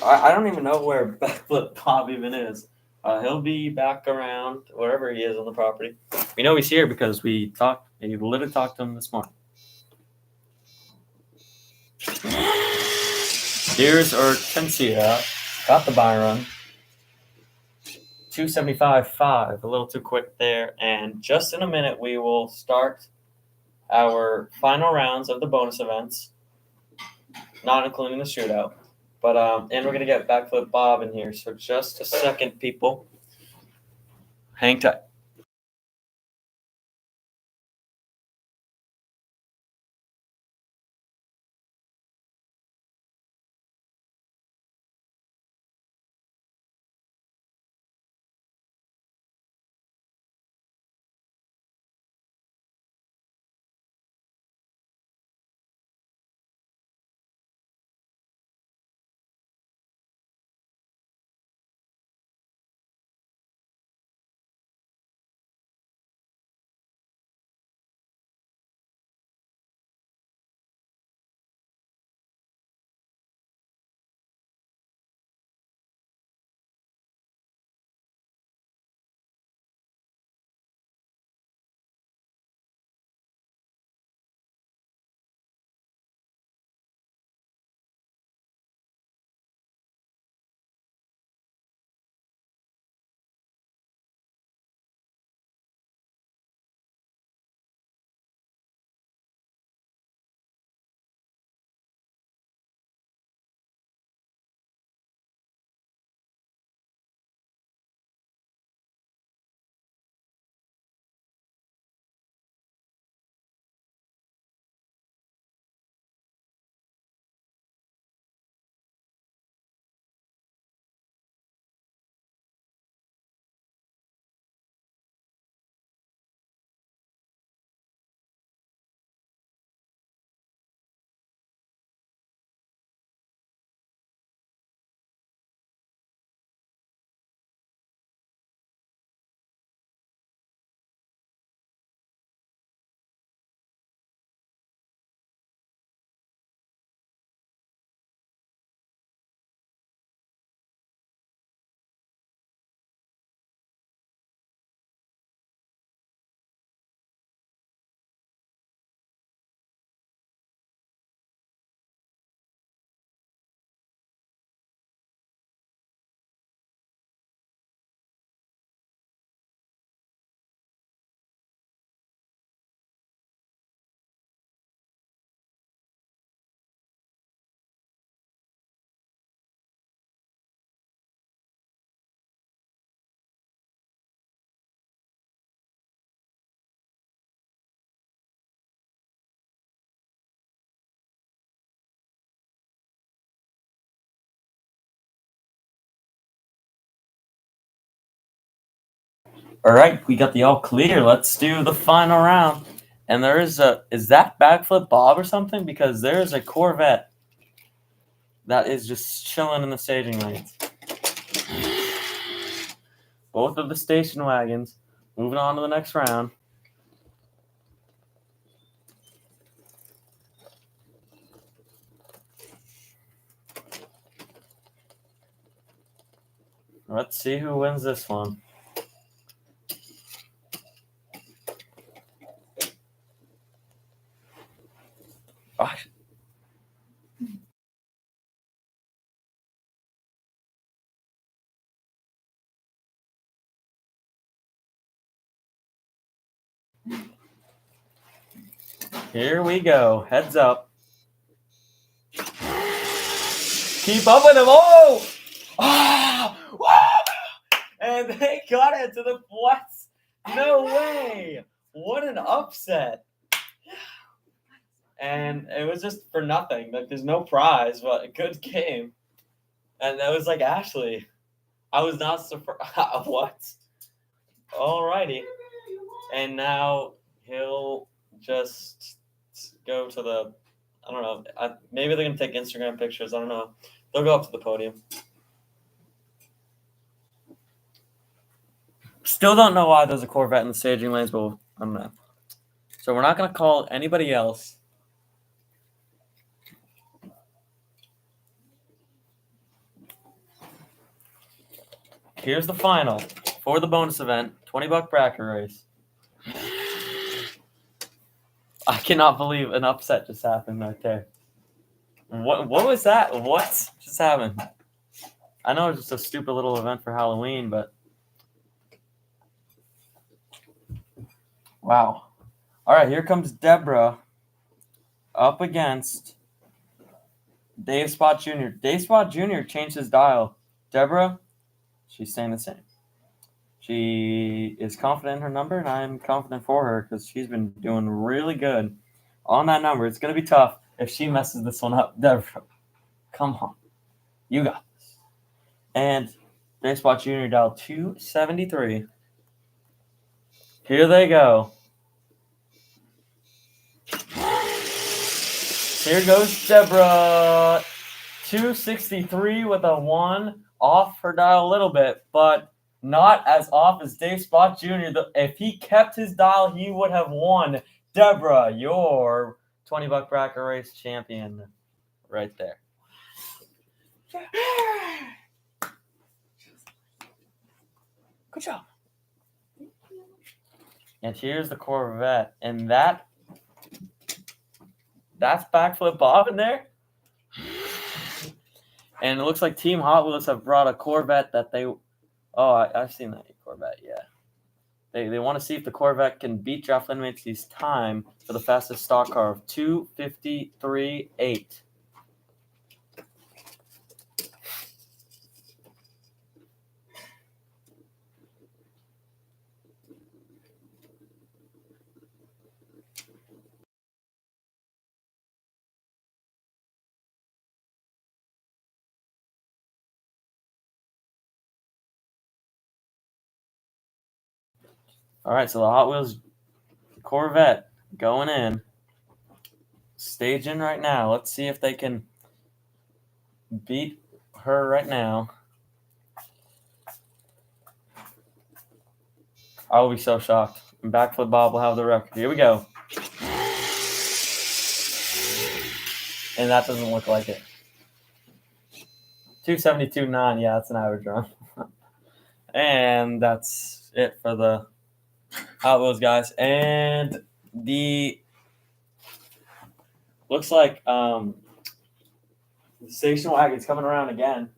I don't even know where Backflip Bob even is. He'll be back around wherever he is on the property. We know he's here because we talked. We literally talked to him this morning. Here's Hortensia. Got the Byron. 275.5. A little too quick there. And just in a minute, we will start our final rounds of the bonus events, not including the shootout. But and we're gonna get Backflip Bob in here. So just a second, people. Hang tight. All right, we got the all clear. Let's do the final round. And there is that Backflip Bob or something? Because there is a Corvette that is just chilling in the staging lanes. Both of the station wagons. Moving on to the next round. Let's see who wins this one. Oh. Here we go. Heads up. Keep up with him. Oh! Oh! And they got it to the flats. No way. What an upset. And it was just for nothing. Like, there's no prize, but a good game. And that was like Ashley. I was not surprised. What? Alrighty. And now he'll just go to the, I don't know. Maybe they're going to take Instagram pictures. I don't know. They'll go up to the podium. Still don't know why there's a Corvette in the staging lanes, but I don't know. So we're not going to call anybody else. Here's the final for the bonus event, $20 bracket race. I cannot believe an upset just happened right there. What was that? What just happened? I know it's just a stupid little event for Halloween, but wow. All right, here comes Deborah up against Dave Spot Jr. Dave Spot Jr. changed his dial. Deborah, she's staying the same. She is confident in her number, and I'm confident for her because she's been doing really good on that number. It's going to be tough if she messes this one up. Deborah, come on. You got this. And Dave Spot Jr. dialed 273. Here they go. Here goes Deborah. 263 with a 1. Off her dial a little bit, but not as off as Dave Spot Jr. If he kept his dial, he would have won. Deborah, your $20 bracket race champion right there. Good job. And here's the Corvette. And that's Backflip Bob in there. And it looks like Team Hot Wheels have brought a Corvette that they... Oh, I've seen that Corvette, yeah. They want to see if the Corvette can beat Jeff Linmacy's time for the fastest stock car of 2:53.8. All right, so the Hot Wheels Corvette going in. Staging right now. Let's see if they can beat her right now. I will be so shocked. And Backflip Bob will have the record. Here we go. And that doesn't look like it. 272.9. Yeah, that's an average run. And that's it for the Hot Wheels guys. And the looks like the station wagon's coming around again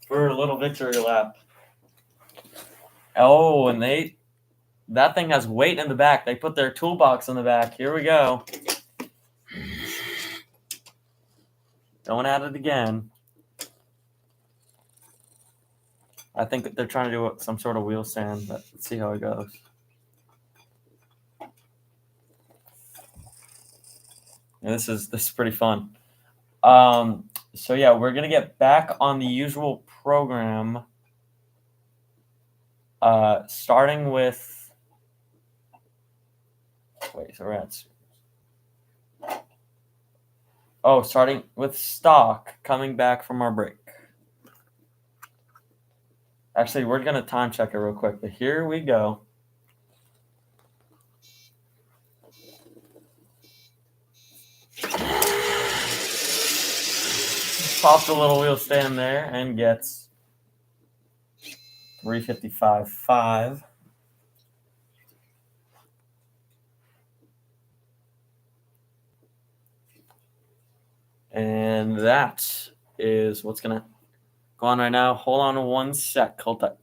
for a little victory lap. Oh, and that thing has weight in the back. They put their toolbox in the back. Here we go. Going at it again. I think they're trying to do some sort of wheel stand, but let's see how it goes. And this is pretty fun. So yeah, we're gonna get back on the usual program Starting with. Wait, so we're at. Oh, starting with stock coming back from our break. Actually, we're going to time check it real quick, but here we go. Pops a little wheel stand there and gets 355.5. And that is what's going to go on right now. Hold on 1 sec. Hold tight.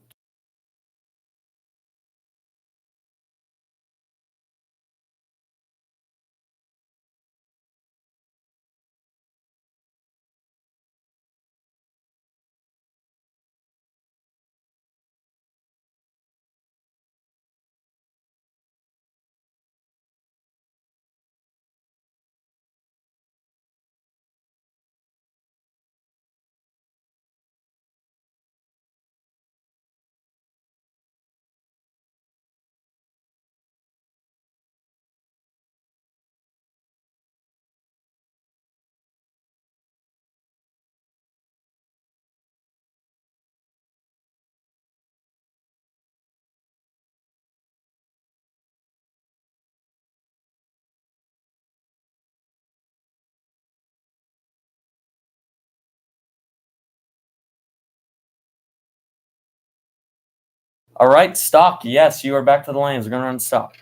All right, stock. Yes, you are back to the lanes. We're going to run stock.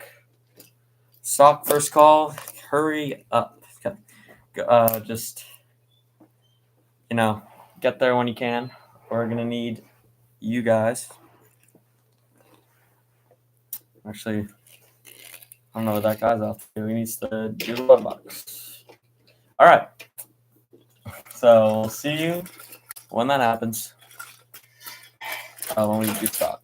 Stock, first call. Hurry up. Just, get there when you can. We're going to need you guys. Actually, I don't know what that guy's out to do. He needs to do the blood box. All right. So we'll see you when that happens. When we do stock.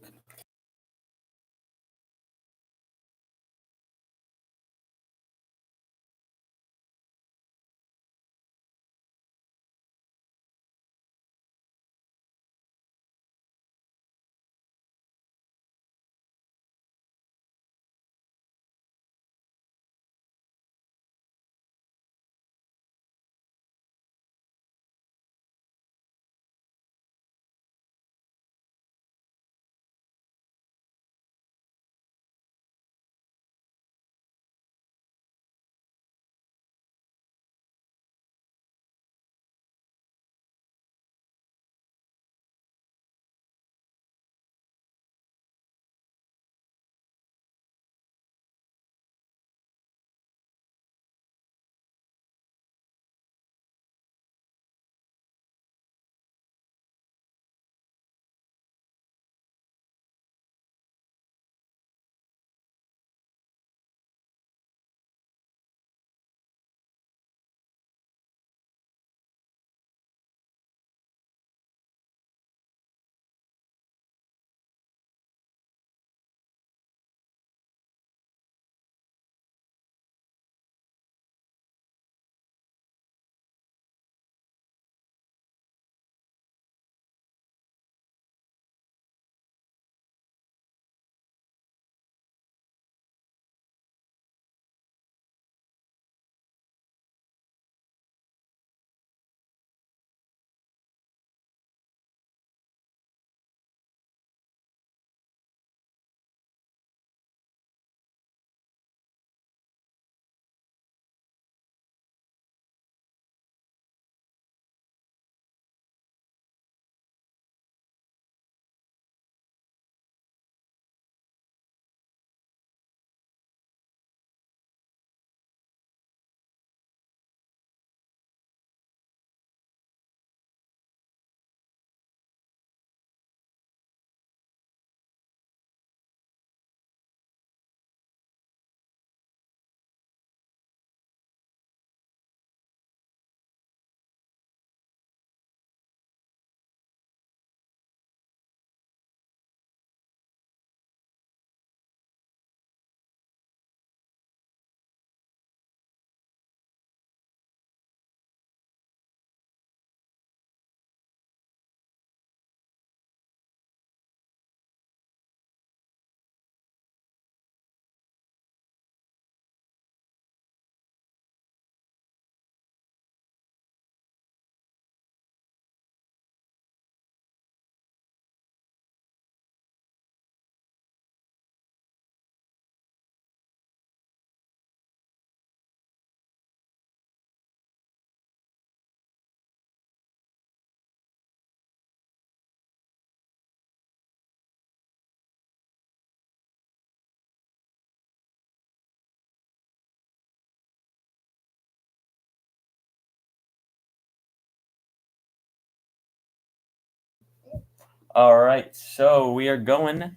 All right, so we are going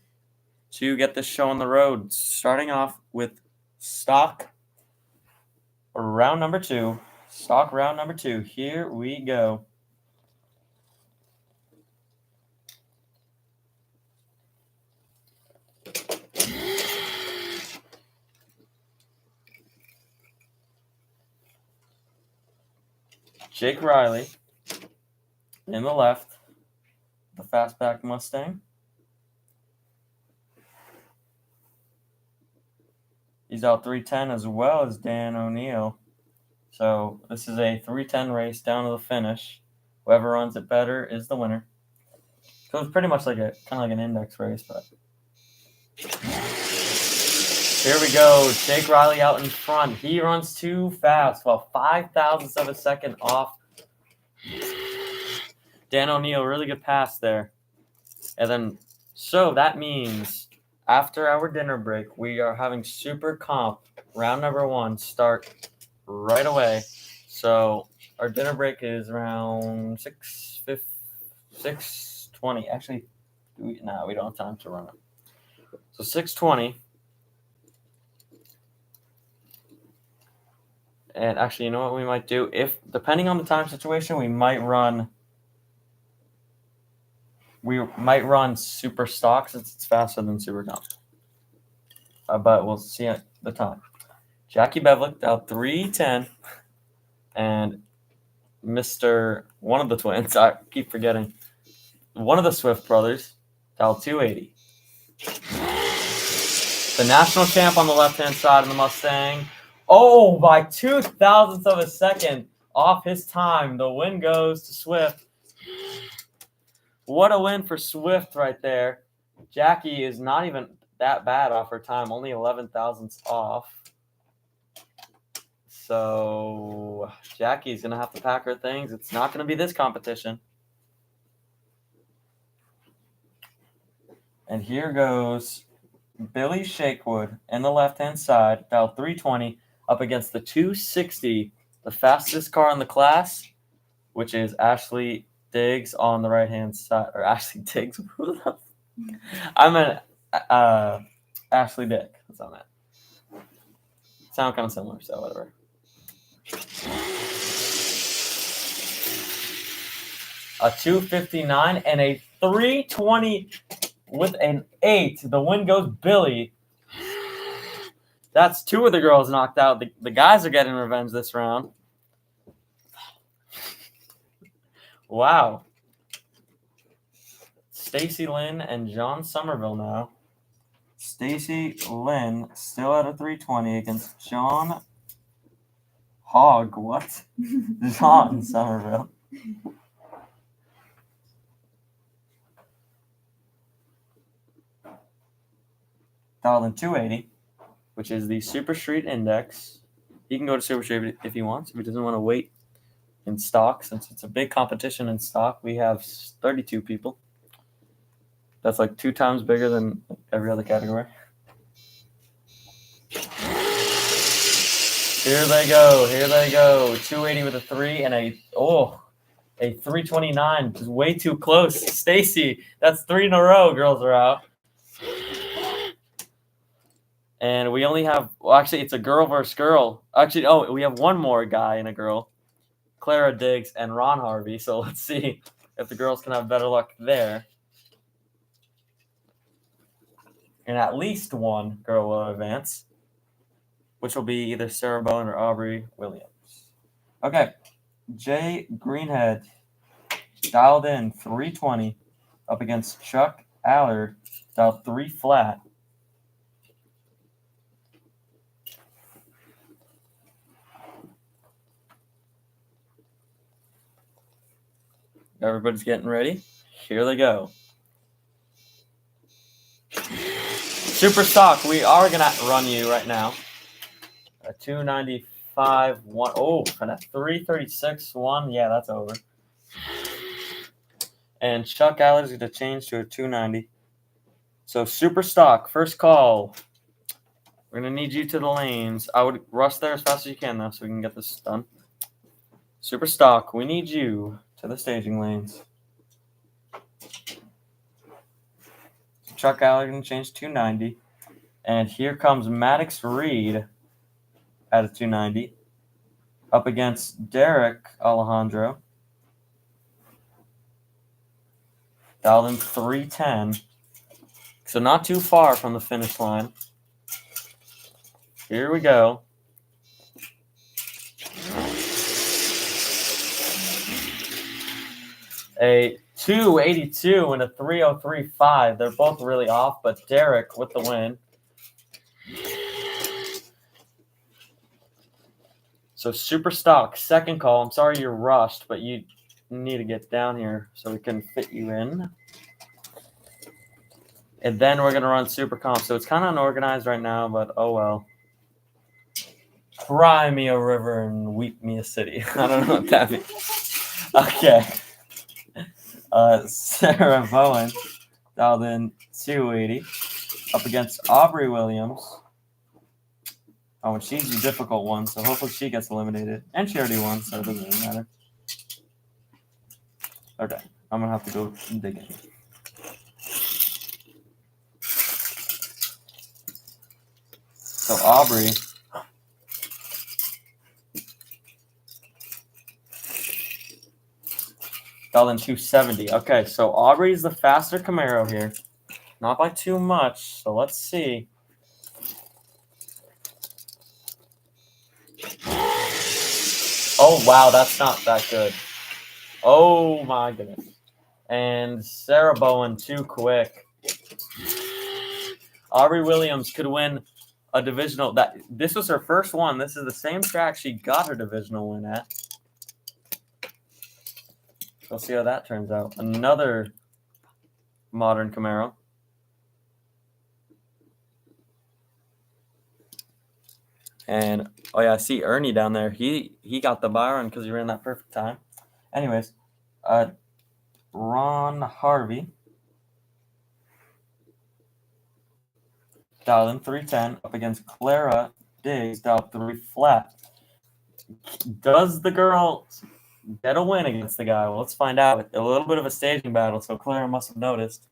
to get this show on the road, starting off with stock round number 2. Stock round number 2. Here we go. Jake Riley in the left, the fastback Mustang. He's out 310 as well as Dan O'Neill. So this is a 310 race down to the finish. Whoever runs it better is the winner. So it's pretty much like a kind of like an index race, but here we go. Jake Riley out in front. He runs too fast. Well, 0.05 of a second off. Dan O'Neill, really good pass there. And then, so that means after our dinner break, we are having Super Comp round number 1 start right away. So our dinner break is around 6:20. Actually, we don't have time to run it. So 6:20. And actually, you know what we might do? If depending on the time situation, we might run super stock since it's faster than super comp. But we'll see at the time. Jackie Bevlick out 310, and Mr. one of the twins, I keep forgetting, one of the Swift brothers, out 280. The national champ on the left-hand side of the Mustang. Oh, by 0.02 of a second off his time. The win goes to Swift. What a win for Swift right there. Jackie is not even that bad off her time, only 11 thousandths off. So Jackie's going to have to pack her things. It's not going to be this competition. And here goes Billy Shakewood in the left-hand side, about 320, up against the 260, the fastest car in the class, which is Ashley Diggs on the right-hand side. Or Ashley Diggs. I meant Ashley Dick. That's what I meant. Sound kind of similar, so whatever. A 259 and a 320 with an 8. The win goes Billy. That's 2 of the girls knocked out. The guys are getting revenge this round. Wow. Stacy Lynn and John Somerville now. Stacy Lynn still at a 320 against John Hogg. What? John Somerville. Dialed in 280, which is the Super Street Index. He can go to Super Street if he wants. If he doesn't want to wait in stock, since it's a big competition in stock, we have 32 people. That's like 2 times bigger than every other category. Here they go. 280 with a 3 and a 329. Just way too close. Stacy, that's 3 in a row. Girls are out. And we only have, actually, it's a girl versus girl. Actually, we have one more guy and a girl. Clara Diggs and Ron Harvey. So let's see if the girls can have better luck there. And at least one girl will advance, which will be either Sarah Bowen or Aubrey Williams. Okay, Jay Greenhead dialed in 320 up against Chuck Allard, dialed 3 flat. Everybody's getting ready. Here they go. Super stock, we are going to run you right now. A 295, 1. Oh, and a 336, 1. Yeah, that's over. And Chuck Allard is going to change to a 290. So super stock, first call. We're going to need you to the lanes. I would rush there as fast as you can, though, so we can get this done. Super stock, we need you to the staging lanes. Chuck Allergan changed 290. And here comes Maddox Reed at a 290 up against Derek Alejandro. Dialed in 310. So not too far from the finish line. Here we go. A 282 and a 303.5. They're both really off, but Derek with the win. So super stock, second call. I'm sorry you're rushed, but you need to get down here so we can fit you in. And then we're going to run super comp. So it's kind of unorganized right now, but oh well. Cry me a river and weep me a city. I don't know what that means. Okay. Sarah Bowen dialed in 280 up against Aubrey Williams. Oh, and she's the difficult one, so hopefully she gets eliminated. And she already won, so it doesn't really matter. Okay, I'm going to have to go dig in. So Aubrey dialed in 270. Okay, so Aubrey's the faster Camaro here. Not by too much, so let's see. Oh, wow, that's not that good. Oh, my goodness. And Sarah Bowen, too quick. Aubrey Williams could win a divisional. This was her first one. This is the same track she got her divisional win at. We'll see how that turns out. Another modern Camaro. And, oh, yeah, I see Ernie down there. He got the Byron because he ran that perfect time. Anyways, Ron Harvey dialed in 310 up against Clara Diggs, dialed 3 flat. Does the girl get a win against the guy? Well, let's find out. A little bit of a staging battle, so Clara must have noticed.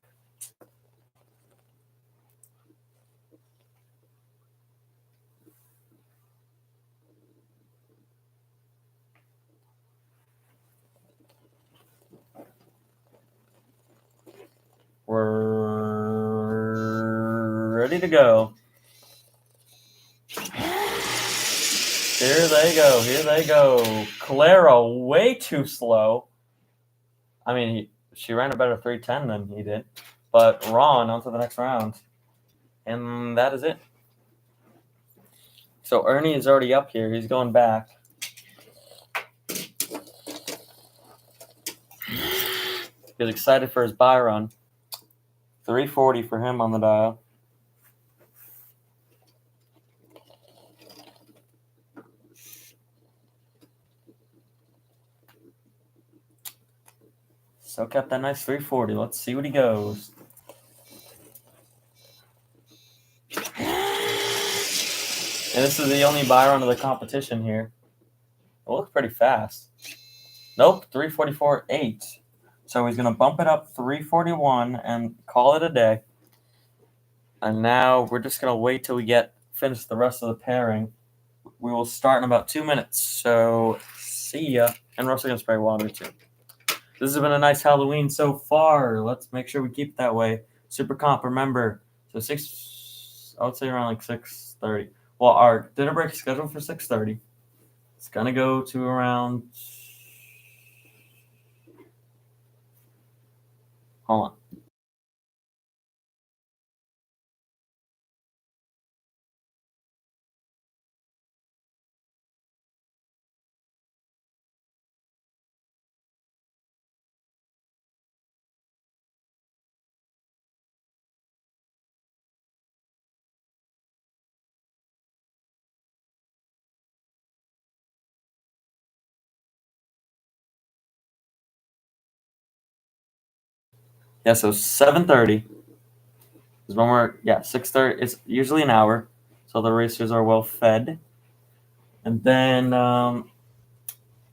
We're ready to go. Here they go. Here they go. Clara way too slow. I mean, she ran a better 310 than he did. But Ron on to the next round. And that is it. So Ernie is already up here. He's going back. He's excited for his buy run. 340 for him on the dial. Soak up that nice 340. Let's see what he goes. And this is the only buy run of the competition here. It looks pretty fast. Nope, 344.8. So he's going to bump it up 341 and call it a day. And now we're just going to wait till we finish the rest of the pairing. We will start in about 2 minutes. So see ya. And we're also going to spray water too. This has been a nice Halloween so far. Let's make sure we keep it that way. Super comp, remember. So I would say around like 6:30. Well, our dinner break is scheduled for 6:30. It's going to go to around... Hold on. Yeah, so 7:30 is when 6:30. It's usually an hour, so the racers are well fed. And then we're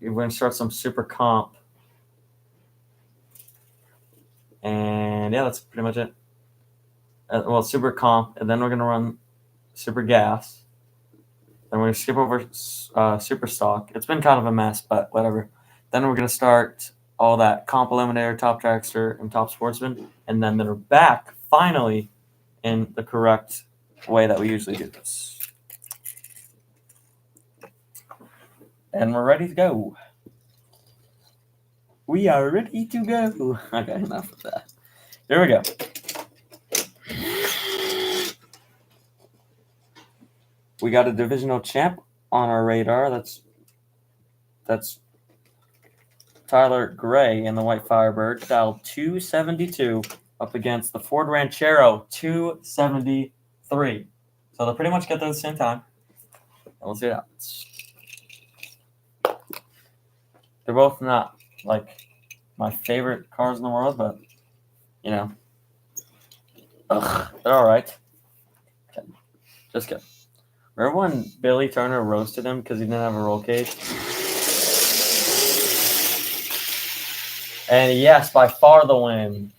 going to start some super comp. And yeah, that's pretty much it. super comp, and then we're gonna run super gas. Then we're gonna skip over super stock. It's been kind of a mess, but whatever. Then we're gonna start all that comp eliminator, top dragster, and top sportsman, and then they're back finally in the correct way that we usually do this. And we're ready to go. We are ready to go. Okay, enough of that. Here we go. We got a divisional champ on our radar. That's Tyler Gray in the White Firebird, dial 272 up against the Ford Ranchero 273. So they'll pretty much get there at the same time. And we'll see what happens. They're both not like my favorite cars in the world, but you know, they're all right. Okay. Just kidding. Remember when Billy Turner roasted him because he didn't have a roll cage? And yes, by far the win.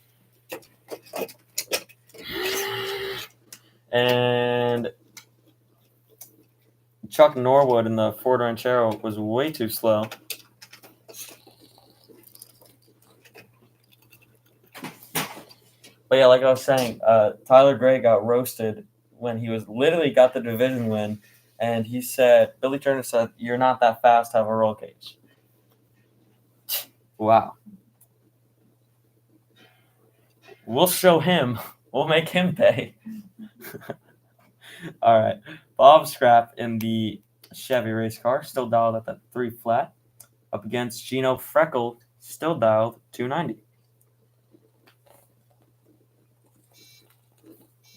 And Chuck Norwood in the Ford Ranchero was way too slow. But yeah, like I was saying, Tyler Gray got roasted when he was literally got the division win, and he said, Billy Turner said, "You're not that fast to have a roll cage." Wow. We'll show him. We'll make him pay. All right. Bob Scrap in the Chevy race car, still dialed at that 3 flat, up against Gino Freckle, still dialed 290.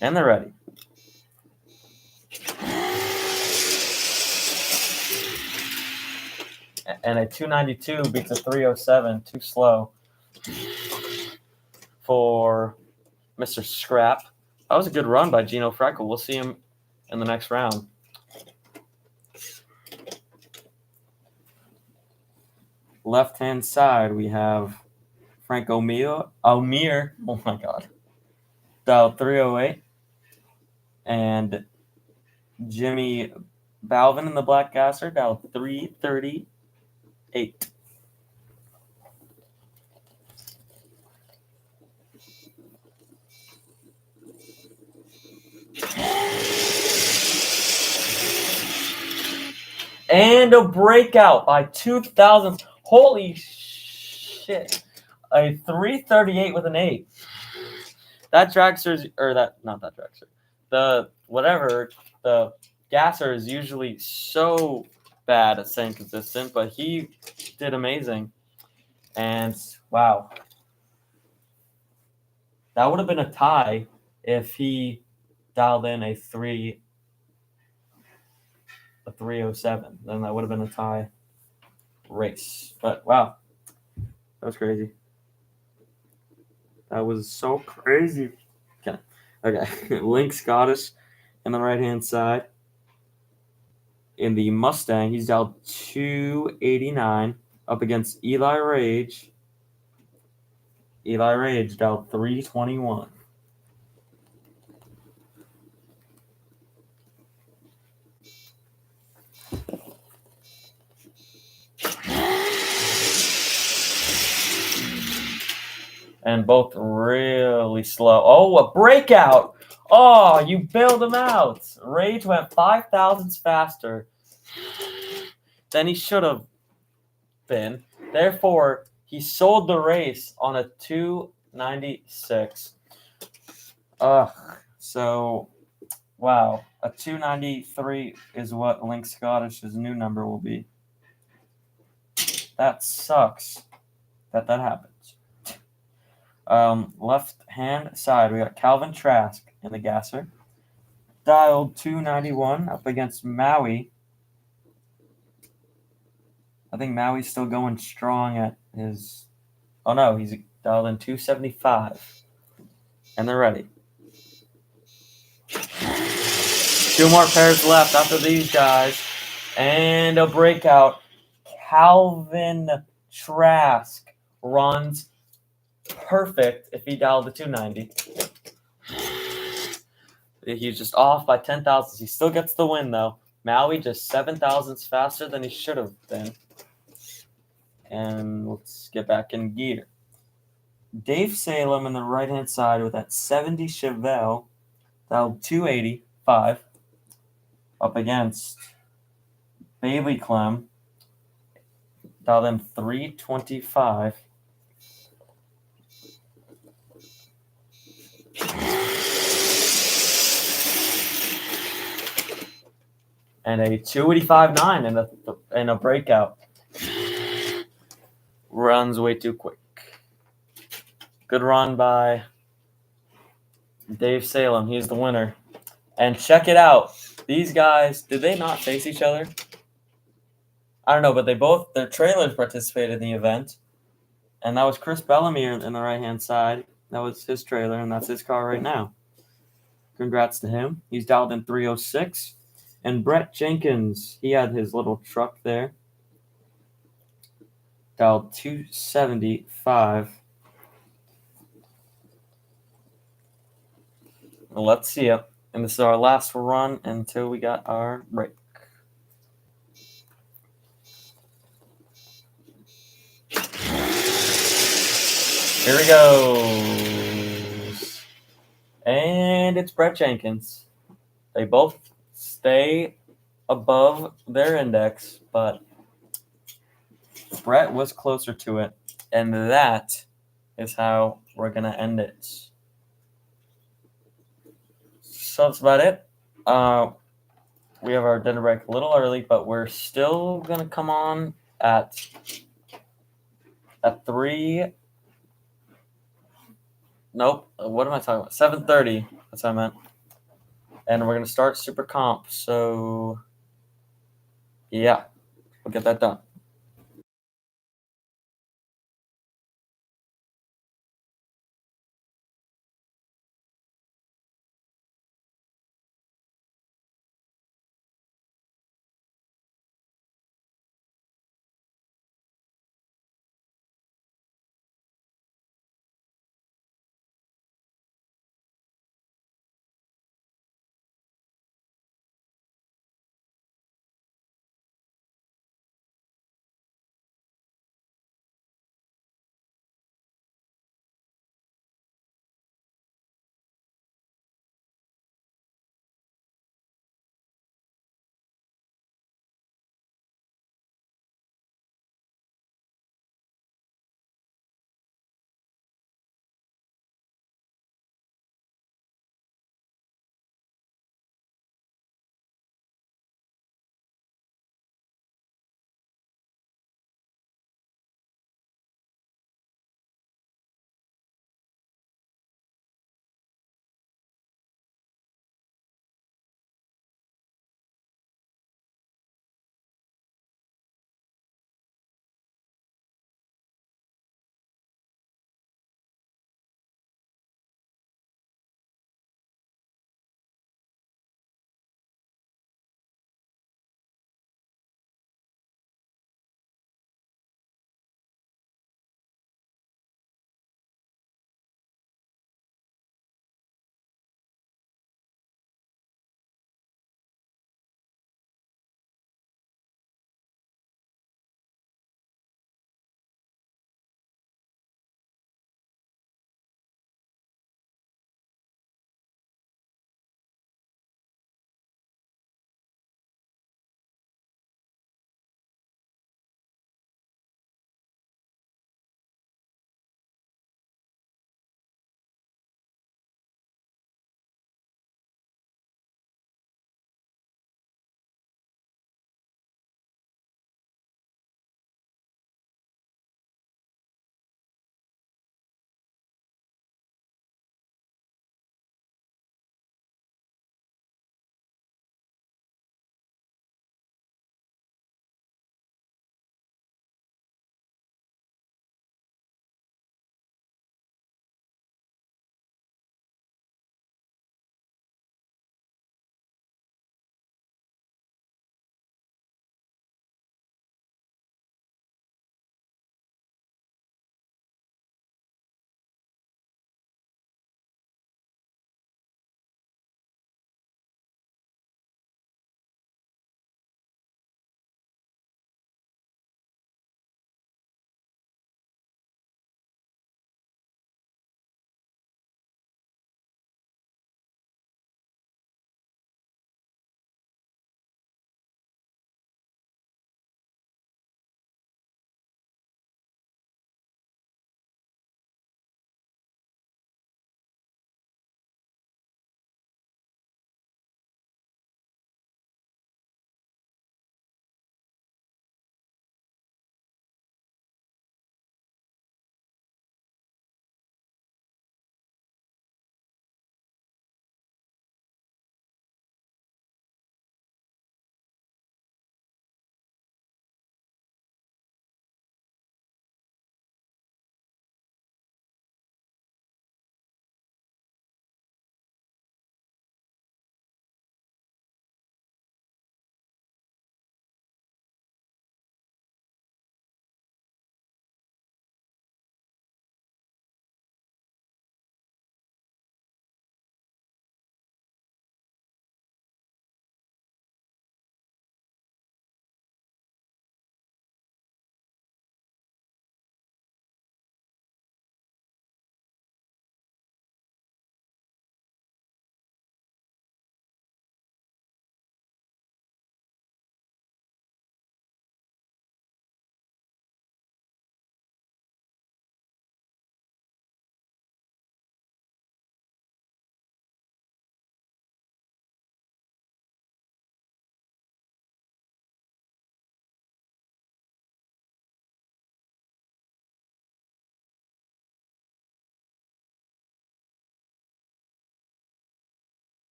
And they're ready. And a 292 beats a 307, too slow for Mr. Scrap. That was a good run by Gino Freckle. We'll see him in the next round. Left-hand side, we have Frank Almir. Oh my God. Dial 308. And Jimmy Balvin in the Black Gasser, dial 338. And a breakout by 2,000. Holy shit. A 338 with an 8. That dragster's, or that, not that dragster. The gasser is usually so bad at staying consistent, but he did amazing. And wow. That would have been a tie if he dialed in a 307. Then that would have been a tie race. But wow. That was crazy. That was so crazy. Okay. Link Scottish in the right-hand side. In the Mustang, he's dialed 289 up against Eli Rage. Eli Rage dialed 321. And both really slow. Oh, a breakout. Oh, you bailed him out. Rage went 5 thousandths faster than he should have been. Therefore, he sold the race on a 296. So, wow. A 293 is what Link Scottish's new number will be. That sucks that happens. Left-hand side, we got Calvin Trask in the gasser. Dialed 291 up against Maui. I think Maui's still going strong at his... Oh, no, he's dialed in 275. And they're ready. 2 more pairs left after these guys. And a breakout. Calvin Trask runs perfect if he dialed the 290. He's just off by 10 thousandths. He still gets the win, though. Maui just 7 thousandths faster than he should have been. And let's get back in gear. Dave Salem on the right-hand side with that 70 Chevelle. Dialed 285. Up against Bailey Clem. Dialed in 325. And a 285.9 in a breakout. Runs way too quick. Good run by Dave Salem. He's the winner. And check it out. These guys, did they not face each other? I don't know, but their trailers participated in the event. And that was Chris Bellamy in the right-hand side. That was his trailer, and that's his car right now. Congrats to him. He's dialed in 306. And Brett Jenkins, he had his little truck there. Dialed 275. Let's see it. And this is our last run until we got our break. Here we go. And it's Brett Jenkins. They both stay above their index, but Brett was closer to it. And that is how we're going to end it. So that's about it. We have our dinner break a little early, but we're still going to come on at 3. Nope. What am I talking about? 7:30. That's what I meant. And we're going to start Super Comp. So, yeah, we'll get that done.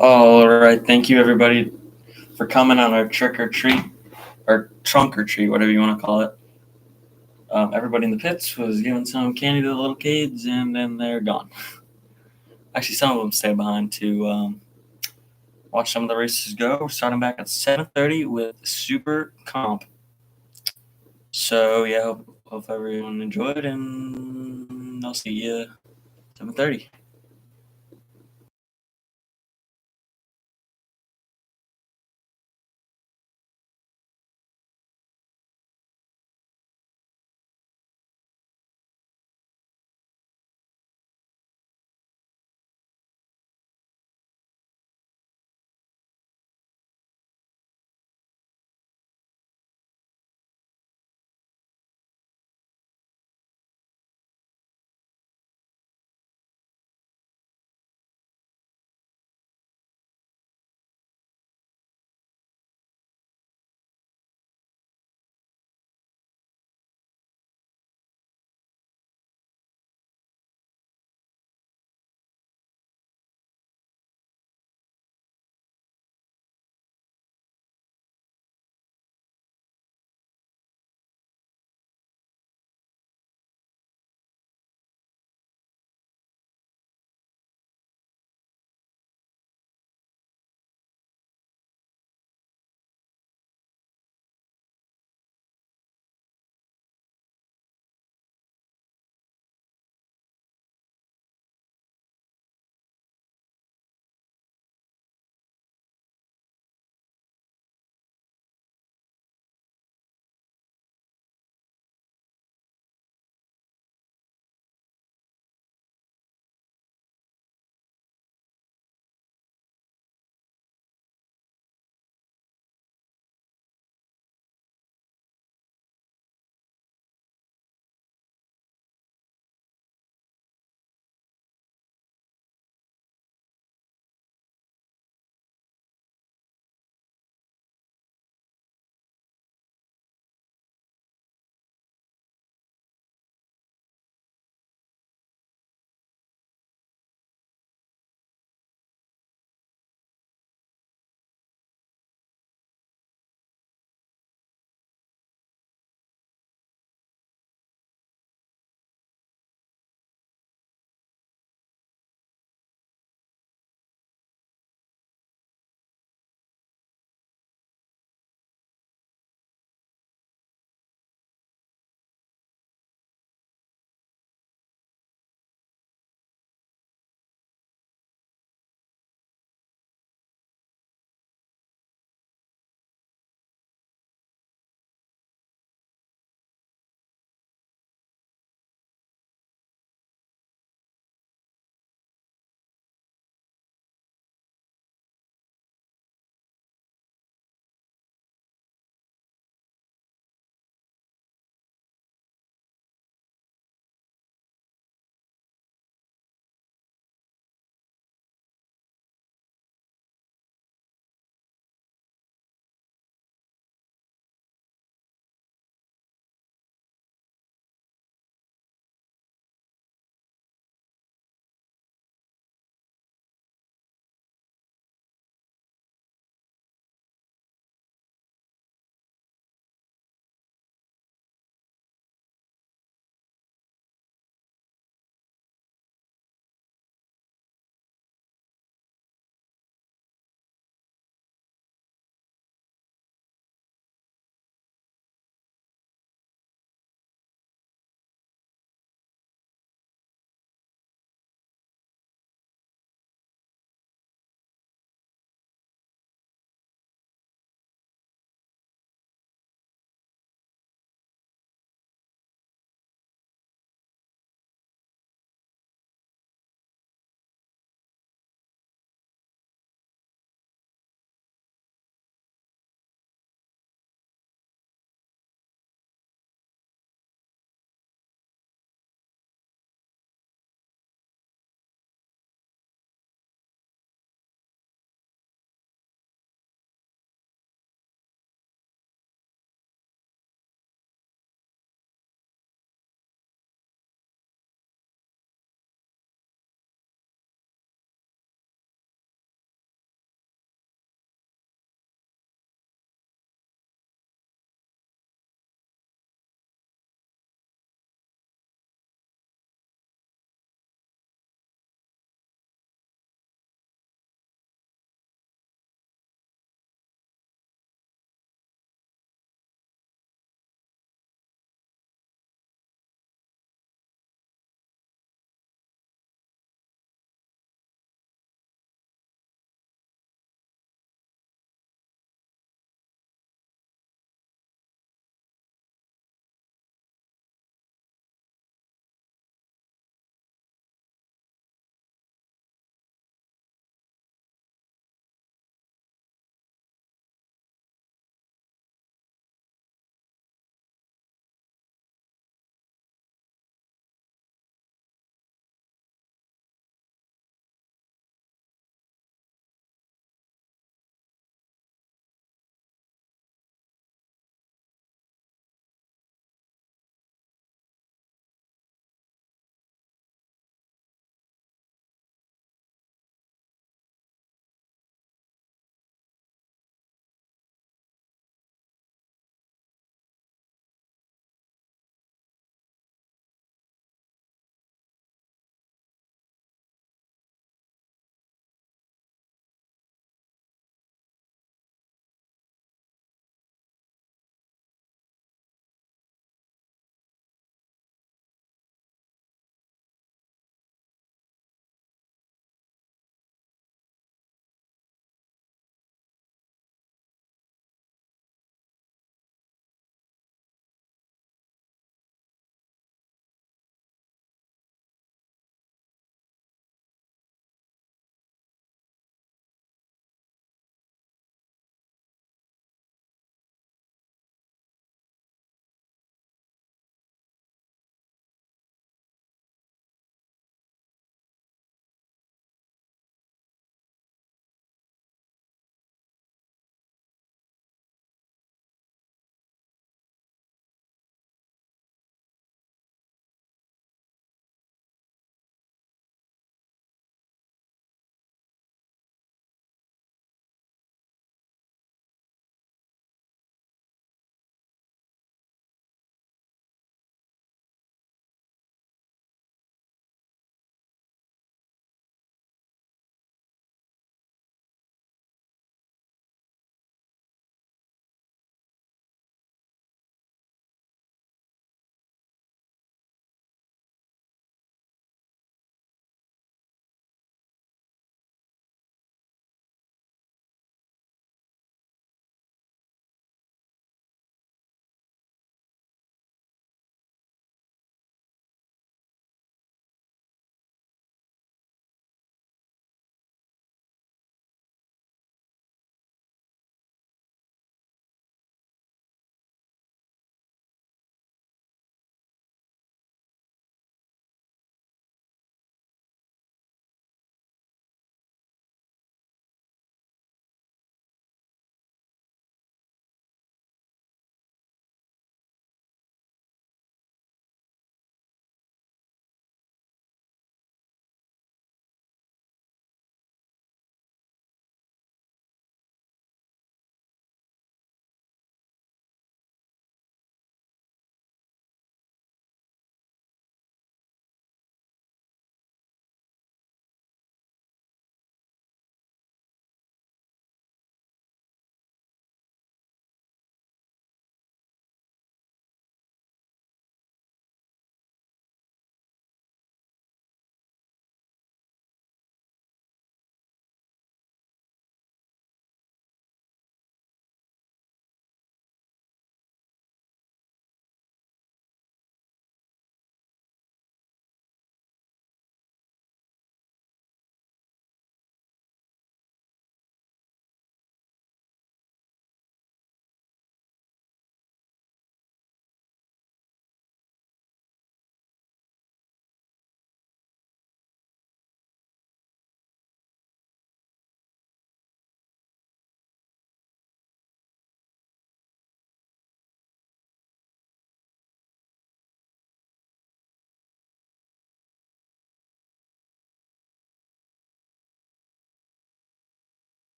All right. Thank you, everybody, for coming on our trick or treat, or trunk or treat, whatever you want to call it. Everybody in the pits was giving some candy to the little kids, and then they're gone. Actually, some of them stayed behind to watch some of the races go. We're starting back at 7:30 with Super Comp. So yeah, hope everyone enjoyed, and I'll see you 7:30.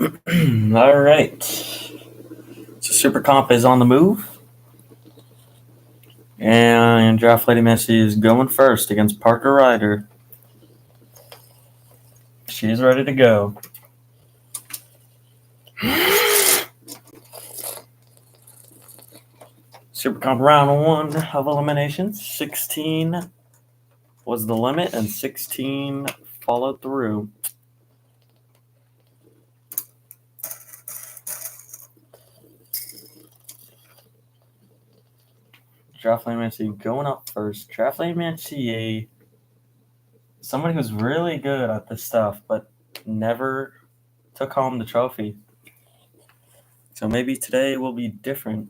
All right. So Super Comp is on the move. And Draft Lady Missy is going first against Parker Ryder. She's ready to go. Super Comp round 1 of eliminations. 16 was the limit, and 16 followed through. Draft Lady Missy going up first. Draft Lady Missy, somebody who's really good at this stuff, but never took home the trophy. So maybe today will be different.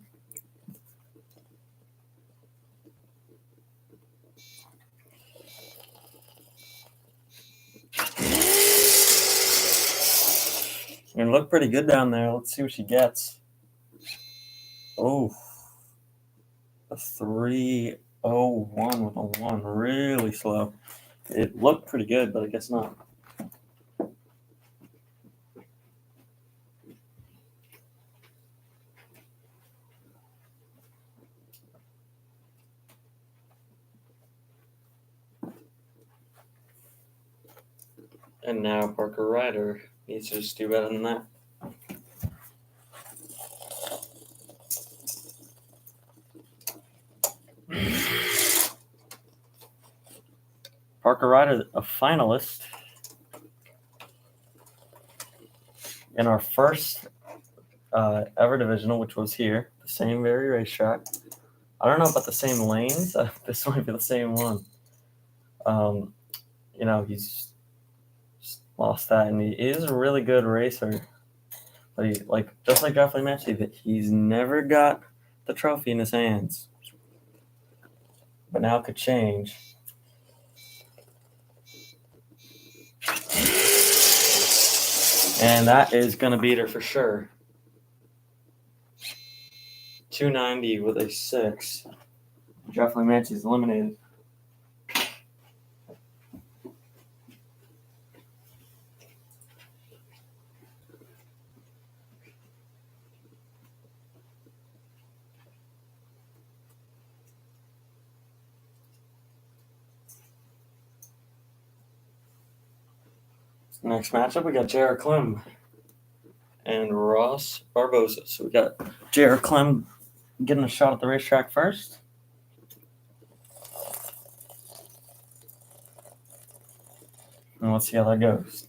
It's going to look pretty good down there. Let's see what she gets. Oh, a 301 with a 1. Really slow. It looked pretty good, but I guess not. And now Parker Ryder needs to just do better than that. Parker Ryder, a finalist in our first ever divisional, which was here, the same very racetrack. I don't know about the same lanes. This might be the same one. He's lost that, and he is a really good racer. But he, just like Draft Lady Missy, that he's never got the trophy in his hands. But now it could change. And that is going to beat her for sure. 290 with a 6. Draft Lady Missy is eliminated. Next matchup, we got J.R. Clem and Ross Barbosa. So we got J.R. Clem getting a shot at the racetrack first. And let's see how that goes.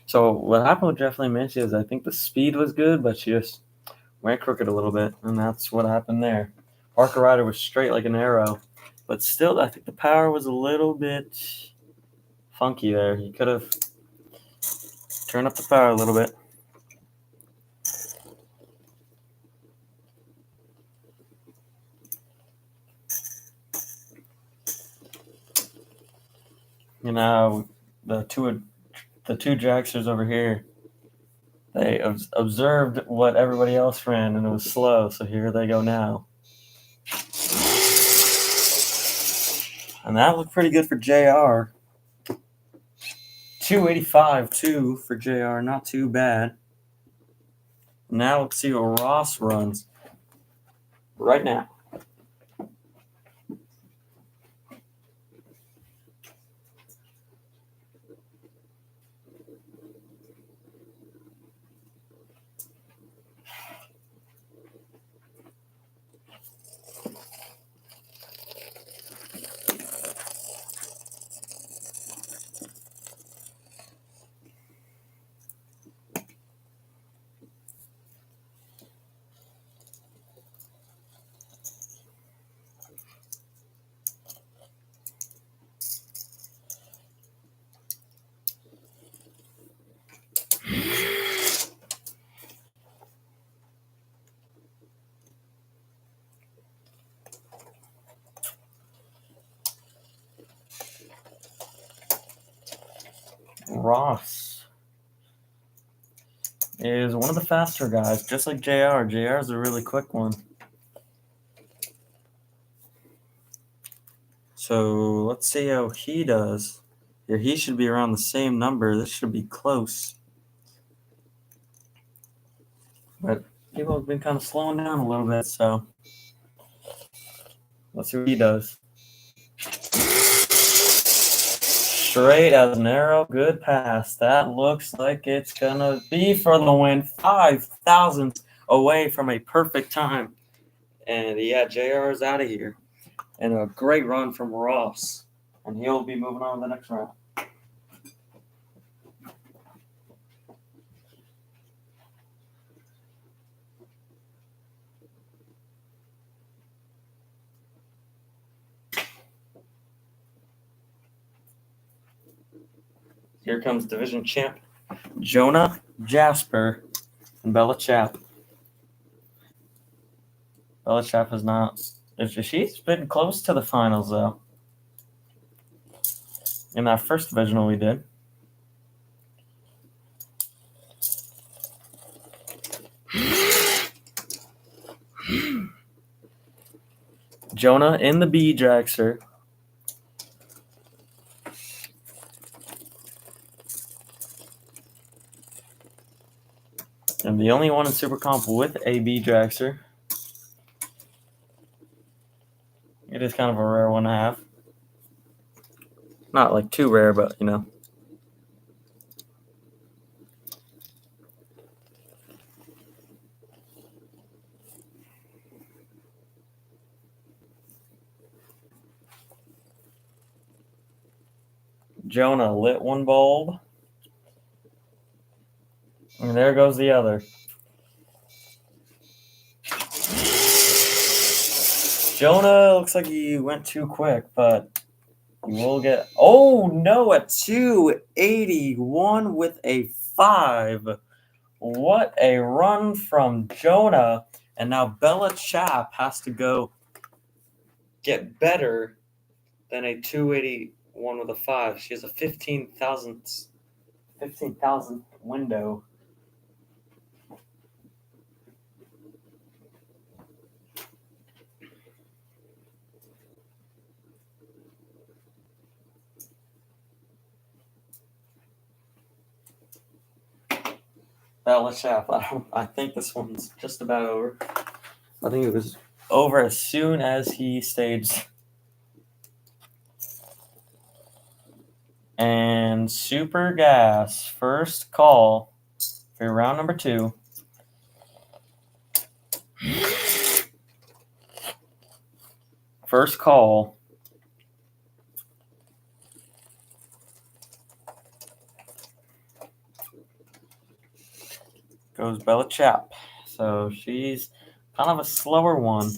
So what happened with Draft Lady Missy is I think the speed was good, but she just went crooked a little bit, and that's what happened there. Parker Ryder was straight like an arrow, but still I think the power was a little bit funky there. He could have turned up the power a little bit. The two Jacksers over here, they observed what everybody else ran, and it was slow, so here they go now. And that looked pretty good for JR. 285, too, for JR. Not too bad. Now let's see what Ross runs right now. Ross is one of the faster guys, just like JR. JR is a really quick one. So let's see how he does. Here, he should be around the same number. This should be close. But people have been kind of slowing down a little bit, so let's see what he does. Straight as an arrow, good pass. That looks like it's gonna be for the win. 5,000 away from a perfect time. And yeah, JR is out of here. And a great run from Ross. And he'll be moving on to the next round. Here comes division champ Jonah Jasper and Bella Chap. Bella Chap has not. She's been close to the finals, though. In that first divisional we did. Jonah in the B Jaxer. And the only one in Super Comp with a B Jaxer. It is kind of a rare one to have. Not like too rare, but you know. Jonah lit one bulb. And there goes the other. Jonah looks like he went too quick, but he will get. Oh no, a 281 with a 5. What a run from Jonah. And now Bella Chap has to go get better than a 281 with a 5. She has a 15,000th window. Bella Chap, I think this one's just about over. I think it was over as soon as he staged. And Super Gas, first call for round number 2. First call. Goes Bella Chap. So she's kind of a slower one.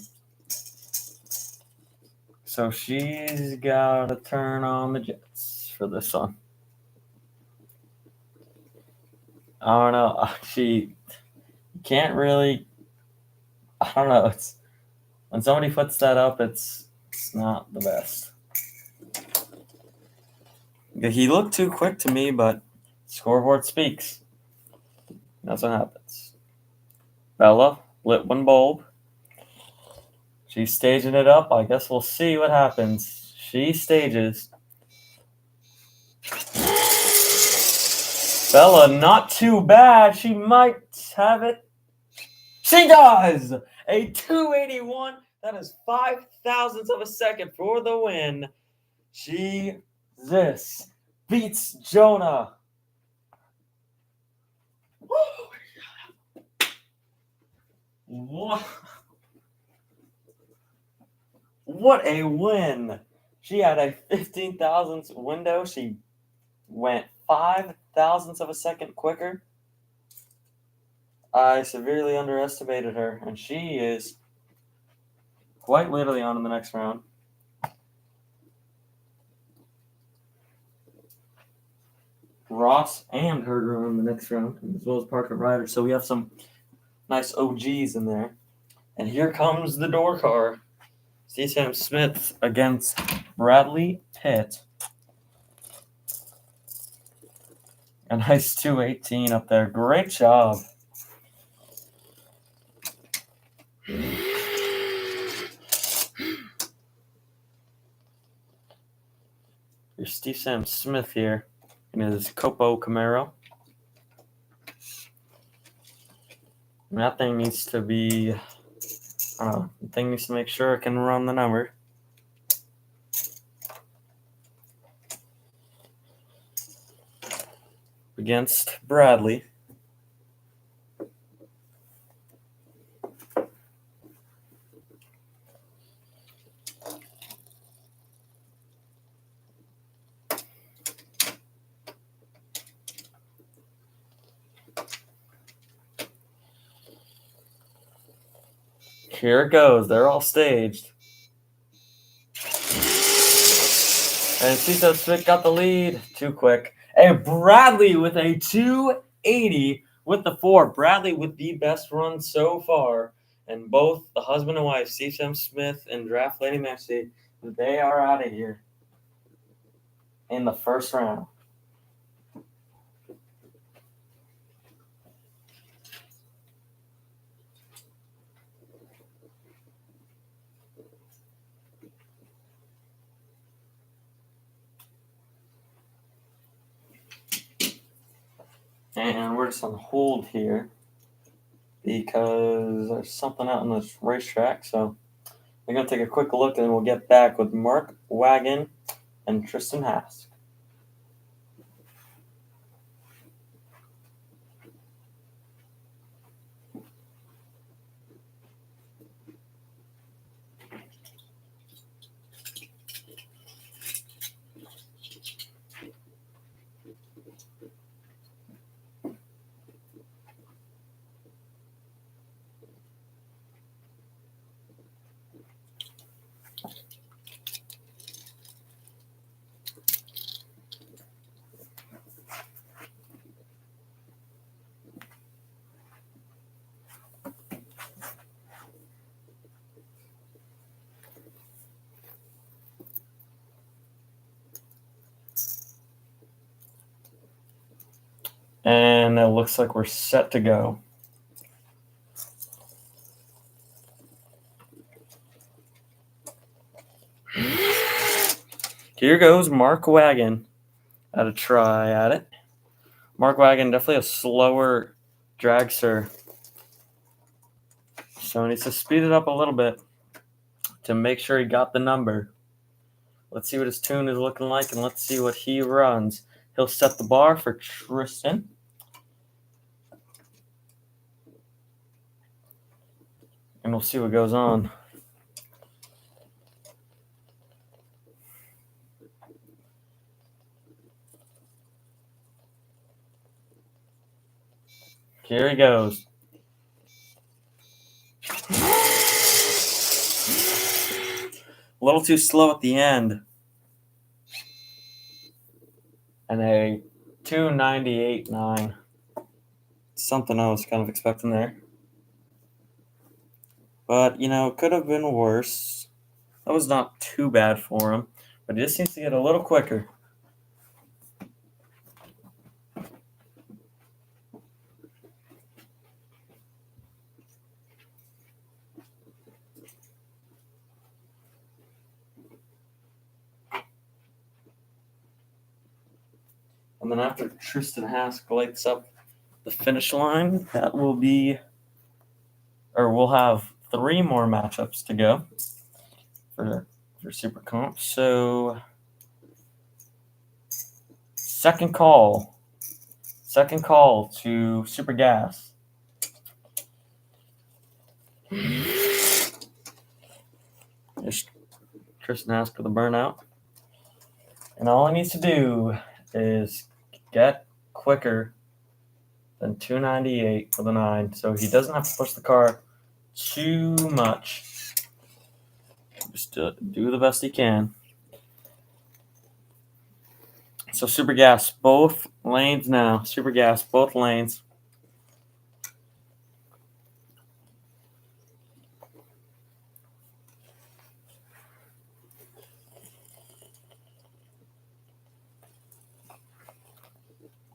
So she's got to turn on the jets for this one. I don't know. She can't really. I don't know. It's when somebody puts that up, it's not the best. He looked too quick to me, but scoreboard speaks. That's what happens. Bella lit one bulb. She's staging it up. I guess we'll see what happens. She stages. Bella, not too bad. She might have it. She does! A 281. That is 5,000ths of a second for the win. Jesus beats Jonah. What a win. She had a 15,000th window. She went 5,000ths of a second quicker. I severely underestimated her, and she is quite literally on in the next round. Ross and Herder are in the next round, as well as Parker Ryder. So we have some nice OGs in there. And here comes the door car. C-Sam Smith against Bradley Pitt. A nice 218 up there. Great job. your Steve Sam Smith here in his Copo Camaro. And that thing needs to be, I don't know, the thing needs to make sure it can run the number. Against Bradley. Here it goes. They're all staged. And Cito Smith got the lead. Too quick. And Bradley with a 280 with the 4. Bradley with the best run so far. And both the husband and wife, Steve Sam Smith and Draft Lady Maxie, they are out of here in the first round. And we're just on hold here because there's something out on this racetrack. So we're going to take a quick look and we'll get back with Mark Wagon and Tristan Hask. And it looks like we're set to go. Here goes Mark Wagon at a try at it. Mark Wagon, definitely a slower dragster. So he needs to speed it up a little bit to make sure he got the number. Let's see what his tune is looking like, and let's see what he runs. He'll set the bar for Tristan. And we'll see what goes on. Here he goes. A little too slow at the end. And a 298.9. Something I was kind of expecting there. But, it could have been worse. That was not too bad for him. But he just needs to get a little quicker. And then after Tristan Hask lights up the finish line, that will be, or we'll have 3 more matchups to go for Super Comp. So, second call to Super Gas. There's Tristan Hask for the burnout. And all he needs to do is get quicker than 298 for the 9. So he doesn't have to push the car too much. Just do the best he can. So Super Gas, both lanes now. Super Gas, both lanes.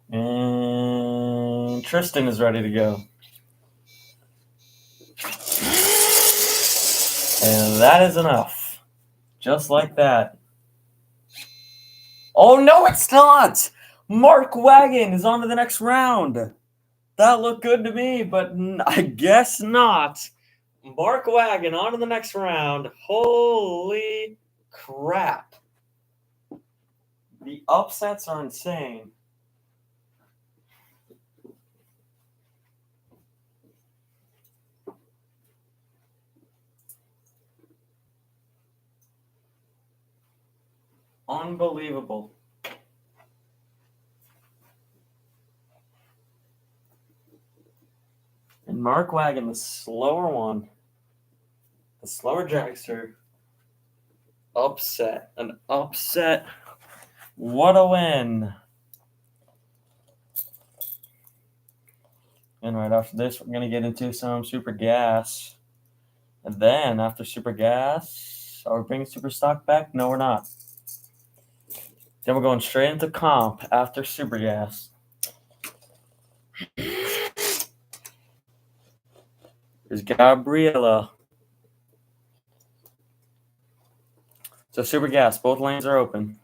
And Tristan is ready to go. And that is enough. Just like that. Oh, no, it's not! Mark Wagon is on to the next round. That looked good to me, but I guess not. Mark Wagon on to the next round. Holy crap. The upsets are insane. Unbelievable. And Mark Wagon, the slower one, the slower dragster, upset. An upset. What a win. And right after this, we're going to get into some Super Gas. And then after Super Gas, are we bringing Super Stock back? No, we're not. Then we're going straight into Comp after Super Gas. There's Gabriella. So Super Gas, both lanes are open.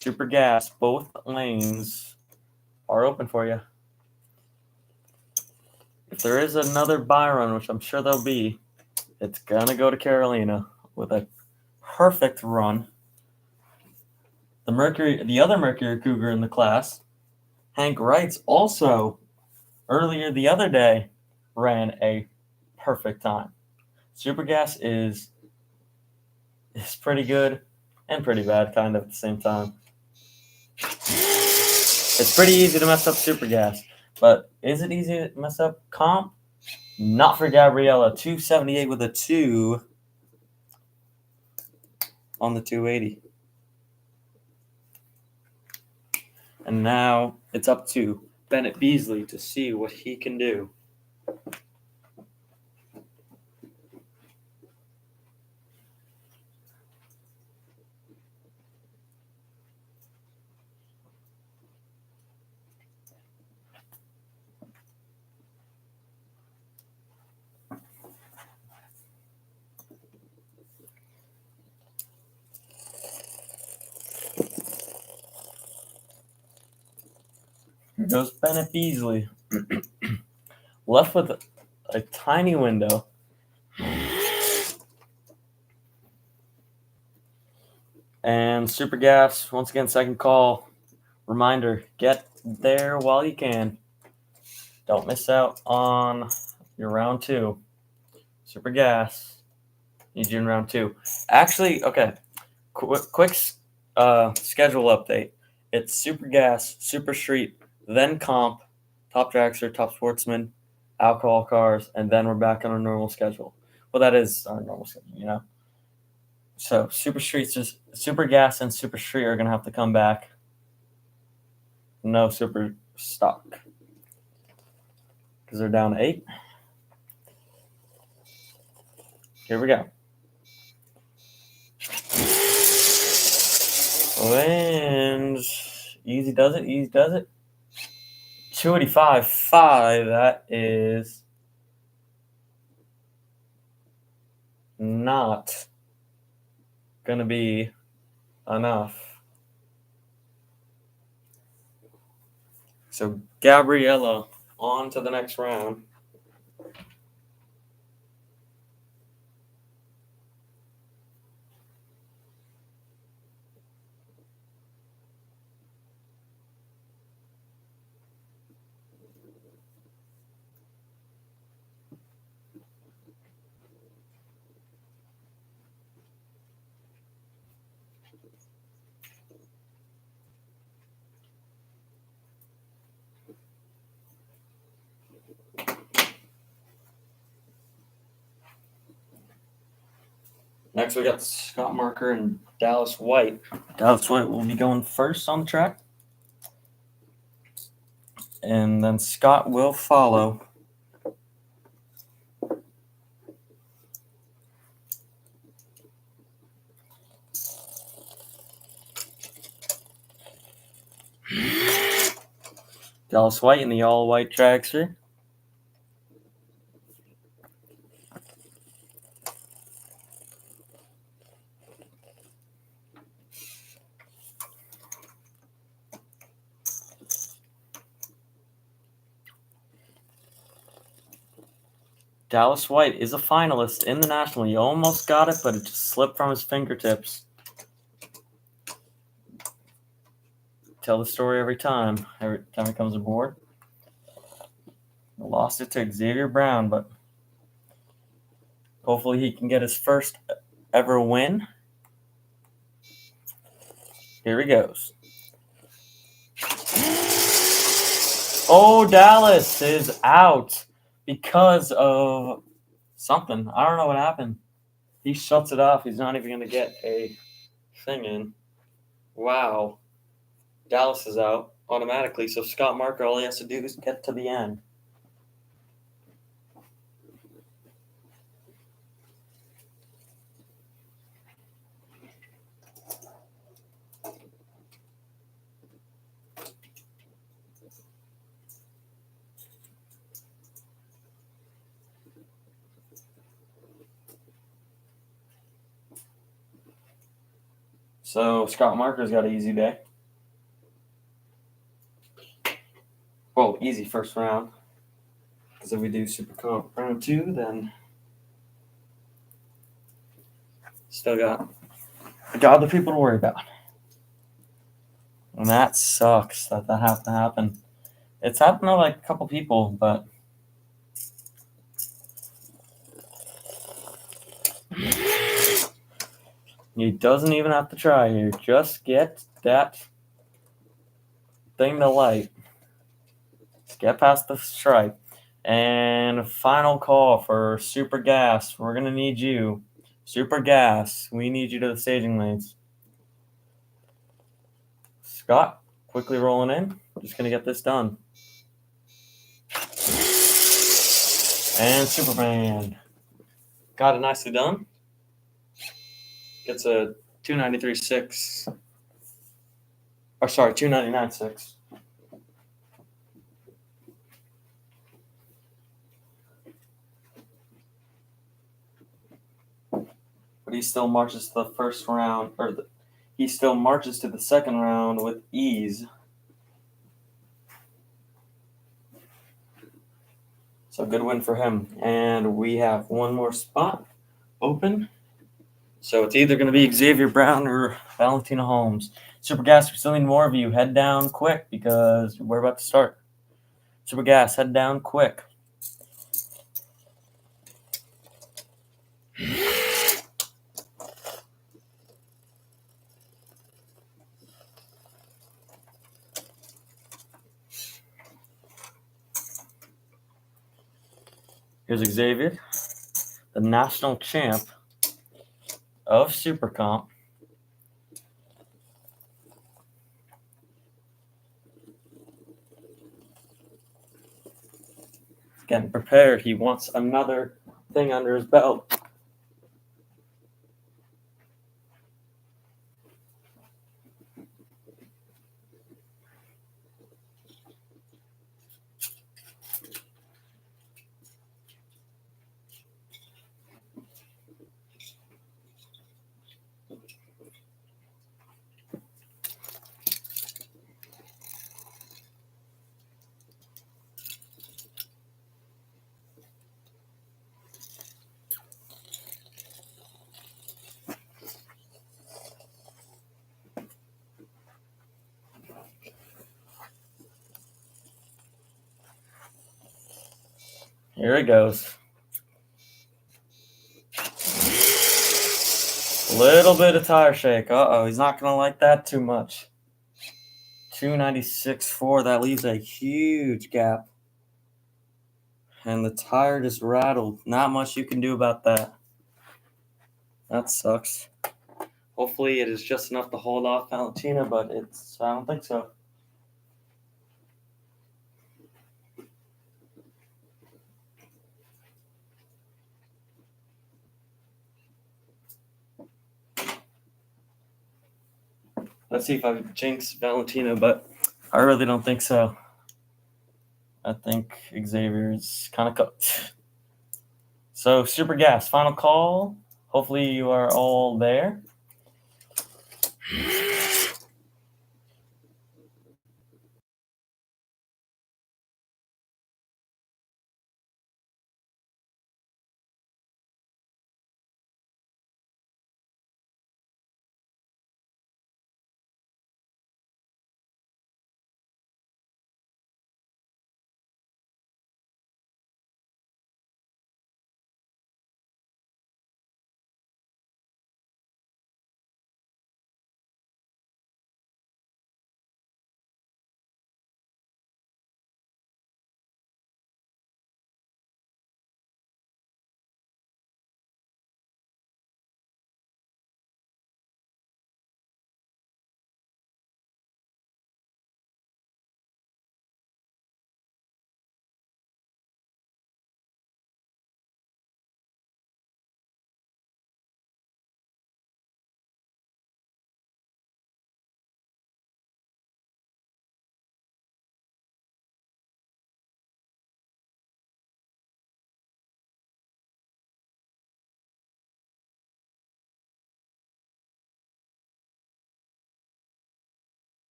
Super Gas, both lanes are open for you. If there is another buy run, which I'm sure there'll be, it's going to go to Carolina with a perfect run. The other Mercury Cougar in the class, Hank Wrights, also earlier the other day ran a perfect time. Super Gas is pretty good and pretty bad kind of at the same time. It's pretty easy to mess up Super Gas, but is it easy to mess up Comp? Not for Gabriella. 278 with a 2 on the 280. And now it's up to Bennett Beasley to see what he can do. Here goes Bennett Beasley. Left with a tiny window. And Super Gas, once again, second call. Reminder, get there while you can. Don't miss out on your round 2. Super Gas, need you in round 2. Actually, okay, quick schedule update. It's Super Gas, Super Street, then Comp, Top Dragster, Top Sportsman, Alcohol Cars, and then we're back on our normal schedule. Well, that is our normal schedule, you know. So Super Gas and Super Street are gonna have to come back. No Super Stock because they're down 8. Here we go. And easy does it. Easy does it. 285.5. That is not gonna be enough. So Gabriella on to the next round. Next, we got Scott Marker and Dallas White. Dallas White will be going first on the track. And then Scott will follow. Dallas White in the all-white dragster. Dallas White is a finalist in the National. He almost got it, but it just slipped from his fingertips. Tell the story every time he comes aboard. Lost it to Xavier Brown, but hopefully he can get his first ever win. Here he goes. Oh, Dallas is out because of something. I don't know what happened. He shuts it off. He's not even going to get a thing in. Wow. Dallas is out automatically, so Scott Marker, all he has to do is get to the end. So Scott Marker's got an easy day. Well, easy first round. Because if we do Super Comp round 2, then still got other people to worry about. And that sucks that have to happen. It's happened to like a couple people, but he doesn't even have to try here. Just get that thing to light. Just get past the stripe. And final call for Super Gas. We're going to need you. Super Gas, we need you to the staging lanes. Scott, quickly rolling in. Just going to get this done. And Superman. Got it nicely done. Gets a 293.6. Or sorry, 299.6. But he still marches to the first round, he still marches to the second round with ease. So good win for him. And we have one more spot open. So it's either going to be Xavier Brown or Valentina Holmes. Super Gas, we still need more of you. Head down quick because we're about to start. Super Gas, head down quick. Here's Xavier, the national champ of Super Comp. Getting prepared. He wants another thing under his belt. Here it goes. A little bit of tire shake. Uh-oh, he's not going to like that too much. 296.4, that leaves a huge gap. And the tire just rattled. Not much you can do about that. That sucks. Hopefully it is just enough to hold off Valentina, but I don't think so. Let's see if I jinx Valentina, but I really don't think so. I think Xavier is kind of cooked. So, Super Gas, final call. Hopefully you are all there.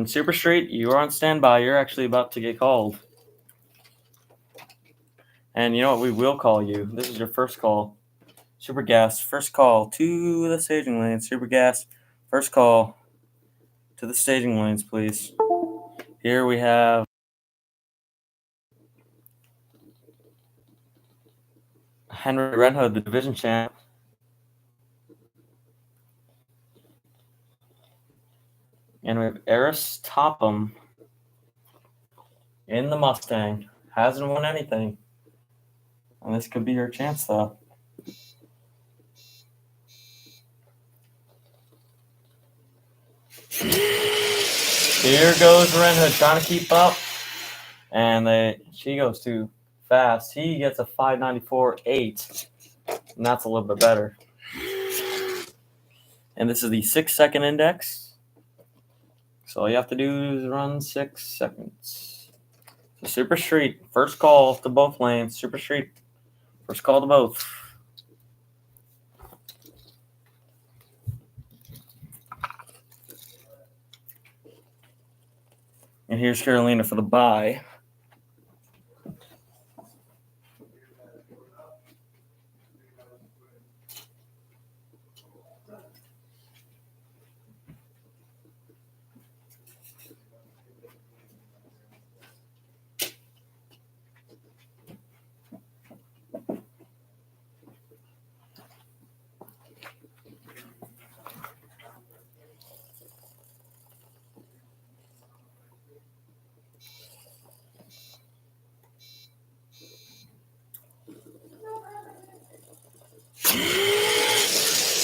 And Super Street, you are on standby. You're actually about to get called. And you know what? We will call you. This is your first call. Super Gas, first call to the staging lanes. Super Gas, first call to the staging lanes, please. Here we have Henry Redhood, the division champ. And we have Eris Topham in the Mustang. Hasn't won anything. And this could be her chance, though. Here goes Red Hood trying to keep up. And she goes too fast. He gets a 594.8. And that's a little bit better. And this is the 6-second index. So all you have to do is run 6 seconds. So Super Street, first call to both lanes. Super Street, first call to both. And here's Carolina for the bye.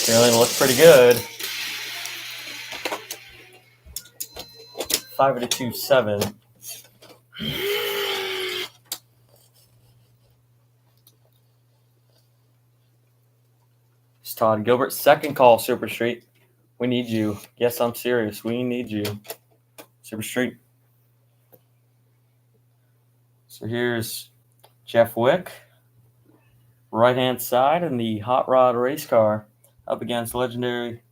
Carolina looks pretty good. 582.7. It's Todd Gilbert, second call, Super Street. We need you. Yes, I'm serious. We need you. Super Street. So here's Jeff Wick, right-hand side in the Hot Rod race car, up against legendary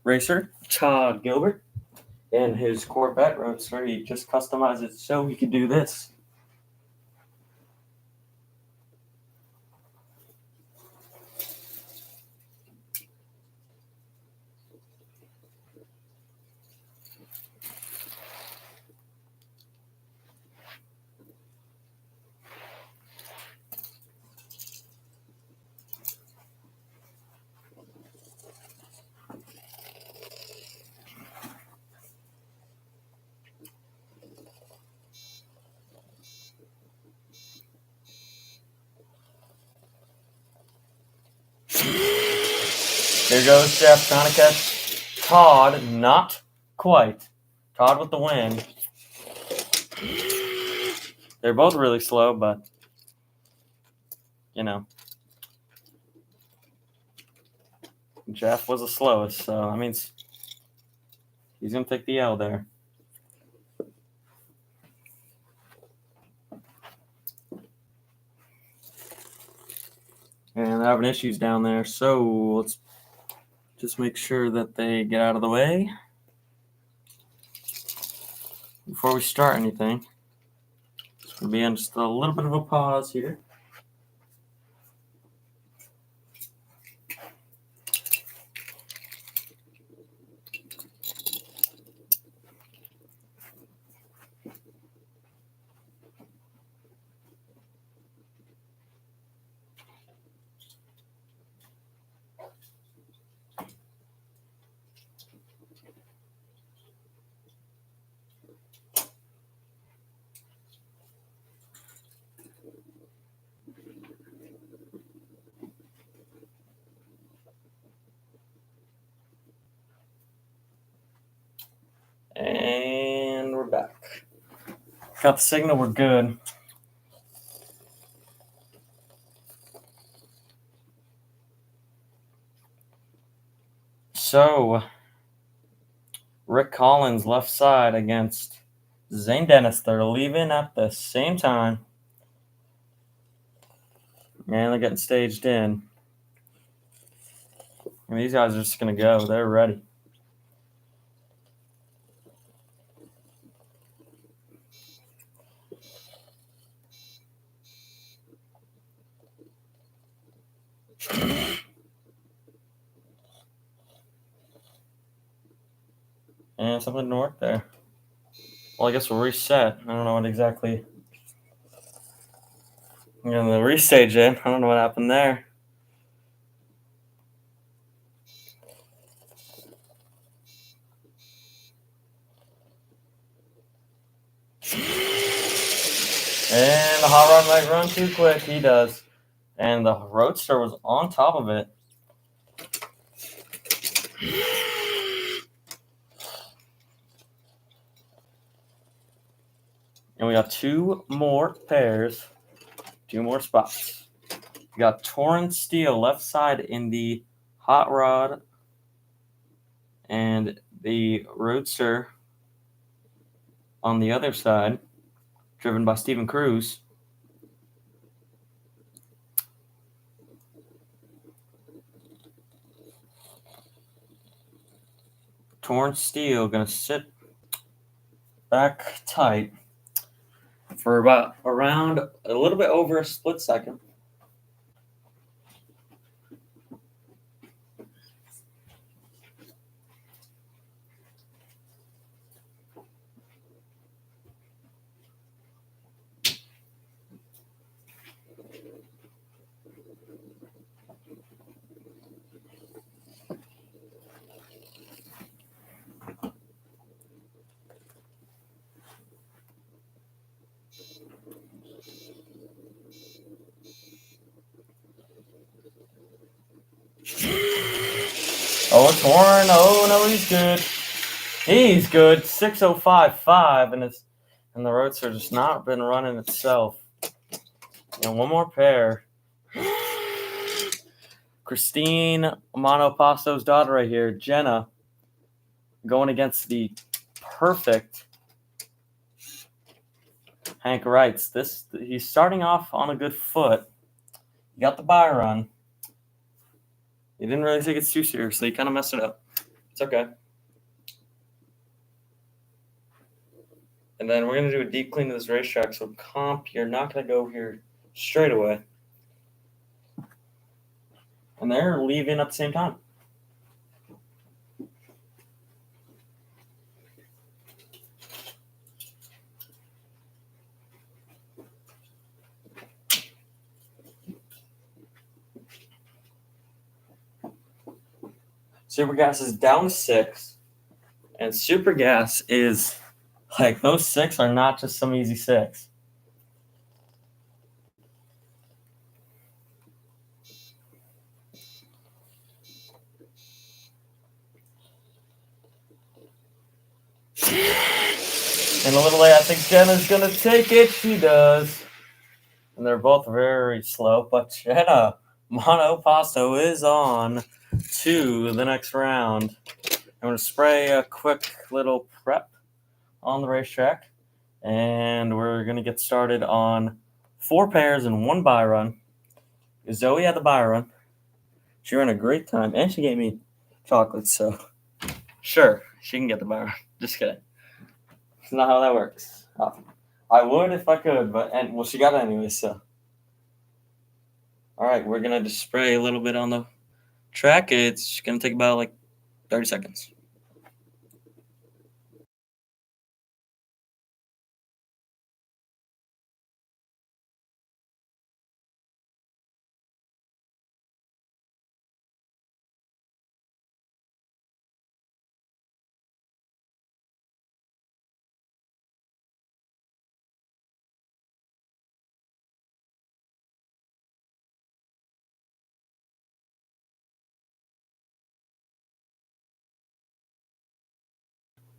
racer Todd Gilbert and his Corvette Roadster. He just customized it so he could do this. Here goes Jeff trying to catch Todd. Not quite. Todd with the win. They're both really slow, but, you know, Jeff was the slowest, so that means he's going to take the L there. And they're having issues down there, so let's just make sure that they get out of the way before we start anything. It's going to be on just a little bit of a pause here. And we're back. Got the signal, we're good. So, Rick Collins left side against Zane Dennis. They're leaving at the same time. And they're getting staged in. And these guys are just going to go. They're ready. And something didn't work there. Well, I guess we'll reset. I don't know what exactly. I'm going to restage it. I don't know what happened there. And the hot rod might run too quick. He does. And the roadster was on top of it. And we got two more pairs, two more spots. We got Torrent Steel left side in the hot rod and the roadster on the other side, driven by Stephen Cruz. Torrent Steel going to sit back tight for about around a little bit over a split second. Oh, it's Warren. Oh, no, he's good. He's good. 6.055, and the roadster just not been running itself. And one more pair. Christine Monopasto's daughter right here, Jenna, going against the perfect Hank Wrights. He's starting off on a good foot. He got the buy run. He didn't really take it too seriously. He kind of messed it up. It's okay. And then we're going to do a deep clean of this racetrack. So comp, you're not going to go here straight away. And they're leaving at the same time. Super Gas is down to 6. And Super Gas is like, those 6 are not just some easy 6. And a little late, I think Jenna's going to take it. She does. And they're both very slow. But Jenna Monopasto is on to the next round. I'm going to spray a quick little prep on the racetrack. And we're going to get started on 4 pairs and 1 buy run. Zoe had the buy run. She ran a great time. And she gave me chocolates. So, sure, she can get the buy run. Just kidding. It's not how that works. I would if I could, but she got it anyway, so. All right, we're going to just spray a little bit on the track. It's going to take about like 30 seconds.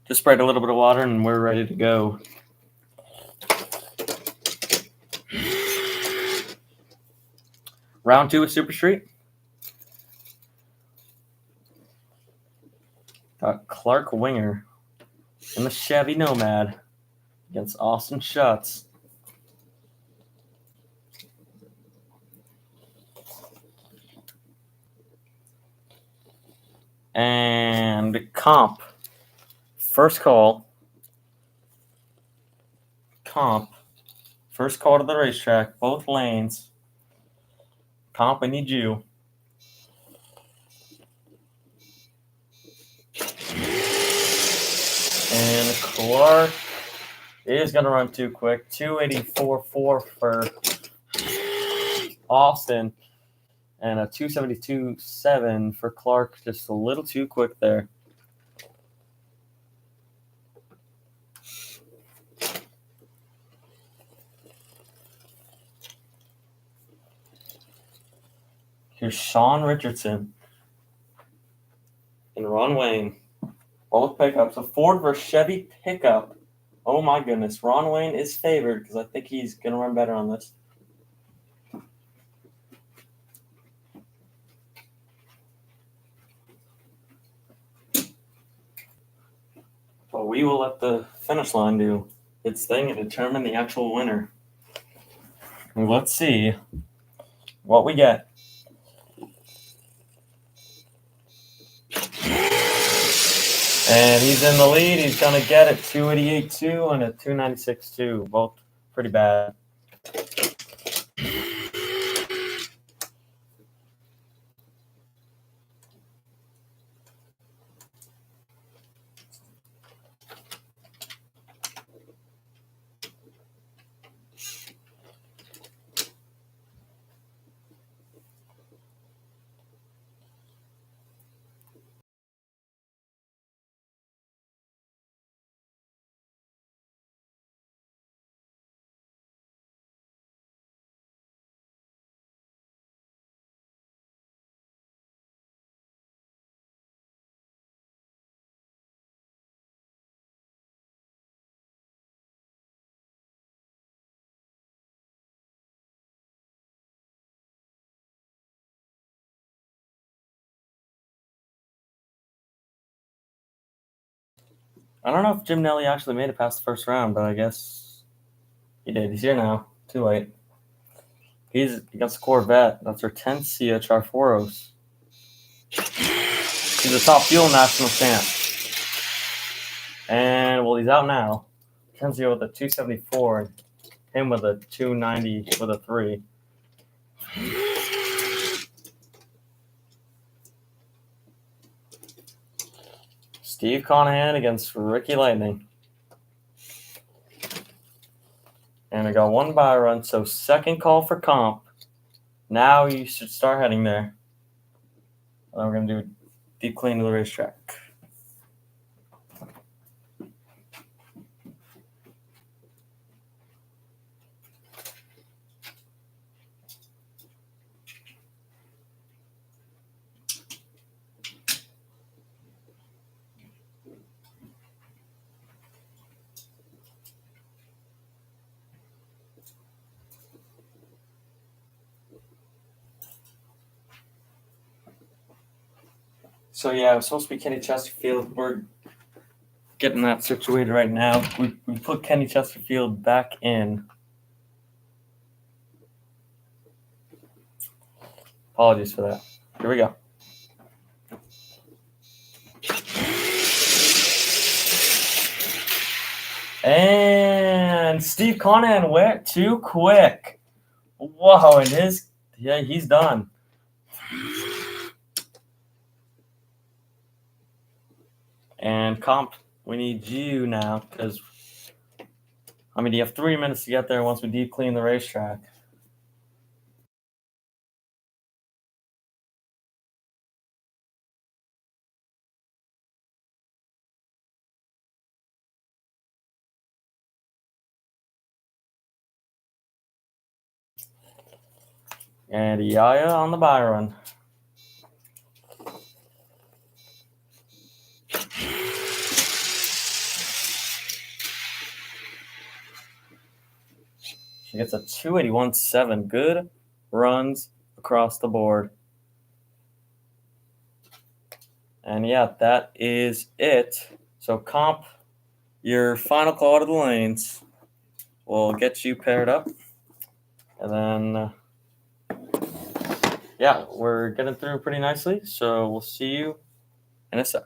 Just sprayed a little bit of water and we're ready to go. Round 2 of Super Street. Got Clark Winger in the Chevy Nomad against Austin Schutz. And comp. First call. Comp. First call to the racetrack. Both lanes. Comp, I need you. And Clark is going to run too quick. 284.4 for Austin. And a 272.7 for Clark. Just a little too quick there. Here's Sean Richardson and Ron Wayne. Both pickups. A Ford versus Chevy pickup. Oh my goodness. Ron Wayne is favored because I think he's going to run better on this. But we will let the finish line do its thing and determine the actual winner. Let's see what we get. And he's in the lead. He's going to get it. 288.2 and a 296.2. Both pretty bad. I don't know if Jim Nelly actually made it past the first round, but I guess he did. He's here now. Too late. He got the Corvette. That's our 10th Cia Charforos. He's a top fuel national champ. And, well, he's out now. Kenzio with a 274. Him with a 290 with a 3. Steve Conahan against Ricky Lightning. And I got one buy run, so second call for comp. Now you should start heading there. And then we're going to do a deep clean to the racetrack. So yeah, it was supposed to be Kenny Chesterfield. We're getting that situated right now. We put Kenny Chesterfield back in. Apologies for that. Here we go. And Steve Conahan went too quick. Whoa, and he's done. And comp, we need you now because, you have 3 minutes to get there once we deep clean the racetrack. And Yaya on the buy run. She gets a 281.7. Good runs across the board. And yeah, that is it. So comp, your final call to the lanes will get you paired up. And then, yeah, we're getting through pretty nicely. So we'll see you in a sec.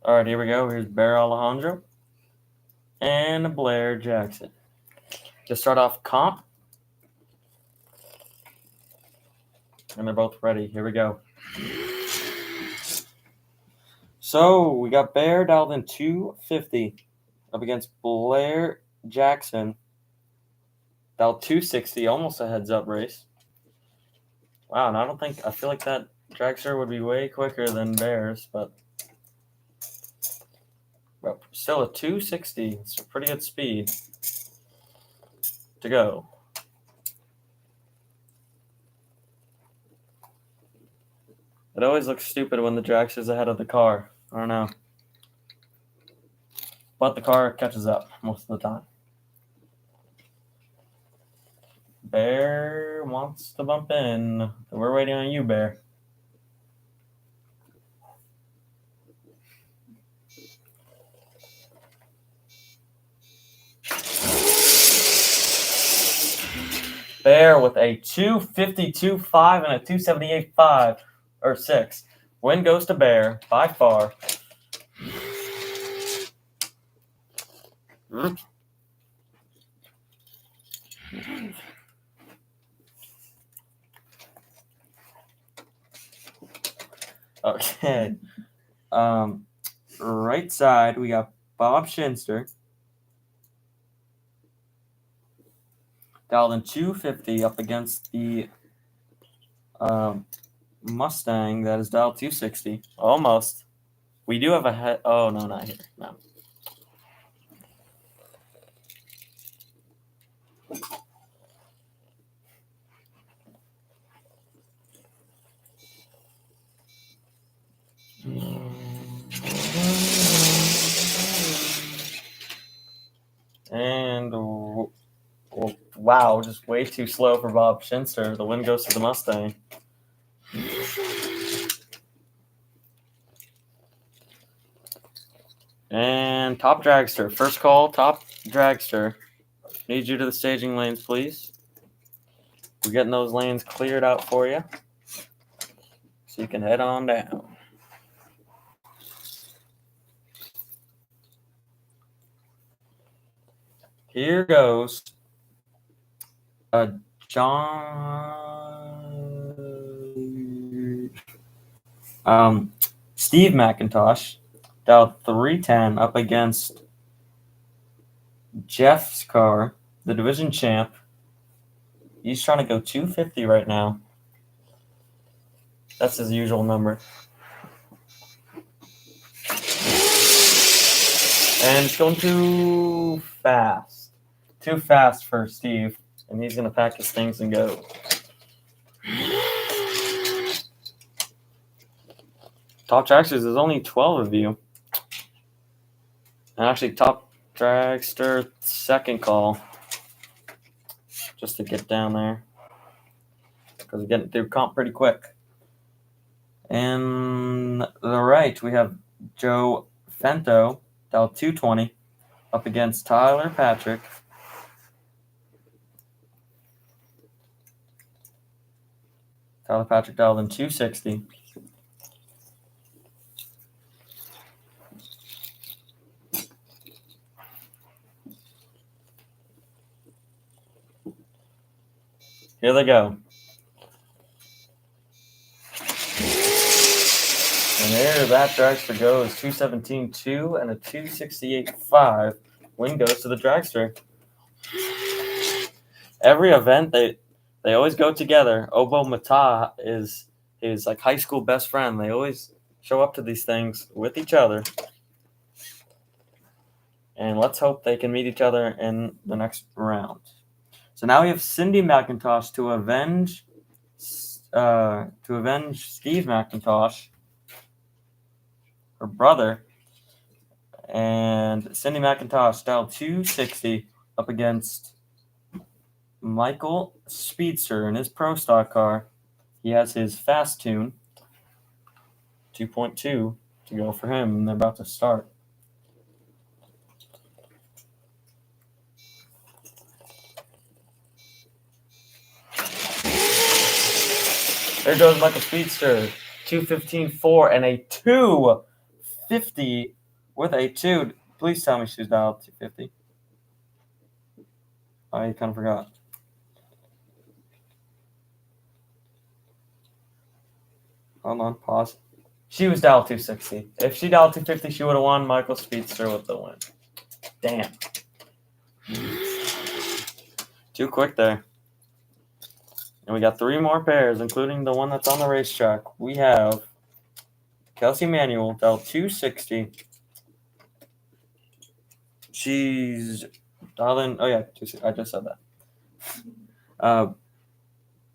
All right, here we go. Here's Bear Alejandro and Blair Jackson. To start off comp. And they're both ready. Here we go. So we got Bear dialed in 250 up against Blair Jackson. Dialed 260, almost a heads-up race. Wow, and I feel like that dragster would be way quicker than Bear's, but still a 260. It's a pretty good speed to go. It always looks stupid when the dragster's ahead of the car. I don't know. But the car catches up most of the time. Bear wants to bump in. We're waiting on you, Bear. Bear with a 252.5 and a 278.5 or 6. Win goes to Bear by far. Okay. Right side, we got Bob Shinster. Dialed in 250 up against the Mustang that is dialed 260. Almost. We do have a head. Oh, no, not here. No. And wow, just way too slow for Bob Shinster. The win goes to the Mustang. And top dragster. First call, top dragster. Need you to the staging lanes, please. We're getting those lanes cleared out for you, so you can head on down. Here goes Steve McIntosh, dialed 310 up against Jeff's car, the division champ. He's trying to go 250 right now. That's his usual number. And it's going too fast. Too fast for Steve. And he's going to pack his things and go. Top dragsters, there's only 12 of you. And actually, top dragster, second call. Just to get down there. Because we're getting through comp pretty quick. And the right, we have Joe Fento, dialed 220, up against Tyler Patrick. Tyler Patrick dialed in 260. Here they go. And there that dragster goes, 217.2 and a 268.5. Win goes to the dragster. Every event, they always go together. Obo Mata is his like high school best friend. They always show up to these things with each other. And let's hope they can meet each other in the next round. So now we have Cindy McIntosh to avenge Steve McIntosh, her brother. And Cindy McIntosh dialed 260 up against Michael Speedster in his Pro Stock car. He has his fast tune, 2.2 to go for him, and they're about to start. There goes Michael Speedster, 215.4 and a 250 with a 2. Please tell me she's dialed 250. I kind of forgot. Hold on, pause. She was dialed 260. If she dialed 250, she would have won. Michael Speedster with the win. Damn. Too quick there. And we got 3 more pairs, including the one that's on the racetrack. We have Kelsey Manuel, dialed 260. She's dialed in. Oh, yeah, I just said that.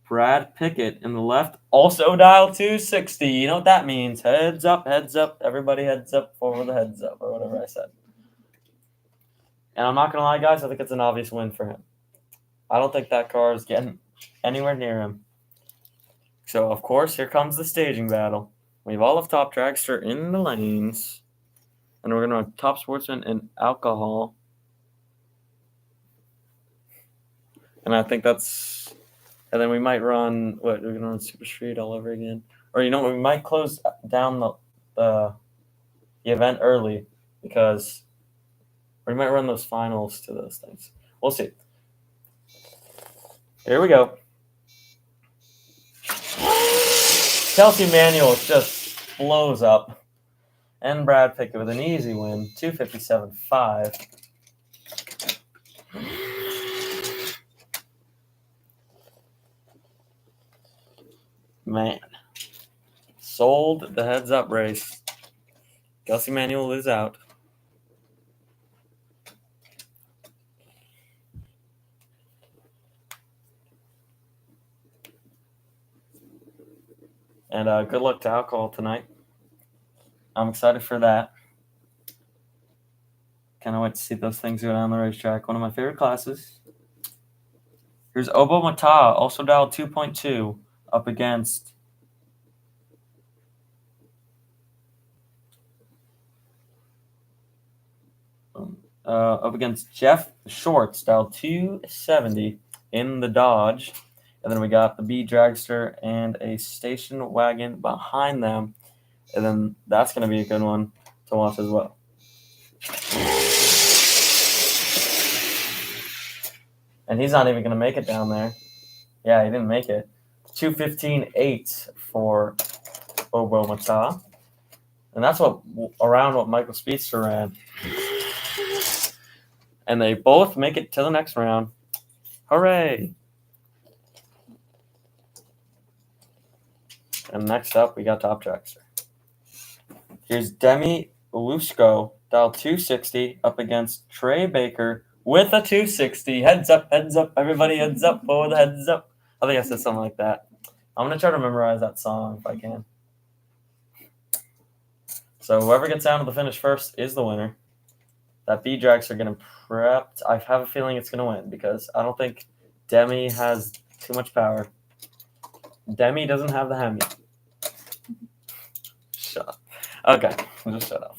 Brad Pickett in the left, also dialed 260. You know what that means. Heads up, heads up. Everybody heads up for the heads up, or whatever I said. And I'm not going to lie, guys, I think it's an obvious win for him. I don't think that car is getting anywhere near him. So, of course, here comes the staging battle. We have all of Top Dragster in the lanes. And we're going to run Top Sportsman and Alcohol. And I think that's... And then we might run... What, we're going to run Super Street all over again? Or, you know what, we might close down the event early. Because we might run those finals to those things. We'll see. Here we go. Kelsey Manuel just blows up. And Brad Pickett with an easy win, 257.5. Man. Sold the heads up race. Kelsey Manuel is out. And good luck to Alcohol tonight. I'm excited for that. Can't wait to see those things go down the racetrack. One of my favorite classes. Here's Obo Mata, also dialed 2.2, up against Jeff Shorts, dialed 270 in the Dodge. And then we got the B Dragster and a station wagon behind them. And then that's going to be a good one to watch as well. And he's not even going to make it down there. Yeah, he didn't make it. 2:15.8 for Obo Mata. And that's around what Michael Speedster ran. And they both make it to the next round. Hooray! And next up, we got Top Dragster. Here's Demi Lusko, dialed 260, up against Trey Baker with a 260. Heads up, everybody heads up, for the heads up. I think I said something like that. I'm going to try to memorize that song if I can. So whoever gets down to the finish first is the winner. That B-Drags are getting prepped. I have a feeling it's going to win because I don't think Demi has too much power. Demi doesn't have the Hemi. Shut up. Okay, we'll just shut up.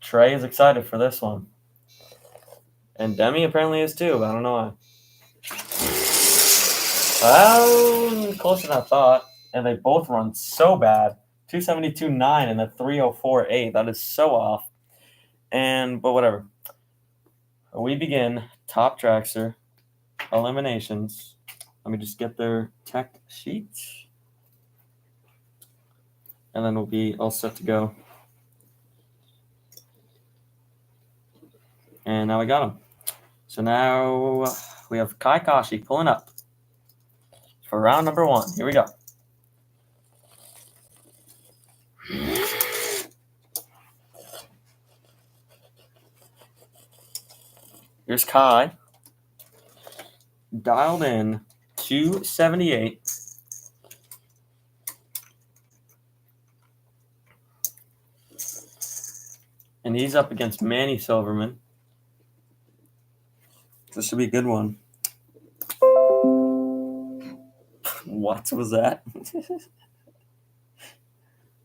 Trey is excited for this one. And Demi apparently is too, but I don't know why. Well, closer than I thought. And they both run so bad. 272.9 and a 304.8. That is so off. But whatever. We begin Top Dragster eliminations. Let me just get their tech sheet. And then we'll be all set to go. And now we got them. So now we have Kai Kashi pulling up for round number 1. Here we go. Here's Kai. Dialed in 278. And he's up against Manny Silverman. This should be a good one. What was that?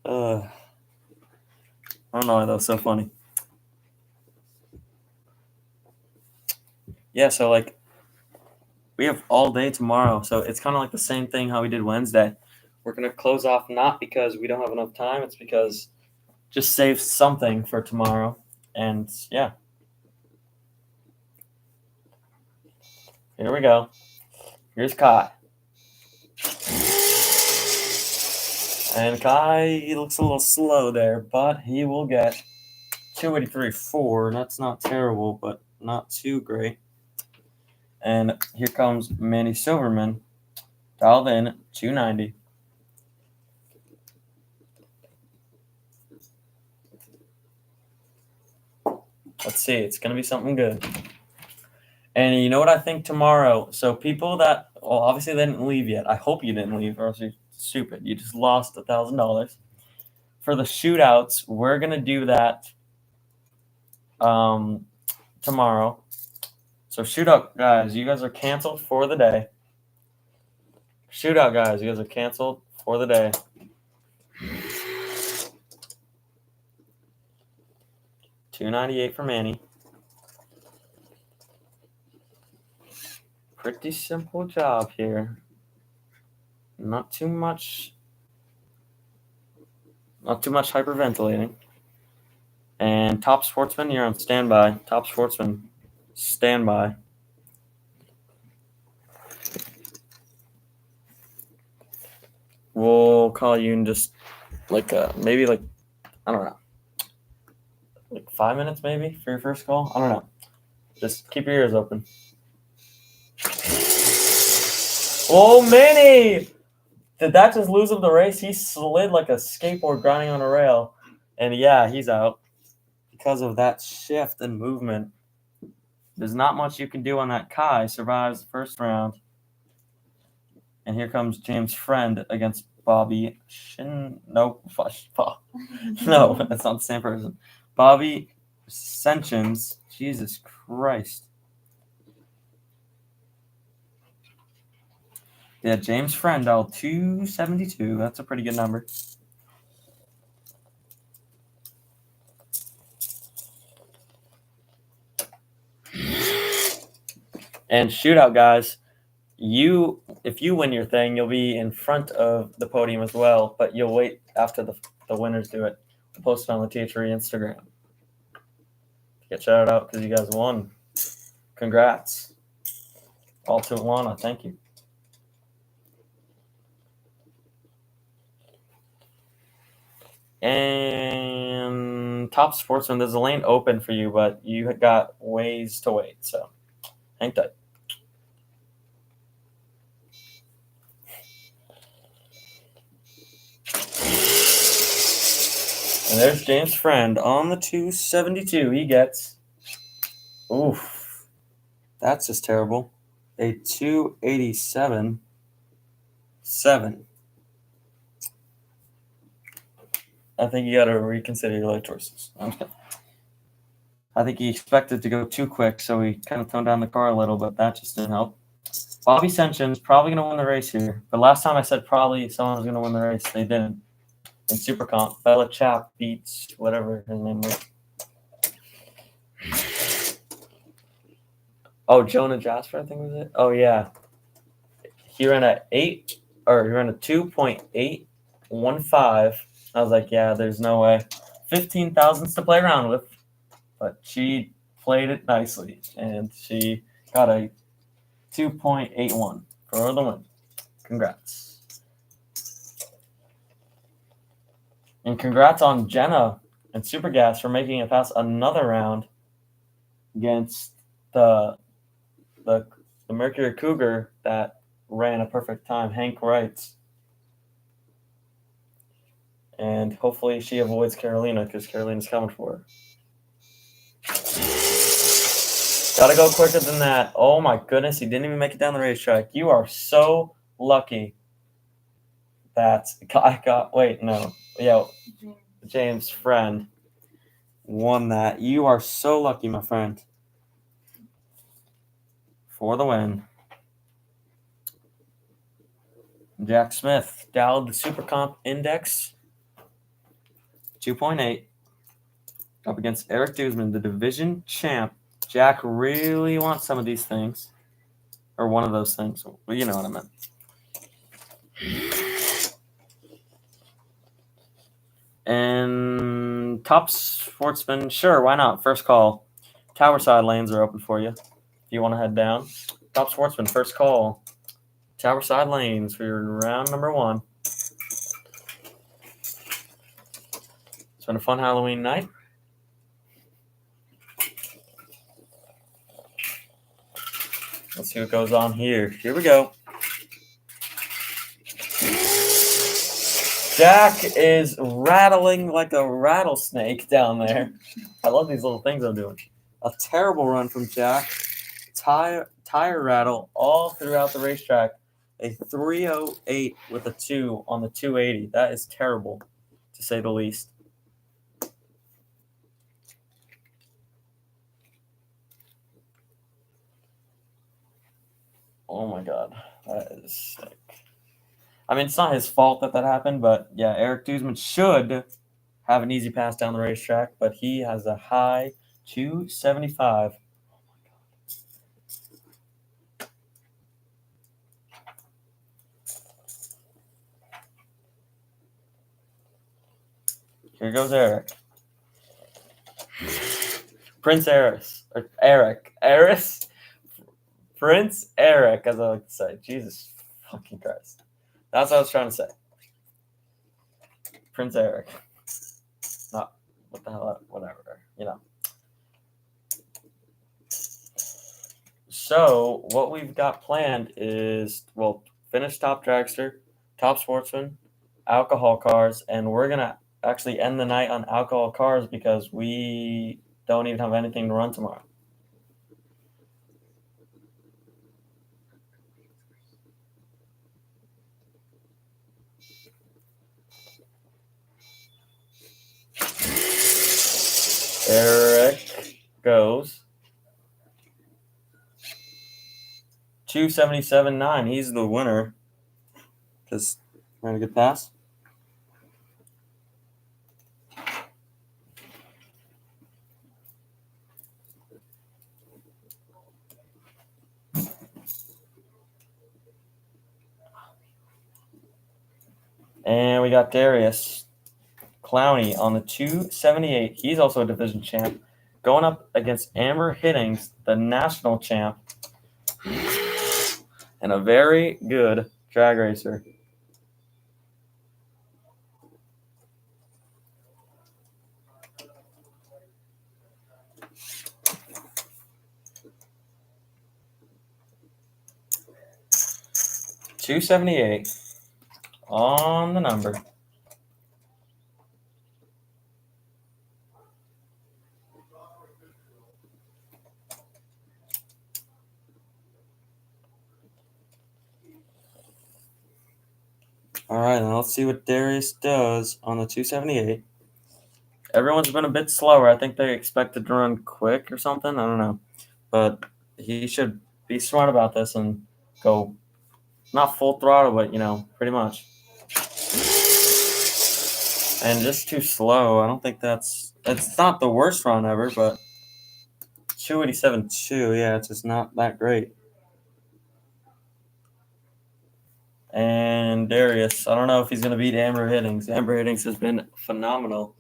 I don't know why that was so funny. Yeah, so we have all day tomorrow, so it's kind of like the same thing how we did Wednesday. We're gonna close off not because we don't have enough time; it's because just save something for tomorrow. And yeah, here we go. Here's Kai, and Kai he looks a little slow there, but he will get 283.4. That's not terrible, but not too great. And here comes Manny Silverman, dialed in 290. Let's see. It's going to be something good. And you know what I think tomorrow? So people that, well, obviously they didn't leave yet. I hope you didn't leave or else you're stupid. You just lost $1,000. For the shootouts, we're going to do that tomorrow. So shootout guys, you guys are canceled for the day. Shootout guys, you guys are canceled for the day. $298 for Manny. Pretty simple job here. Not too much hyperventilating. And Top Sportsman, you're on standby. Top Sportsman, standby. We'll call you in just maybe I don't know, like 5 minutes maybe for your first call. I don't know. Just keep your ears open. Oh, Manny! Did that just lose him the race? He slid like a skateboard grinding on a rail. And yeah, he's out because of that shift and movement. There's not much you can do on that. Kai survives the first round. And here comes James' friend against Bobby No, that's not the same person. Bobby Senchins. Jesus Christ. Yeah, James' friend, 272. That's a pretty good number. And shootout, guys. If you win your thing, you'll be in front of the podium as well, but you'll wait after the winners do it. We'll post it on the THRE Instagram. Get shouted out because you guys won. Congrats. All to Alana. Thank you. And Top Sportsman, there's a lane open for you, but you got ways to wait, so hang tight. And there's James' friend on the 272. He gets, oof, that's just terrible. A 287.7. I think you got to reconsider your life choices. I'm just kidding. I think he expected to go too quick, so he kind of toned down the car a little, but that just didn't help. Bobby Senchin's probably going to win the race here. But last time I said probably someone was going to win the race. They didn't. In Super Comp, Bella Chap beats whatever his name was. Oh, Jonah Jasper, I think was it. Oh yeah, he ran a 2.815. I was like, yeah, there's no way. 15 thousandths to play around with, but she played it nicely, and she got a 2.81 for the win. Congrats. And congrats on Jenna and Supergas for making it past another round against the Mercury Cougar that ran a perfect time, Hank Wright. And hopefully she avoids Carolina because Carolina's coming for her. Gotta go quicker than that. Oh my goodness, he didn't even make it down the racetrack. You are so lucky that James' friend won that. You are so lucky, my friend. For the win. Jack Smith dialed the Super Comp Index 2.8 up against Eric Duzman, the division champ. Jack really wants some of these things. or one of those things. Well, you know what I meant. And top sportsman, sure, why not? First call. Tower side lanes are open for you if you want to head down. Top sportsman, first call. Tower side lanes for your round number 1. It's been a fun Halloween night. Let's see what goes on here. Here we go. Jack is rattling like a rattlesnake down there. I love these little things I'm doing. A terrible run from Jack. Tire rattle all throughout the racetrack. A 308 with a 2 on the 280. That is terrible, to say the least. Oh my God, that is sick. I mean, it's not his fault that happened, but yeah, Eric Duzman should have an easy pass down the racetrack, but he has a high 275. Here goes Eric. Prince Eris. Or Eric. Eris? Prince Eric, as I like to say. Jesus fucking Christ. That's what I was trying to say. Prince Eric. Not, what the hell, whatever, you know. So, what we've got planned is, well, finish Top Dragster, Top Sportsman, Alcohol Cars, and we're going to actually end the night on Alcohol Cars because we don't even have anything to run tomorrow. Eric goes 277.9. He's the winner. Because we're going to get pass. And we got Darius Clowney on the 278. He's also a division champ. Going up against Amber Hiddings, the national champ. And a very good drag racer. $278 on the number. All right, now let's see what Darius does on the 278. Everyone's been a bit slower. I think they expected to run quick or something. I don't know. But he should be smart about this and go not full throttle, but, you know, pretty much. And just too slow. I don't think it's not the worst run ever, but 287.2, yeah, it's just not that great. And Darius, I don't know if he's going to beat Amber Hiddings. Amber Hiddings has been phenomenal.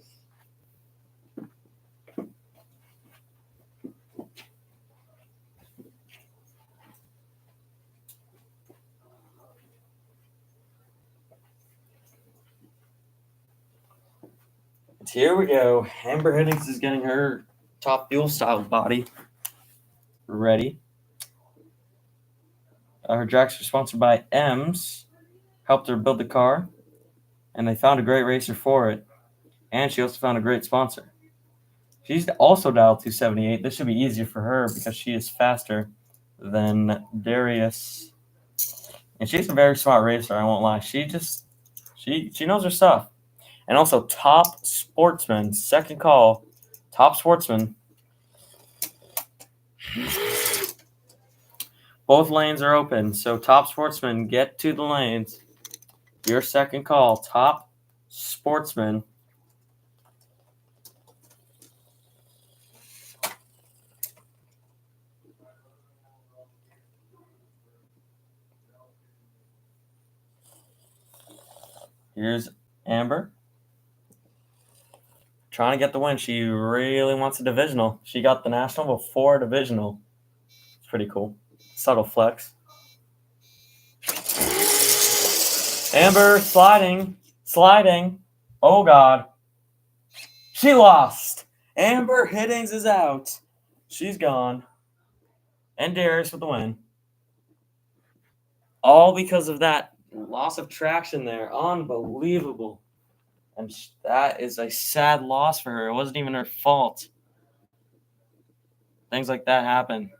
Here we go. Amber Hiddings is getting her Top Fuel style body ready. Her tracks are sponsored by M's. Helped her build the car. And they found a great racer for it. And she also found a great sponsor. She's also dialed 278. This should be easier for her because she is faster than Darius. And she's a very smart racer, I won't lie. She knows her stuff. And also Top Sportsman, second call. Top Sportsman. Both lanes are open, so Top Sportsman, get to the lanes. Your second call, Top Sportsman. Here's Amber. Trying to get the win. She really wants a divisional. She got the national before divisional. It's pretty cool. Subtle flex. Amber sliding. Oh, God. She lost. Amber Hiddings is out. She's gone. And Darius with the win. All because of that loss of traction there. Unbelievable. And that is a sad loss for her. It wasn't even her fault. Things like that happen.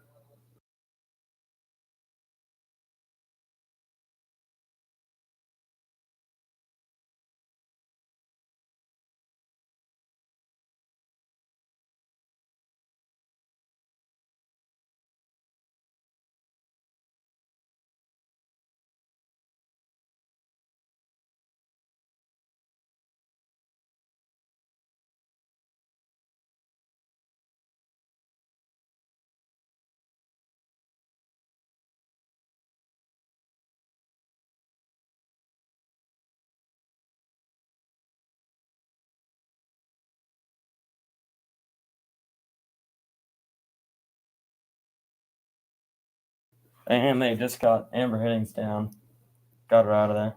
And they just got Amber Hiddings down. Got her out of there.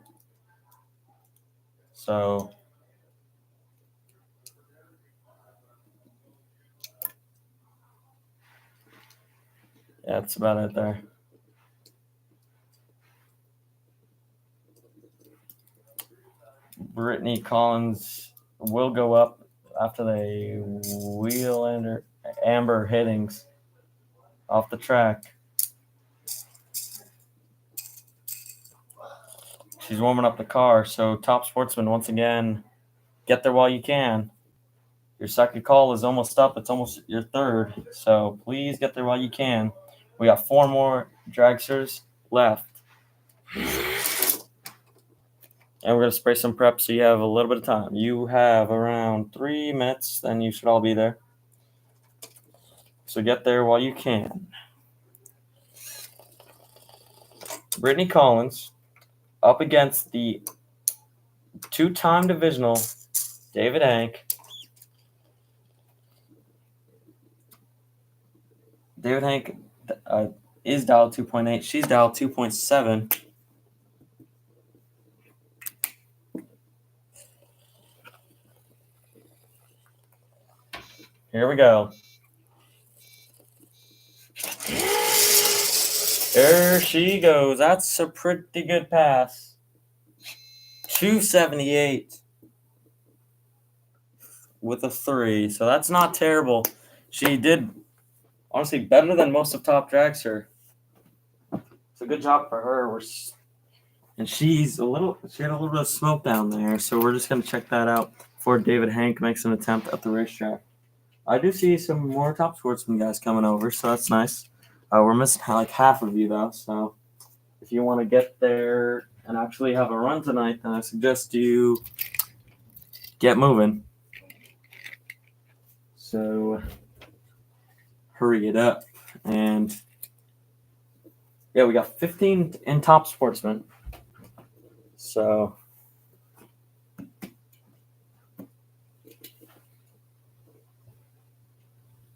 So yeah, that's about it there. Brittany Collins will go up after they wheel Amber Hiddings off the track. She's warming up the car. So Top Sportsman, once again, get there while you can. Your second call is almost up. It's almost your third. So please get there while you can. We got 4 more dragsters left. And we're going to spray some prep so you have a little bit of time. You have around 3 minutes, then you should all be there. So get there while you can. Brittany Collins up against the 2-time divisional David Hank. David Hank is dialed 2.8. She's dialed 2.7. Here we go. There she goes. That's a pretty good pass. 278 with a 3. So that's not terrible. She did, honestly, better than most of Top Dragster. It's a good job for her. And she had a little bit of smoke down there. So we're just going to check that out before David Hank makes an attempt at the racetrack. I do see some more Top Sportsman guys coming over, so that's nice. We're missing like half of you, though. So if you want to get there and actually have a run tonight, then I suggest you get moving. So hurry it up. And yeah, we got 15 in Top Sportsman. So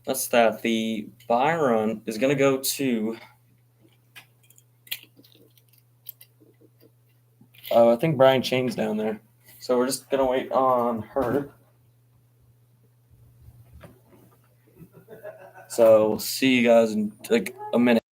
that's that. The buy run is going to go to, I think Brian Chain's down there. So we're just going to wait on her. So we'll see you guys in like a minute.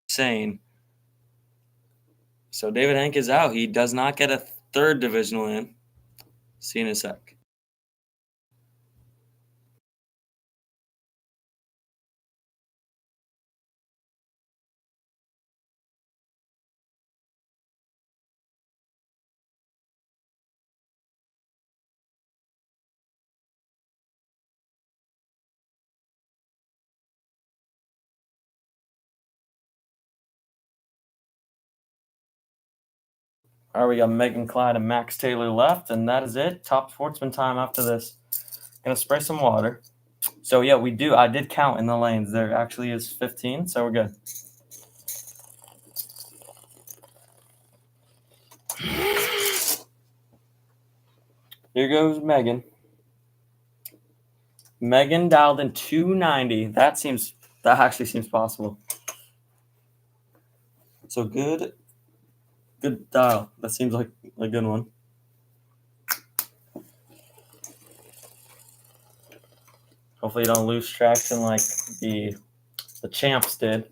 insane. So David Hank is out. He does not get a third divisional in. See you in a sec. All right, we got Megan Clyde and Max Taylor left, and that is it. Top sportsman time after this. Gonna spray some water. So yeah, I did count in the lanes. There actually is 15, so we're good. Here goes Megan. Megan dialed in 290. That actually seems possible. So good dial. That seems like a good one. Hopefully you don't lose traction like the champs did.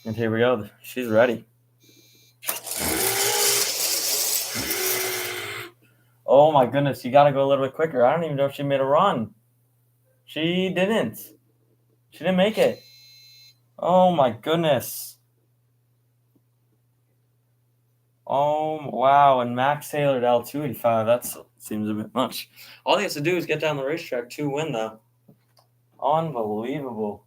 And here we go. She's ready. Oh my goodness, you got to go a little bit quicker. I don't even know if she made a run. She didn't. She didn't make it. Oh my goodness. Oh, wow. And Max Taylor to L285. That seems a bit much. All he has to do is get down the racetrack to win, though. Unbelievable.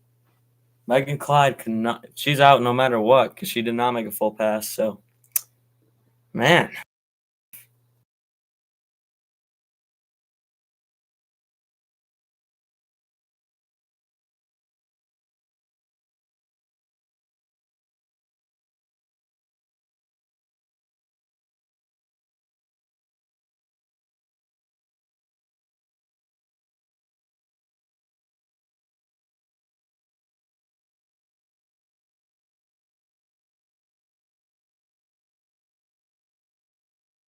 Megan Clyde cannot. She's out no matter what because she did not make a full pass. So, man.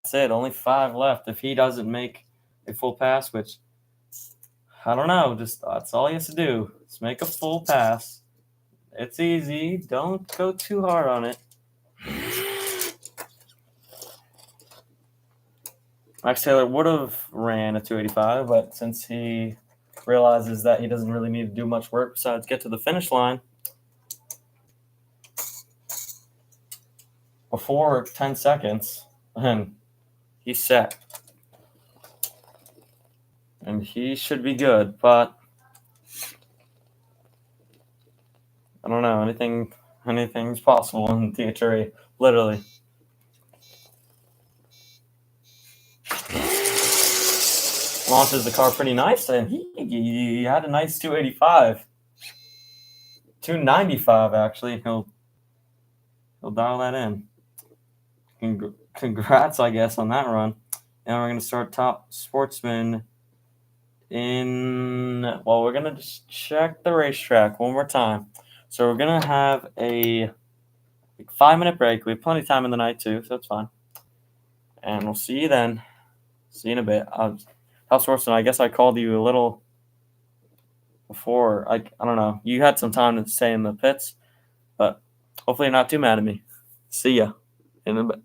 That's it. Only 5 left. If he doesn't make a full pass, which I don't know, just that's all he has to do. Just make a full pass. It's easy. Don't go too hard on it. Max Taylor would have ran a 285, but since he realizes that he doesn't really need to do much work besides get to the finish line before 10 seconds, and he's set. And he should be good, but I don't know. Anything's possible in THRE, literally. Launches the car pretty nice, and he had a nice 285. 295, actually. He'll dial that in. Congrats, I guess, on that run. And we're going to start top sportsman we're going to just check the racetrack one more time. So we're going to have a 5-minute break. We have plenty of time in the night, too, so it's fine. And we'll see you then. See you in a bit. Top sportsman, I guess I called you a little before. I don't know. You had some time to stay in the pits, but hopefully you're not too mad at me. See ya in a bit.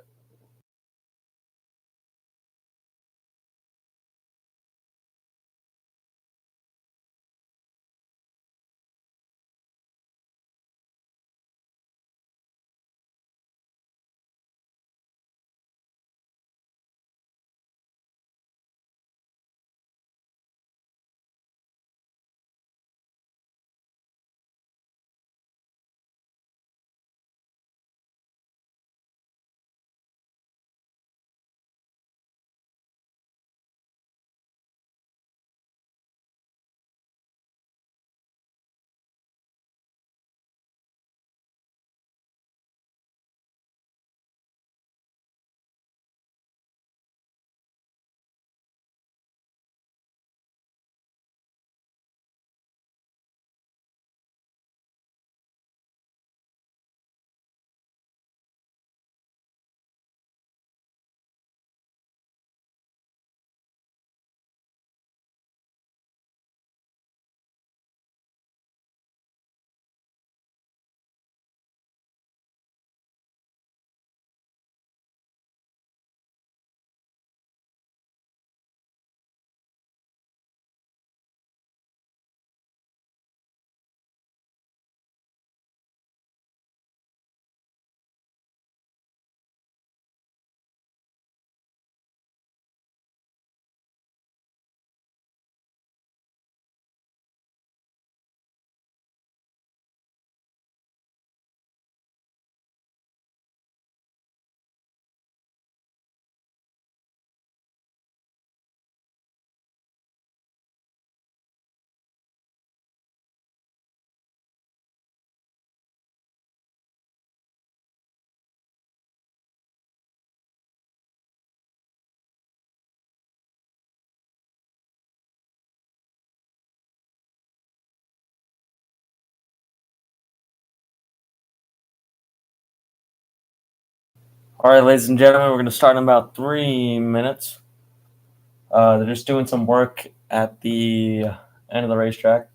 All right, ladies and gentlemen, we're going to start in about 3 minutes. They're just doing some work at the end of the racetrack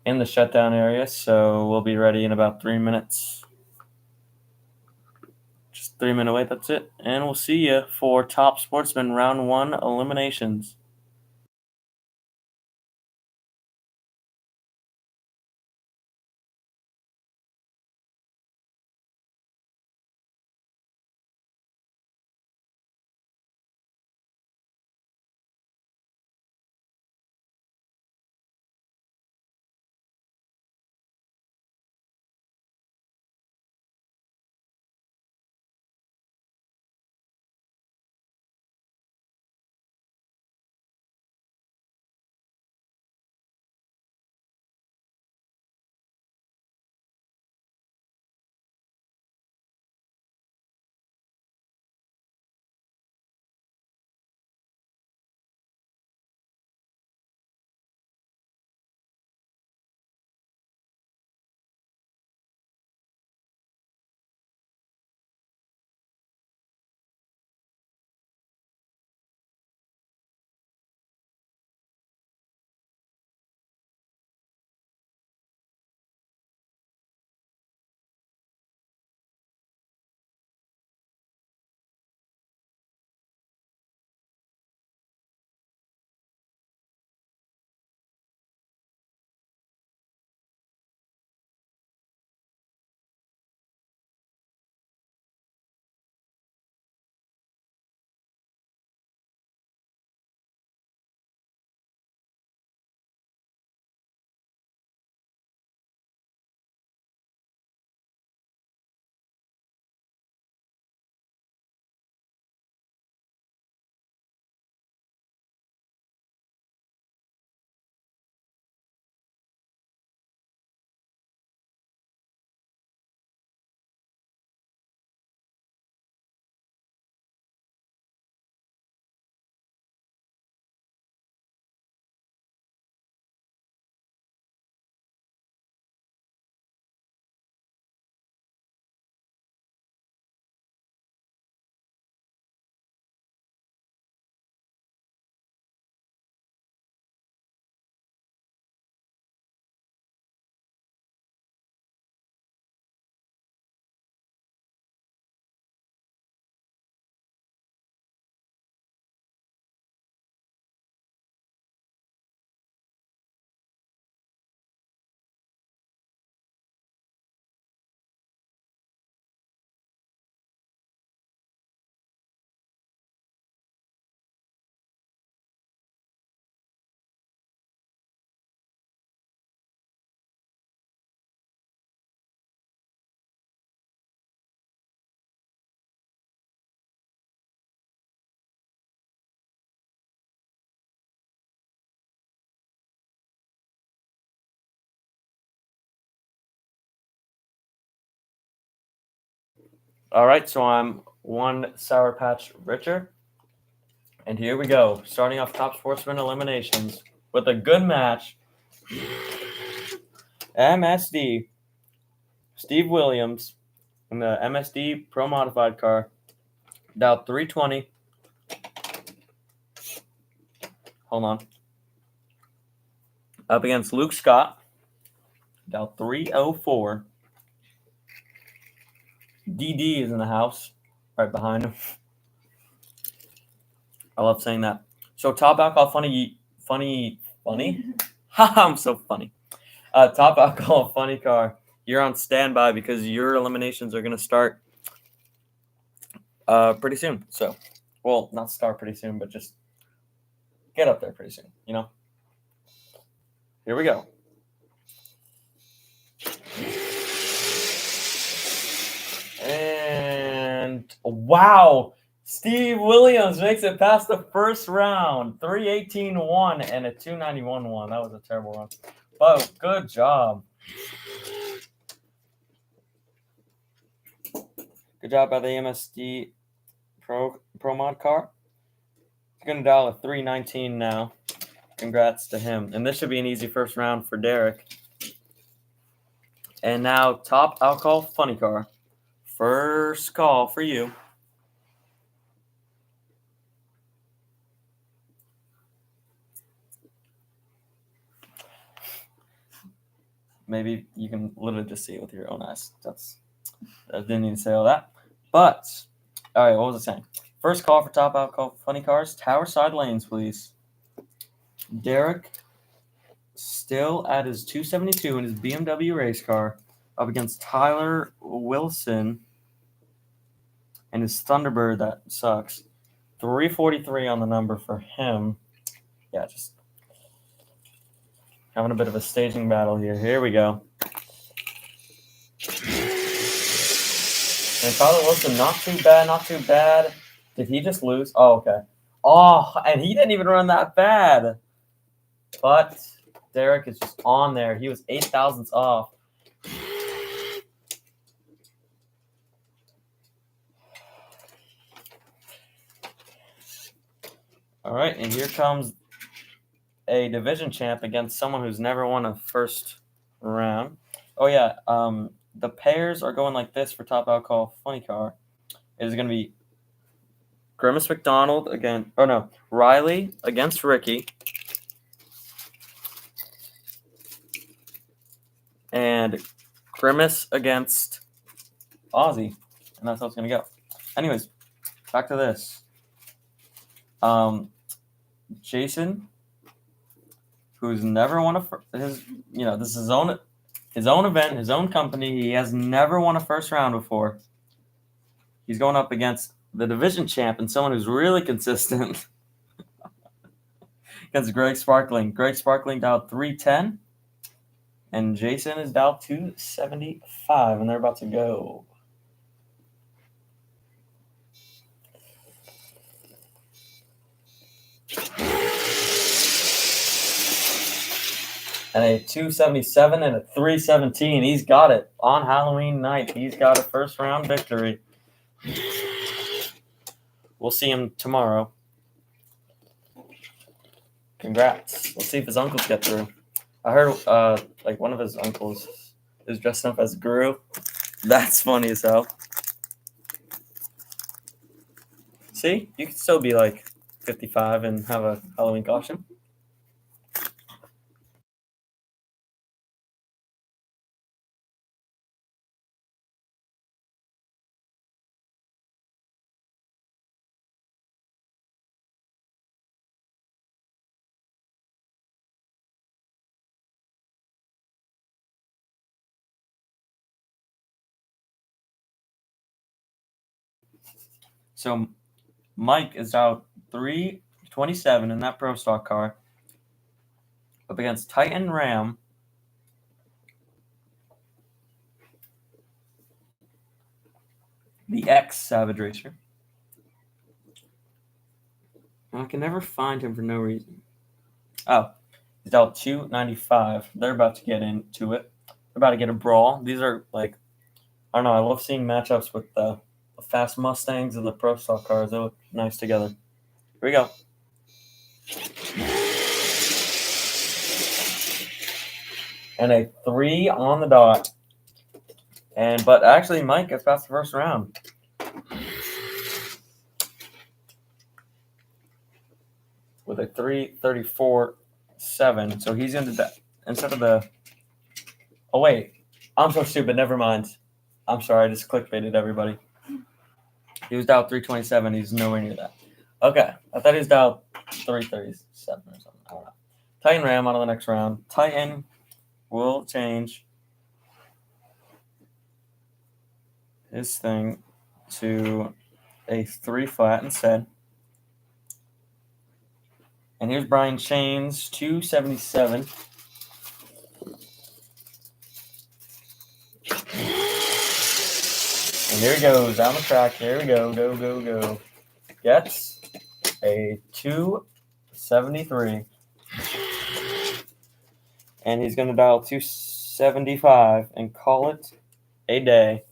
in the shutdown area, so we'll be ready in about 3 minutes. Just 3 minute wait, that's it. And we'll see you for Top Sportsman Round 1 eliminations. All right, so I'm one Sour Patch richer. And here we go, starting off Top Sportsman eliminations with a good match. MSD, Steve Williams in the MSD Pro Modified car, dialed 320. Hold on. Up against Luke Scott, dialed 304. DD is in the house, right behind him. I love saying that. So top alcohol funny. Haha, I'm so funny. Top alcohol funny car. You're on standby because your eliminations are going to start pretty soon. So, well, not start pretty soon, but just get up there pretty soon, you know? Here we go. And wow, Steve Williams makes it past the first round. 318-1 and a 291-1. That was a terrible run. But good job. Good job by the MSD Pro Mod car. He's going to dial a 319 now. Congrats to him. And this should be an easy first round for Derek. And now top alcohol funny car. First call for you. Maybe you can literally just see it with your own eyes. I didn't need to say all that. But, all right, what was I saying? First call for top out funny cars. Tower side lanes, please. Derek, still at his 272 in his BMW race car, up against Tyler Wilson and his Thunderbird that sucks. 343 on the number for him. Yeah, just having a bit of a staging battle here. Here we go. And Tyler Wilson, not too bad, not too bad. Did he just lose? Oh, okay. Oh, and he didn't even run that bad. But Derek is just on there. He was 8 thousandths off. All right, and here comes a division champ against someone who's never won a first round. Oh, yeah. The pairs are going like this for top alcohol funny car. It is going to be Grimace McDonald again. Oh, no. Riley against Ricky. And Grimace against Ozzy. And that's how it's going to go. Anyways, back to this. Jason, who's never won this is his own event, his own company. He has never won a first round before. He's going up against the division champ and someone who's really consistent. Against Greg Sparkling. Greg Sparkling dialed 310. And Jason is dialed 275. And they're about to go. And a 277 and a 317. He's got it on Halloween night. He's got a first round victory. We'll see him tomorrow. Congrats. We'll see if his uncles get through. I heard one of his uncles is dressed up as Guru. That's funny as hell. See, you could still be like 55 and have a Halloween costume. So Mike is out 327 in that Pro Stock car up against Titan Ram. The ex-Savage Racer. I can never find him for no reason. Oh, he's out 295. They're about to get into it. They're about to get a brawl. These are I don't know. I love seeing matchups with the fast Mustangs and the Pro Stock cars. They look nice together. Here we go. And a 3 on the dot. But actually, Mike gets past the first round. With a 334.7. So he's into that. Instead of the. Oh, wait. I'm so stupid. Never mind. I'm sorry. I just clickbaited everybody. He was dialed 327. He's nowhere near that. Okay. I thought he was dialed 337 or something. I don't know. Titan Ram on to the next round. Titan will change his thing to a 3 flat instead. And here's Brian Chains, 277. And here he goes down the track. Here we go. Go. Gets a 273. And he's going to dial 275 and call it a day.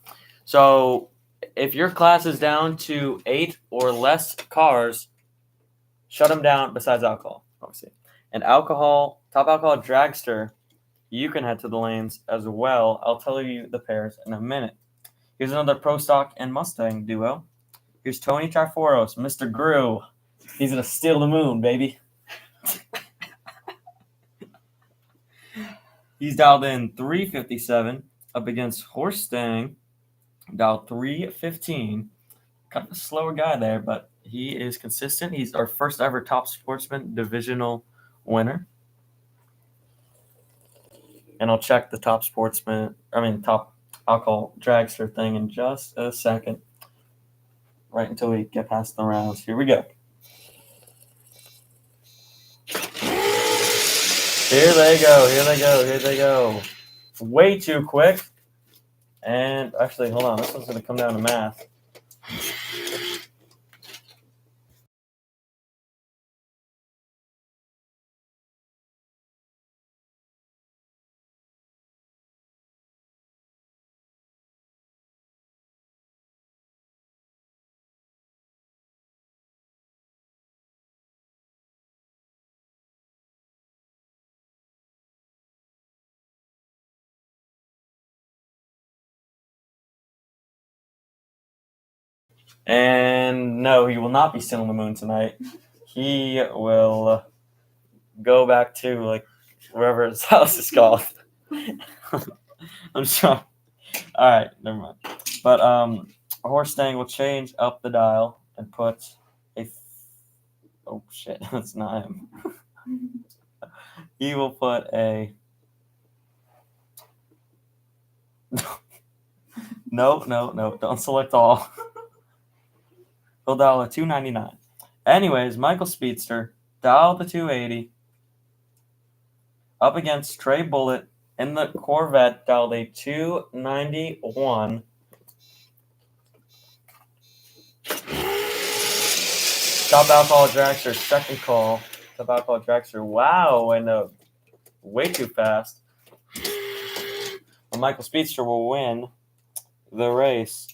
So if your class is down to 8 or less cars, shut them down besides alcohol, obviously. And top alcohol dragster, you can head to the lanes as well. I'll tell you the pairs in a minute. Here's another Pro Stock and Mustang duo. Here's Tony Triforos, Mr. Gru. He's gonna steal the moon, baby. He's dialed in 357 up against Horse Stang, dialed 315. Kind of a slower guy there, but he is consistent. He's our first ever Top Sportsman Divisional winner. And I'll check the top alcohol dragster thing in just a second. Right until we get past the rounds. Here we go. Here they go. Way too quick. And actually, hold on. This one's going to come down to math. And no, he will not be stealing the moon tonight. He will go back to like wherever his house is called. I'm sorry. All right, never mind. But Horse Stang will change up the dial and put oh shit, that's not him. He will put a no, don't select all. He'll dial a 299. Anyways, Michael Speedster, dial the 280. Up against Trey Bullitt in the Corvette, dialed a 291. Top Alcohol Dragster, second call. Top Alcohol Dragster, wow, and way too fast. And Michael Speedster will win the race.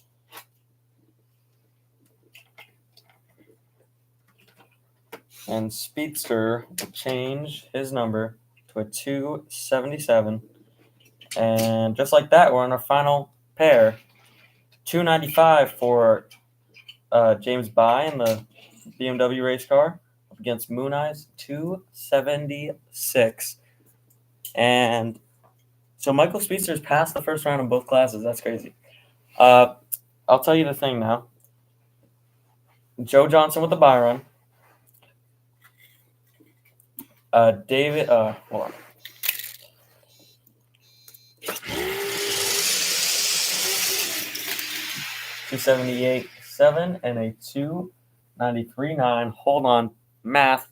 And Speedster will change his number to a 277. And just like that, we're on our final pair. 295 for James By in the BMW race car up against Moon Eyes, 276. And so Michael Speedster's passed the first round in both classes. That's crazy. I'll tell you the thing now. Joe Johnson with the buy run. David, hold on. $278.7 and a 293.9. Hold on, math.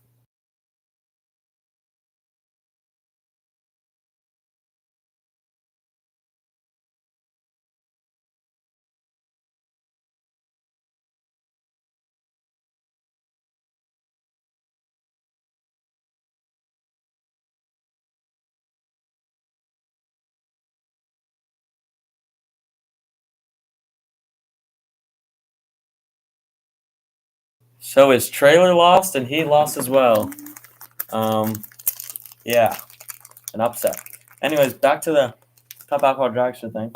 So his trailer lost, and he lost as well. Yeah, an upset. Anyways, back to the Top Alcohol Dragster thing.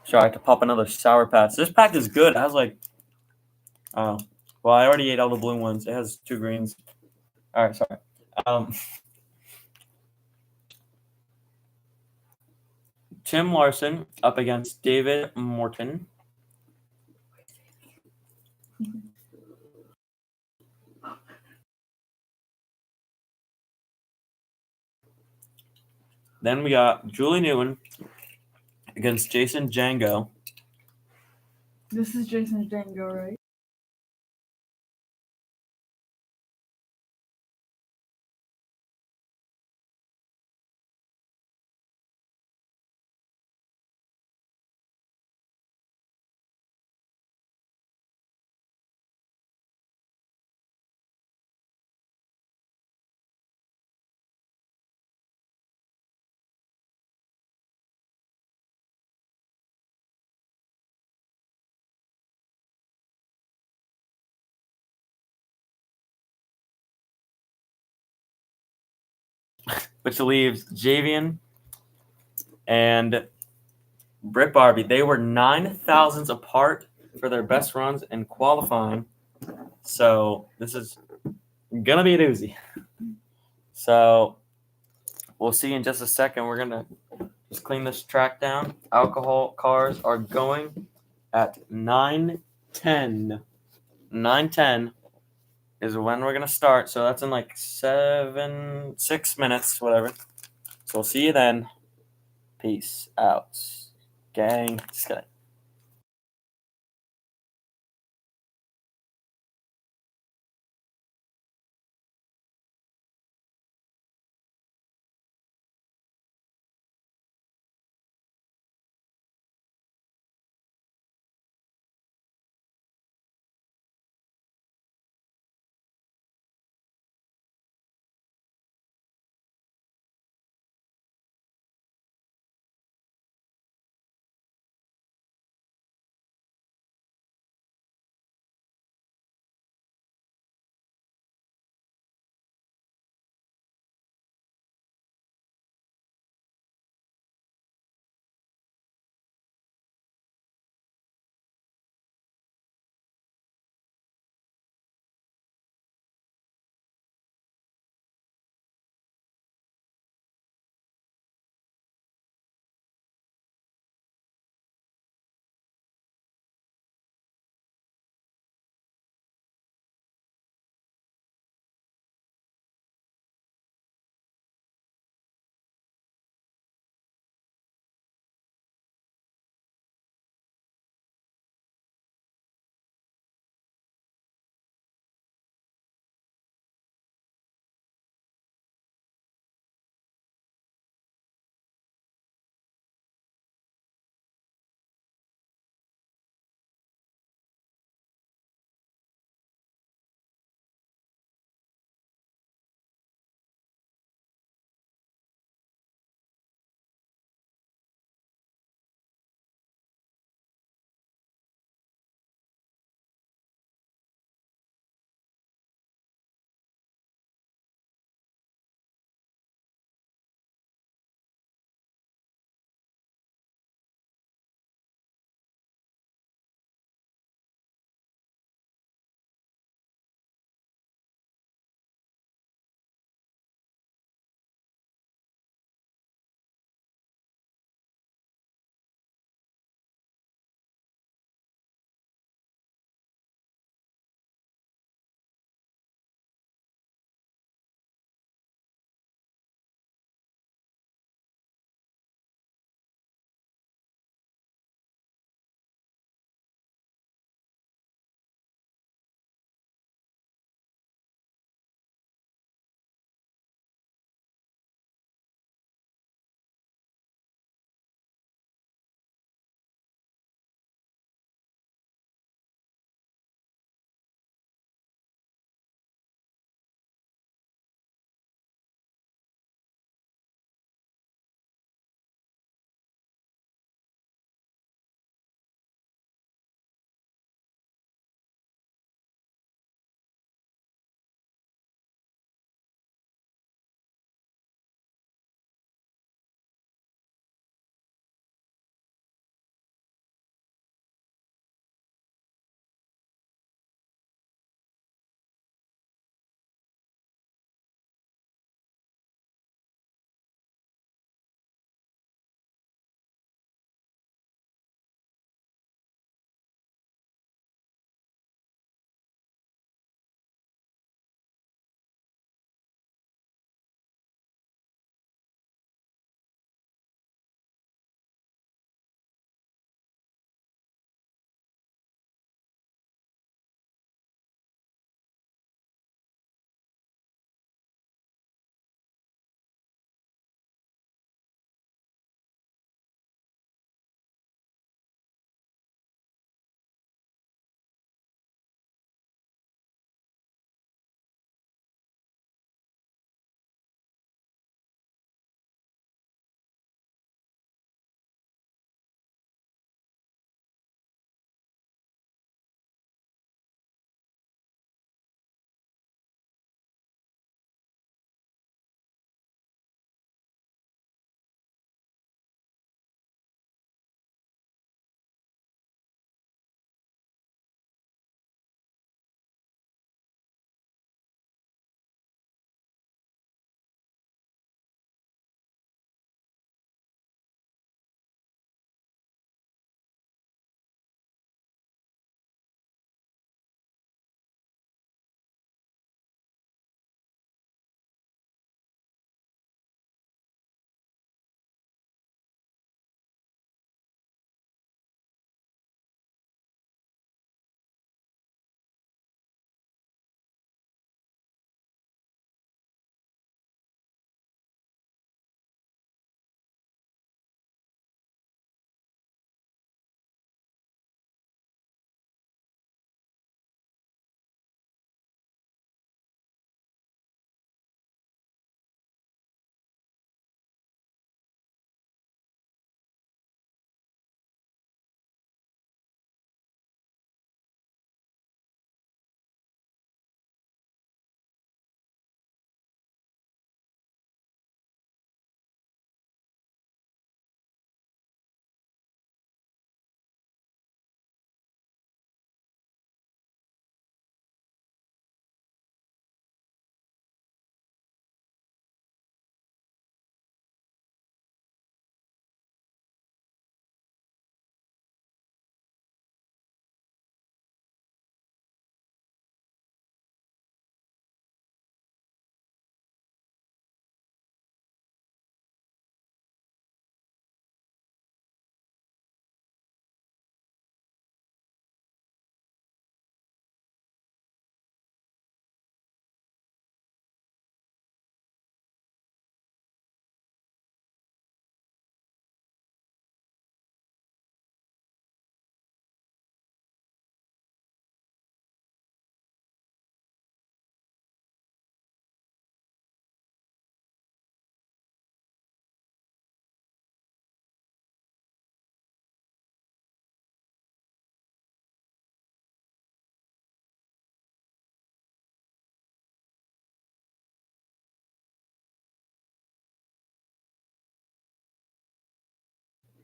Sorry, I have to pop another Sour Patch. This pack is good. It has like, well, I already ate all the blue ones. It has 2 greens. All right, sorry. Tim Larson up against David Morton. Then we got Julie Newman against Jason Django. This is Jason Django, right? Which leaves Javian and Britt Barbie. They were 9 thousandths apart for their best runs in qualifying. So this is gonna be a doozy. So we'll see in just a second. We're gonna just clean this track down. Alcohol cars are going at 9:10. 9:10 is when we're gonna start. So that's in like 6 minutes, whatever. So we'll see you then. Peace out, gang. Just kidding.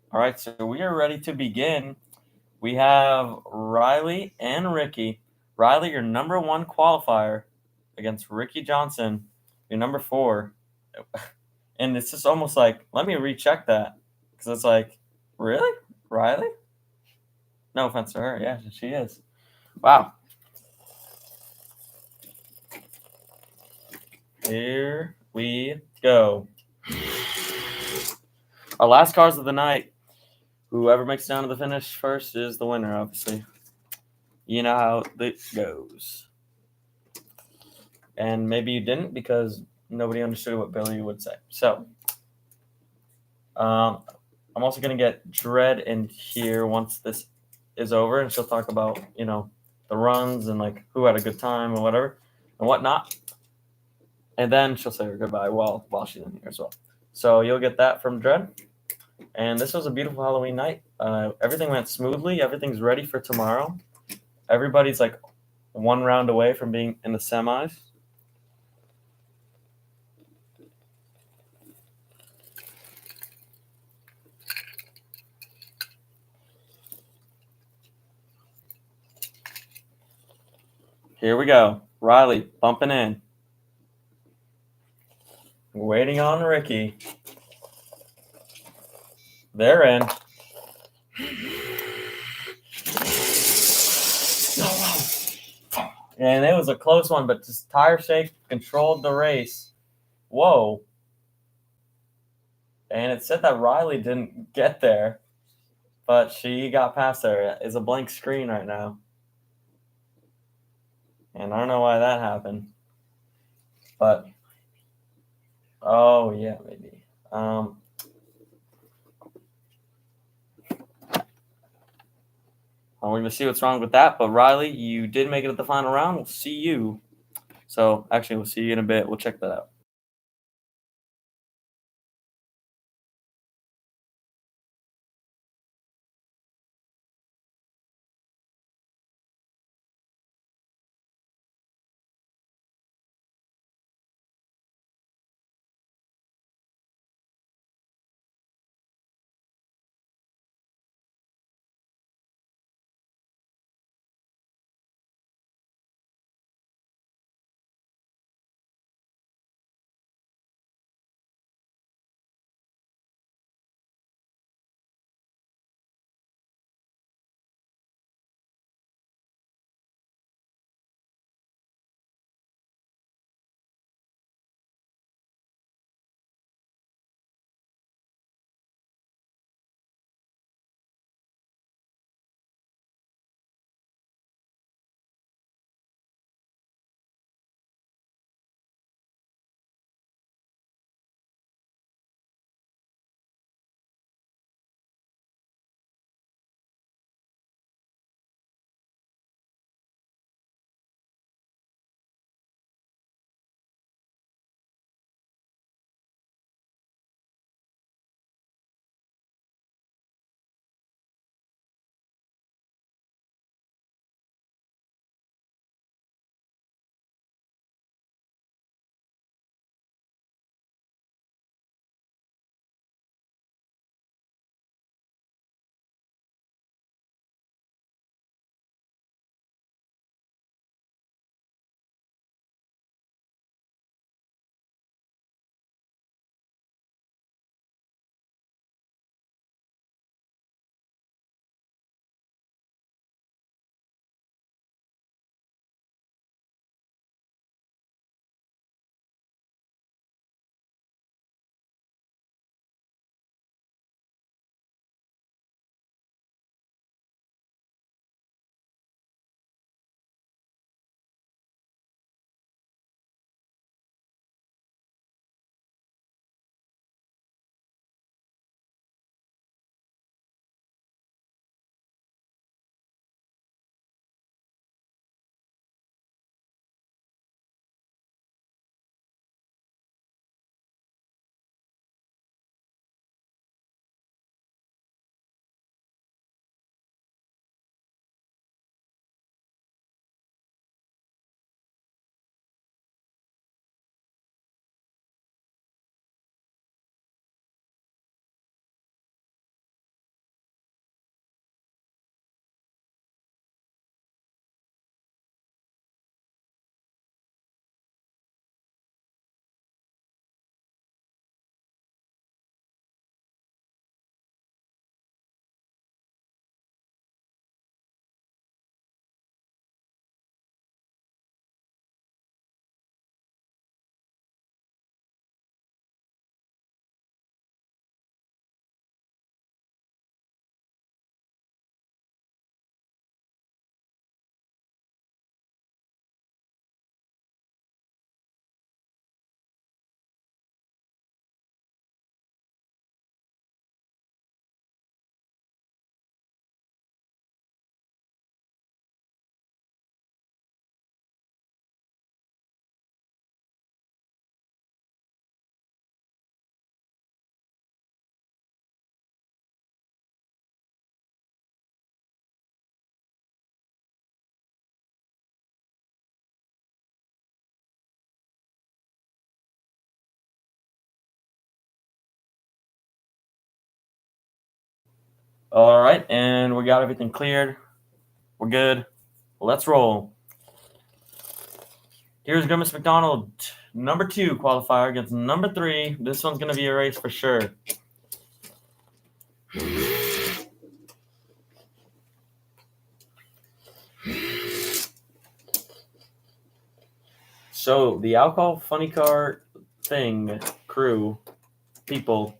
All right, so we are ready to begin. We have Riley and Ricky. Riley, your number 1 qualifier against Ricky Johnson, your number 4. And it's just almost like, let me recheck that. Because it's like, really? Riley? No offense to her. Yeah, she is. Wow. Here we go. Our last cards of the night. Whoever makes it down to the finish first is the winner, obviously. You know how it goes. And maybe you didn't because nobody understood what Billy would say. So, I'm also going to get Dread in here once this is over, and she'll talk about, the runs and, like, who had a good time and whatever and whatnot. And then she'll say her goodbye while she's in here as well. So you'll get that from Dread. And this was a beautiful Halloween night. Everything went smoothly. Everything's ready for tomorrow. Everybody's like 1 round away from being in the semis. Here we go. Riley bumping in. Waiting on Ricky. They're in. And it was a close one, but just Tire Shake controlled the race. Whoa. And it said that Riley didn't get there, but she got past there. It's a blank screen right now. And I don't know why that happened. But, oh, yeah, maybe. I'm going to see what's wrong with that. But, Riley, you did make it at the final round. We'll see you. So, actually, we'll see you in a bit. We'll check that out. All right, and we got everything cleared. We're good. Let's roll. Here's Grimace McDonald, number 2 qualifier against number 3. This one's going to be a race for sure. So, the alcohol funny car thing, crew, people,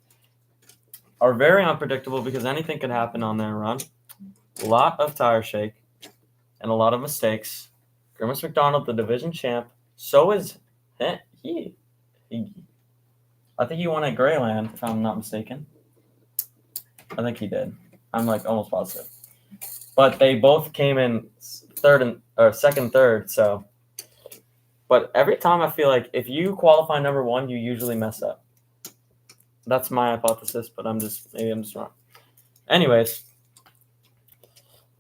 are very unpredictable because anything could happen on their run. A lot of tire shake and a lot of mistakes. Grimace McDonald, the division champ, so is he. I think he won at Greyland, if I'm not mistaken. I think he did. I'm like almost positive. But they both came in second, third. So, but every time I feel like if you qualify number 1, you usually mess up. That's my hypothesis, but maybe I'm just wrong. Anyways,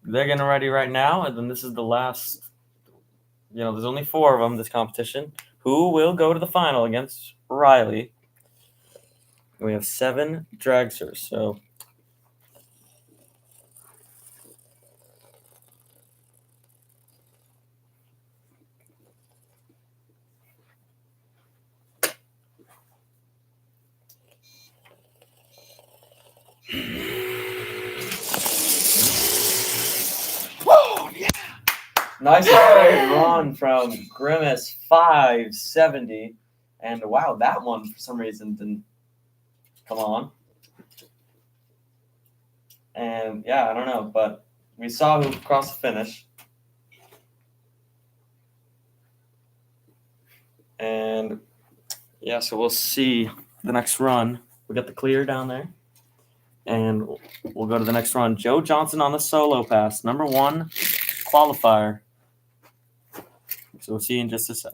they're getting ready right now, and then this is the last. There's only 4 of them this competition. Who will go to the final against Riley? We have 7 dragsters, so. Whoa, yeah! Nice straight run from Grimace, 570. And wow, that one for some reason didn't come on. And yeah, I don't know, but we saw who crossed the finish. And yeah, so we'll see the next run. We got the clear down there. And we'll go to the next run. Joe Johnson on the solo pass, number 1 qualifier. So we'll see you in just a sec.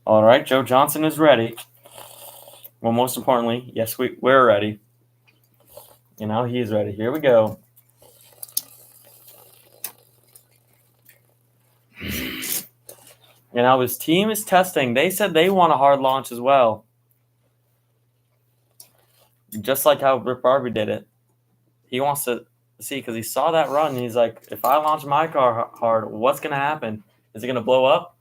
All right, Joe Johnson is ready. Well, most importantly, yes, we're ready. He's ready. Here we go. His team is testing. They said they want a hard launch as well. Just like how Rip Barbie did it. He wants to see because he saw that run. And he's like, if I launch my car hard, what's going to happen? Is it going to blow up?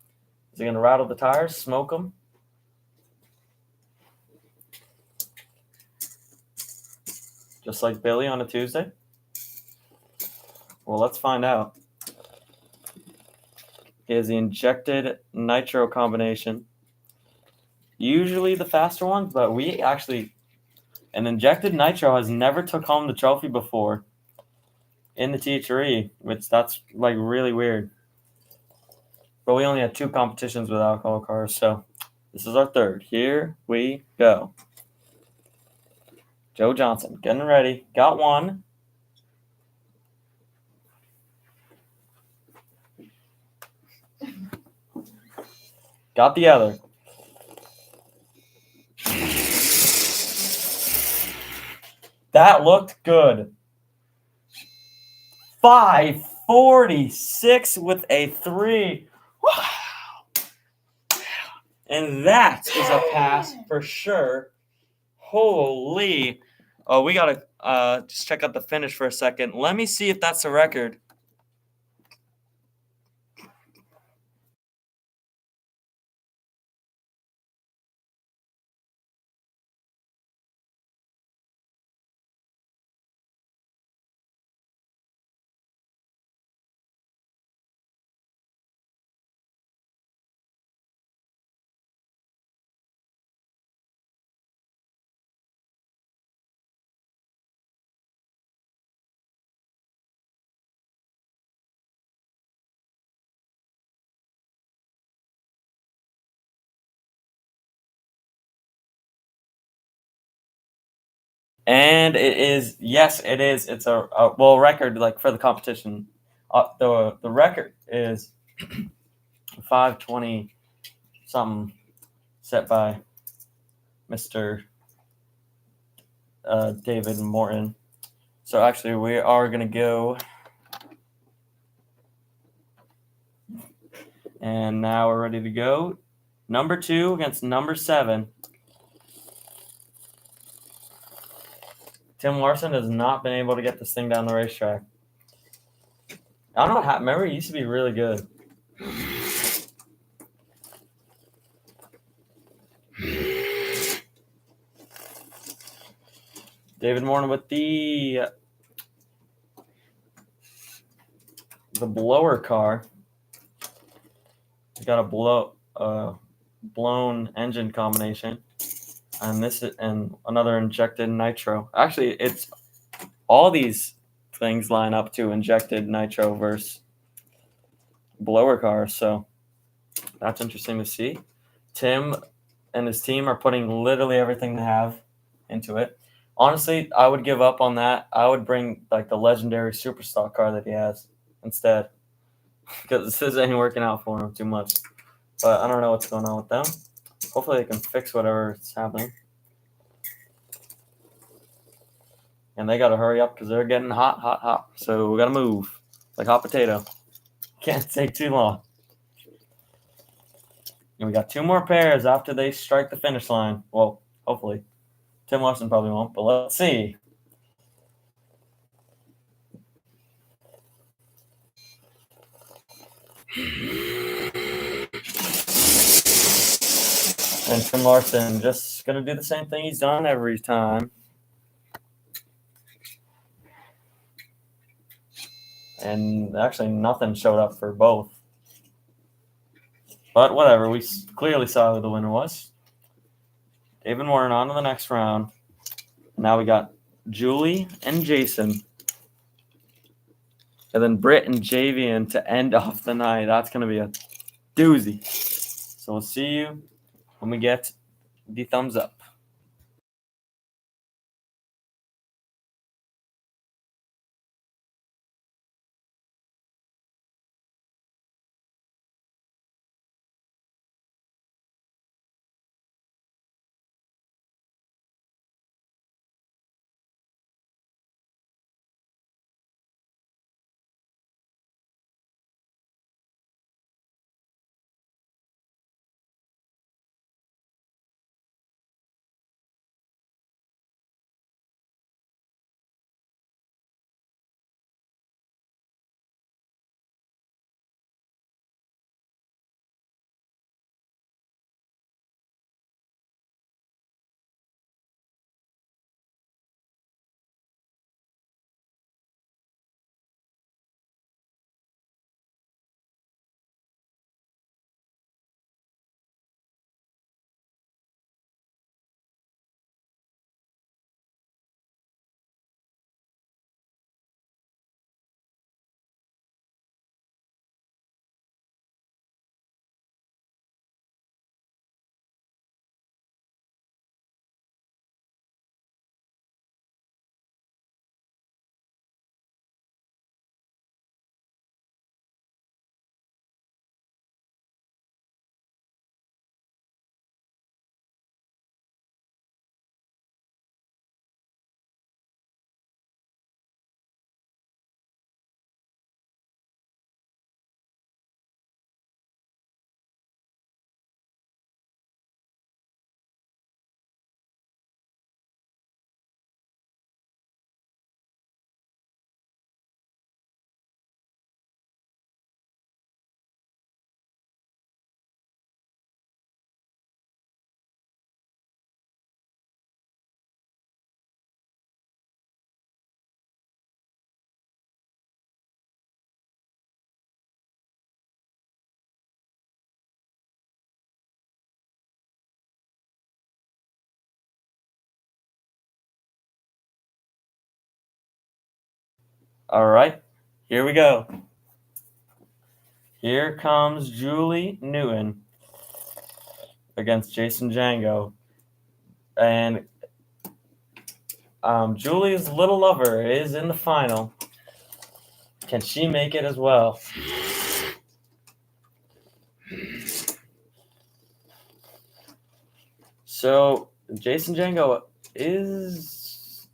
Is it going to rattle the tires, smoke them? Just like Billy on a Tuesday? Well, let's find out. Is the injected nitro combination. Usually the faster ones, but an injected nitro has never took home the trophy before in the THRE, which that's like really weird. But we only had 2 competitions with alcohol cars, so this is our 3rd. Here we go. Joe Johnson getting ready. Got 1. Got the other. That looked good. 546 with a 3. Wow. And that is a pass for sure. Holy. Oh, we got to just check out the finish for a second. Let me see if that's a record. And it is, yes, it is. It's a record like for the competition. The record is 5:20 something set by Mr. David Morton. So actually, we are gonna go, and now we're ready to go. Number 2 against number 7. Tim Larson has not been able to get this thing down the racetrack. I don't know how. Remember, he used to be really good. David Morton with the blower car. He's got a blown engine combination, and another injected nitro. Actually, it's all these things line up to injected nitro versus blower cars. So that's interesting to see. Tim and his team are putting literally everything they have into it. Honestly, I would give up on that. I would bring like the legendary superstock car that he has instead, because this isn't working out for him too much. But I don't know what's going on with them. Hopefully they can fix whatever's happening. And they got to hurry up because they're getting hot. So we got to move like hot potato. Can't take too long. And we got 2 more pairs after they strike the finish line. Well, hopefully. Tim Larson probably won't, but let's see. And Tim Larson just going to do the same thing he's done every time. And actually nothing showed up for both. But whatever, we clearly saw who the winner was. David Warren on to the next round. Now we got Julie and Jason. And then Britt and Javian to end off the night. That's going to be a doozy. So we'll see you when we get the thumbs up. All right, here we go. Here comes Julie Newton against Jason Django. And Julie's little lover is in the final. Can she make it as well? So Jason Django is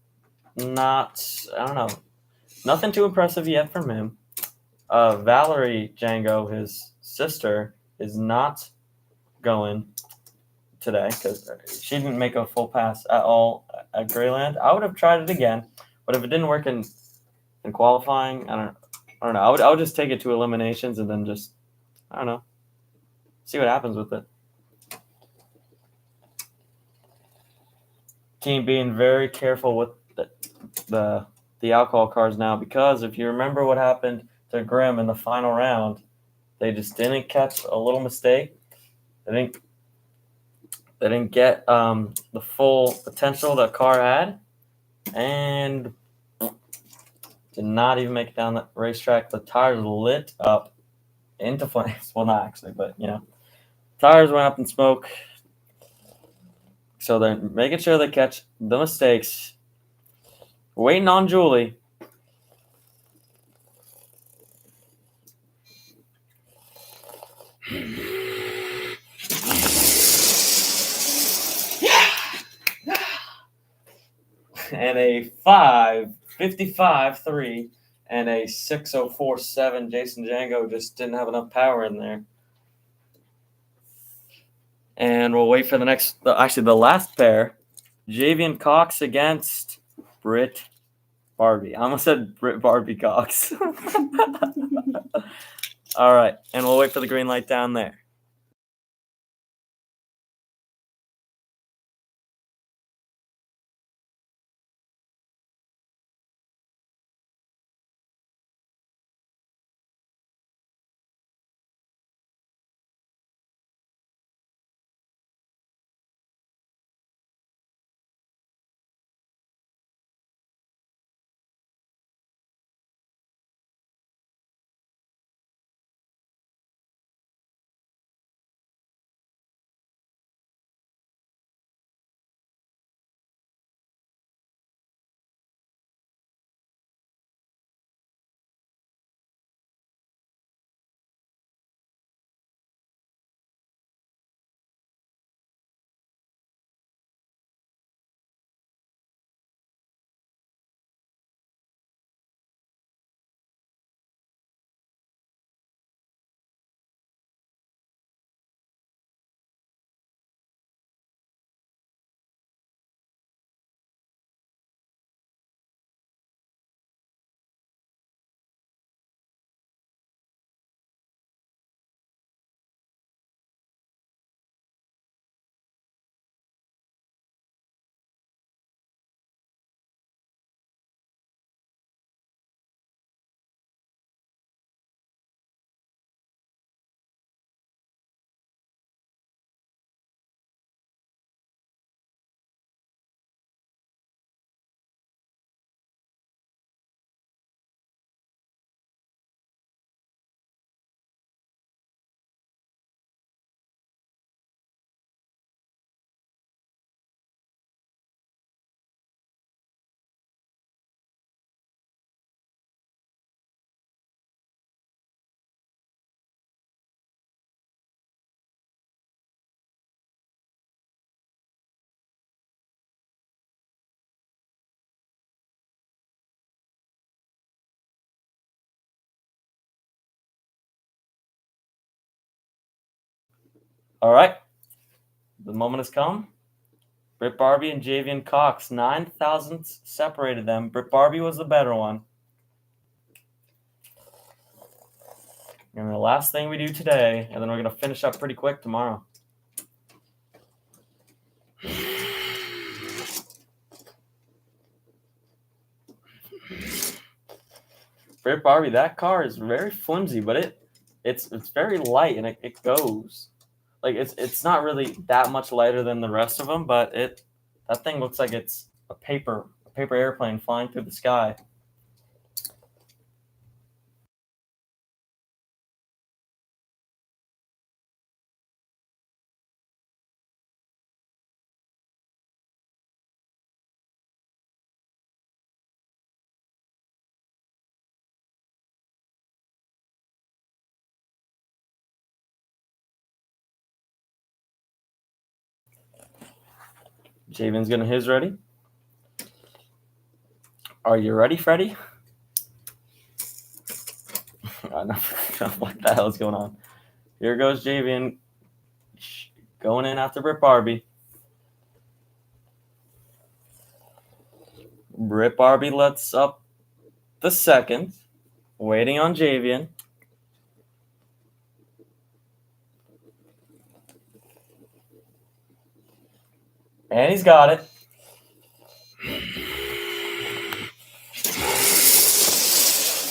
not, I don't know, nothing too impressive yet from him. Valerie Django, his sister, is not going today because she didn't make a full pass at all at Greyland. I would have tried it again, but if it didn't work in qualifying, I don't know. I would just take it to eliminations and then just, I don't know, see what happens with it. Team being very careful with the alcohol cards now, because if you remember what happened to Grimm in the final round, they just didn't catch a little mistake. They didn't get the full potential that car had, and did not even make it down the racetrack. The tires lit up into flames. Well, not actually, but tires went up in smoke. So they're making sure they catch the mistakes. Waiting on Julie. And a 5:55.3 and a 6:04.7. Jason Django just didn't have enough power in there. And we'll wait for the last pair. Javian Cox against Britt Barbie. I almost said Britt Barbie Cox. All right, and we'll wait for the green light down there. All right, the moment has come. Britt Barbie and Javian Cox, 9 thousandths separated them. Britt Barbie was the better one. And the last thing we do today, and then we're going to finish up pretty quick tomorrow. Britt Barbie, that car is very flimsy, but it's very light, and it goes. Like it's not really that much lighter than the rest of them, but that thing looks like it's a paper airplane flying through the sky. Javen's getting his ready. Are you ready, Freddy? I know what the hell is going on. Here goes Javian going in after Rip Barbie. Rip Barbie lets up the second, waiting on Javian. And he's got it.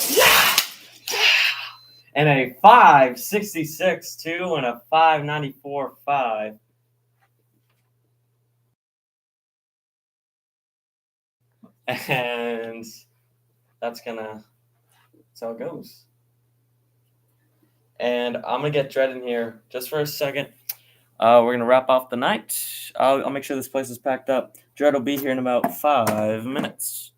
Yeah! And a 5.66.2 and a 5.94.5. And that's how it goes. And I'm going to get Dredd in here just for a second. We're going to wrap off the night. I'll make sure this place is packed up. Dredd will be here in about 5 minutes.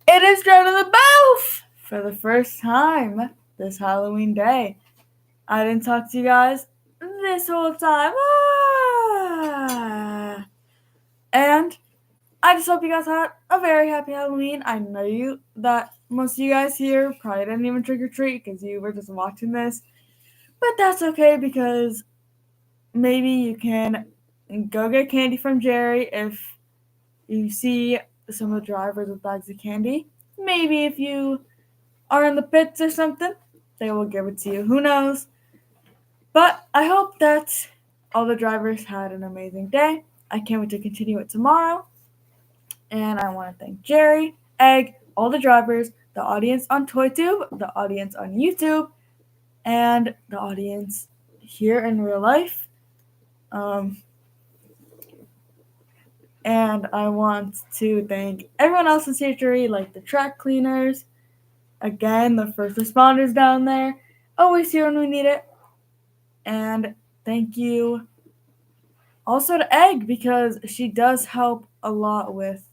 It is Dredd in the booth for the first time this Halloween day. I didn't talk to you guys this whole time. And I just hope you guys had a very happy Halloween. I know that most of you guys here probably didn't even trick or treat because you were just watching this. But that's okay because maybe you can go get candy from Jerry if you see some of the drivers with bags of candy. Maybe if you are in the pits or something, they will give it to you. Who knows? But I hope that all the drivers had an amazing day. I can't wait to continue it tomorrow. And I want to thank Jerry, Egg, all the drivers, the audience on ToyTube, the audience on YouTube, and the audience here in real life. And I want to thank everyone else in THRE, like the track cleaners, again, the first responders down there, always here when we need it. And thank you also to Egg, because she does help a lot with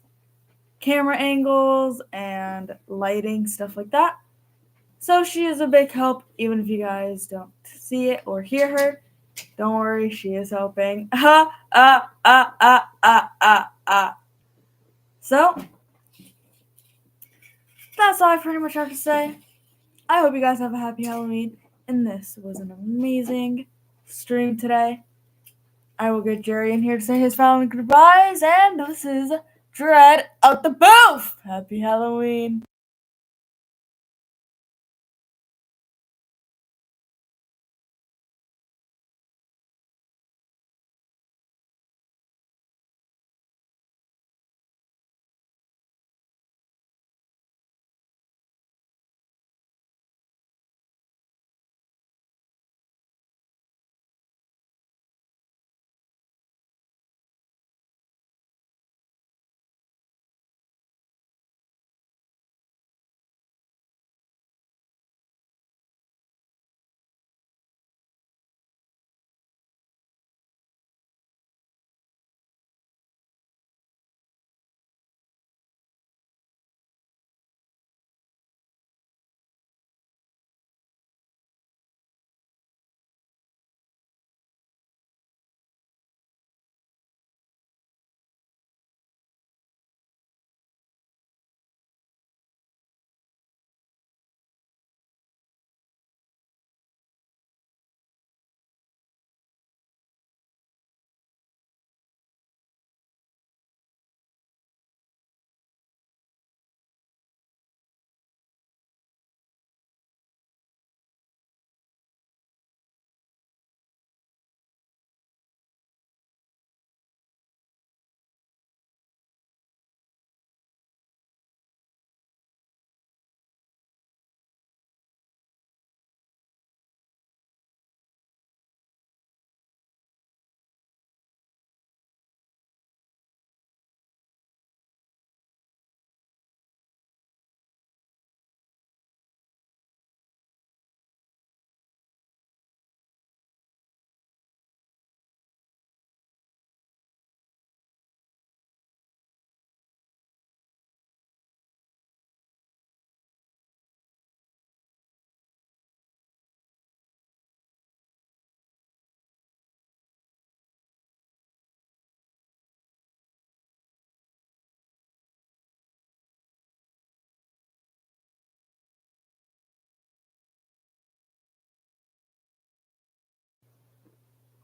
camera angles and lighting, stuff like that. So she is a big help, even if you guys don't see it or hear her. Don't worry, she is helping. So, that's all I pretty much have to say. I hope you guys have a happy Halloween, and this was an amazing stream today. I will get Jerry in here to say his final goodbyes, and this is Dread out the booth! Happy Halloween!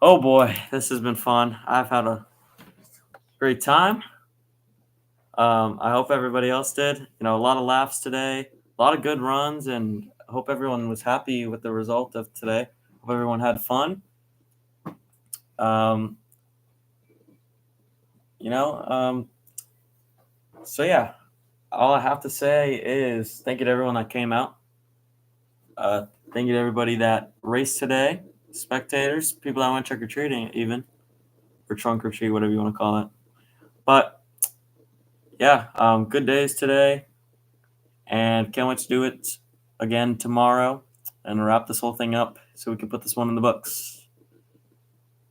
Oh boy, this has been fun. I've had a great time. I hope everybody else did. A lot of laughs today, a lot of good runs, and I hope everyone was happy with the result of today. Hope everyone had fun. So yeah, all I have to say is thank you to everyone that came out. Thank you to everybody that raced today, spectators, people that went trick-or-treating even, or trunk or treat, whatever you want to call it. But yeah, good days today, and can't wait to do it again tomorrow and wrap this whole thing up so we can put this one in the books.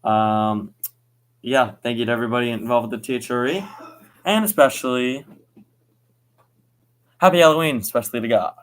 Yeah, thank you to everybody involved with the THRE, and especially happy Halloween, especially to God.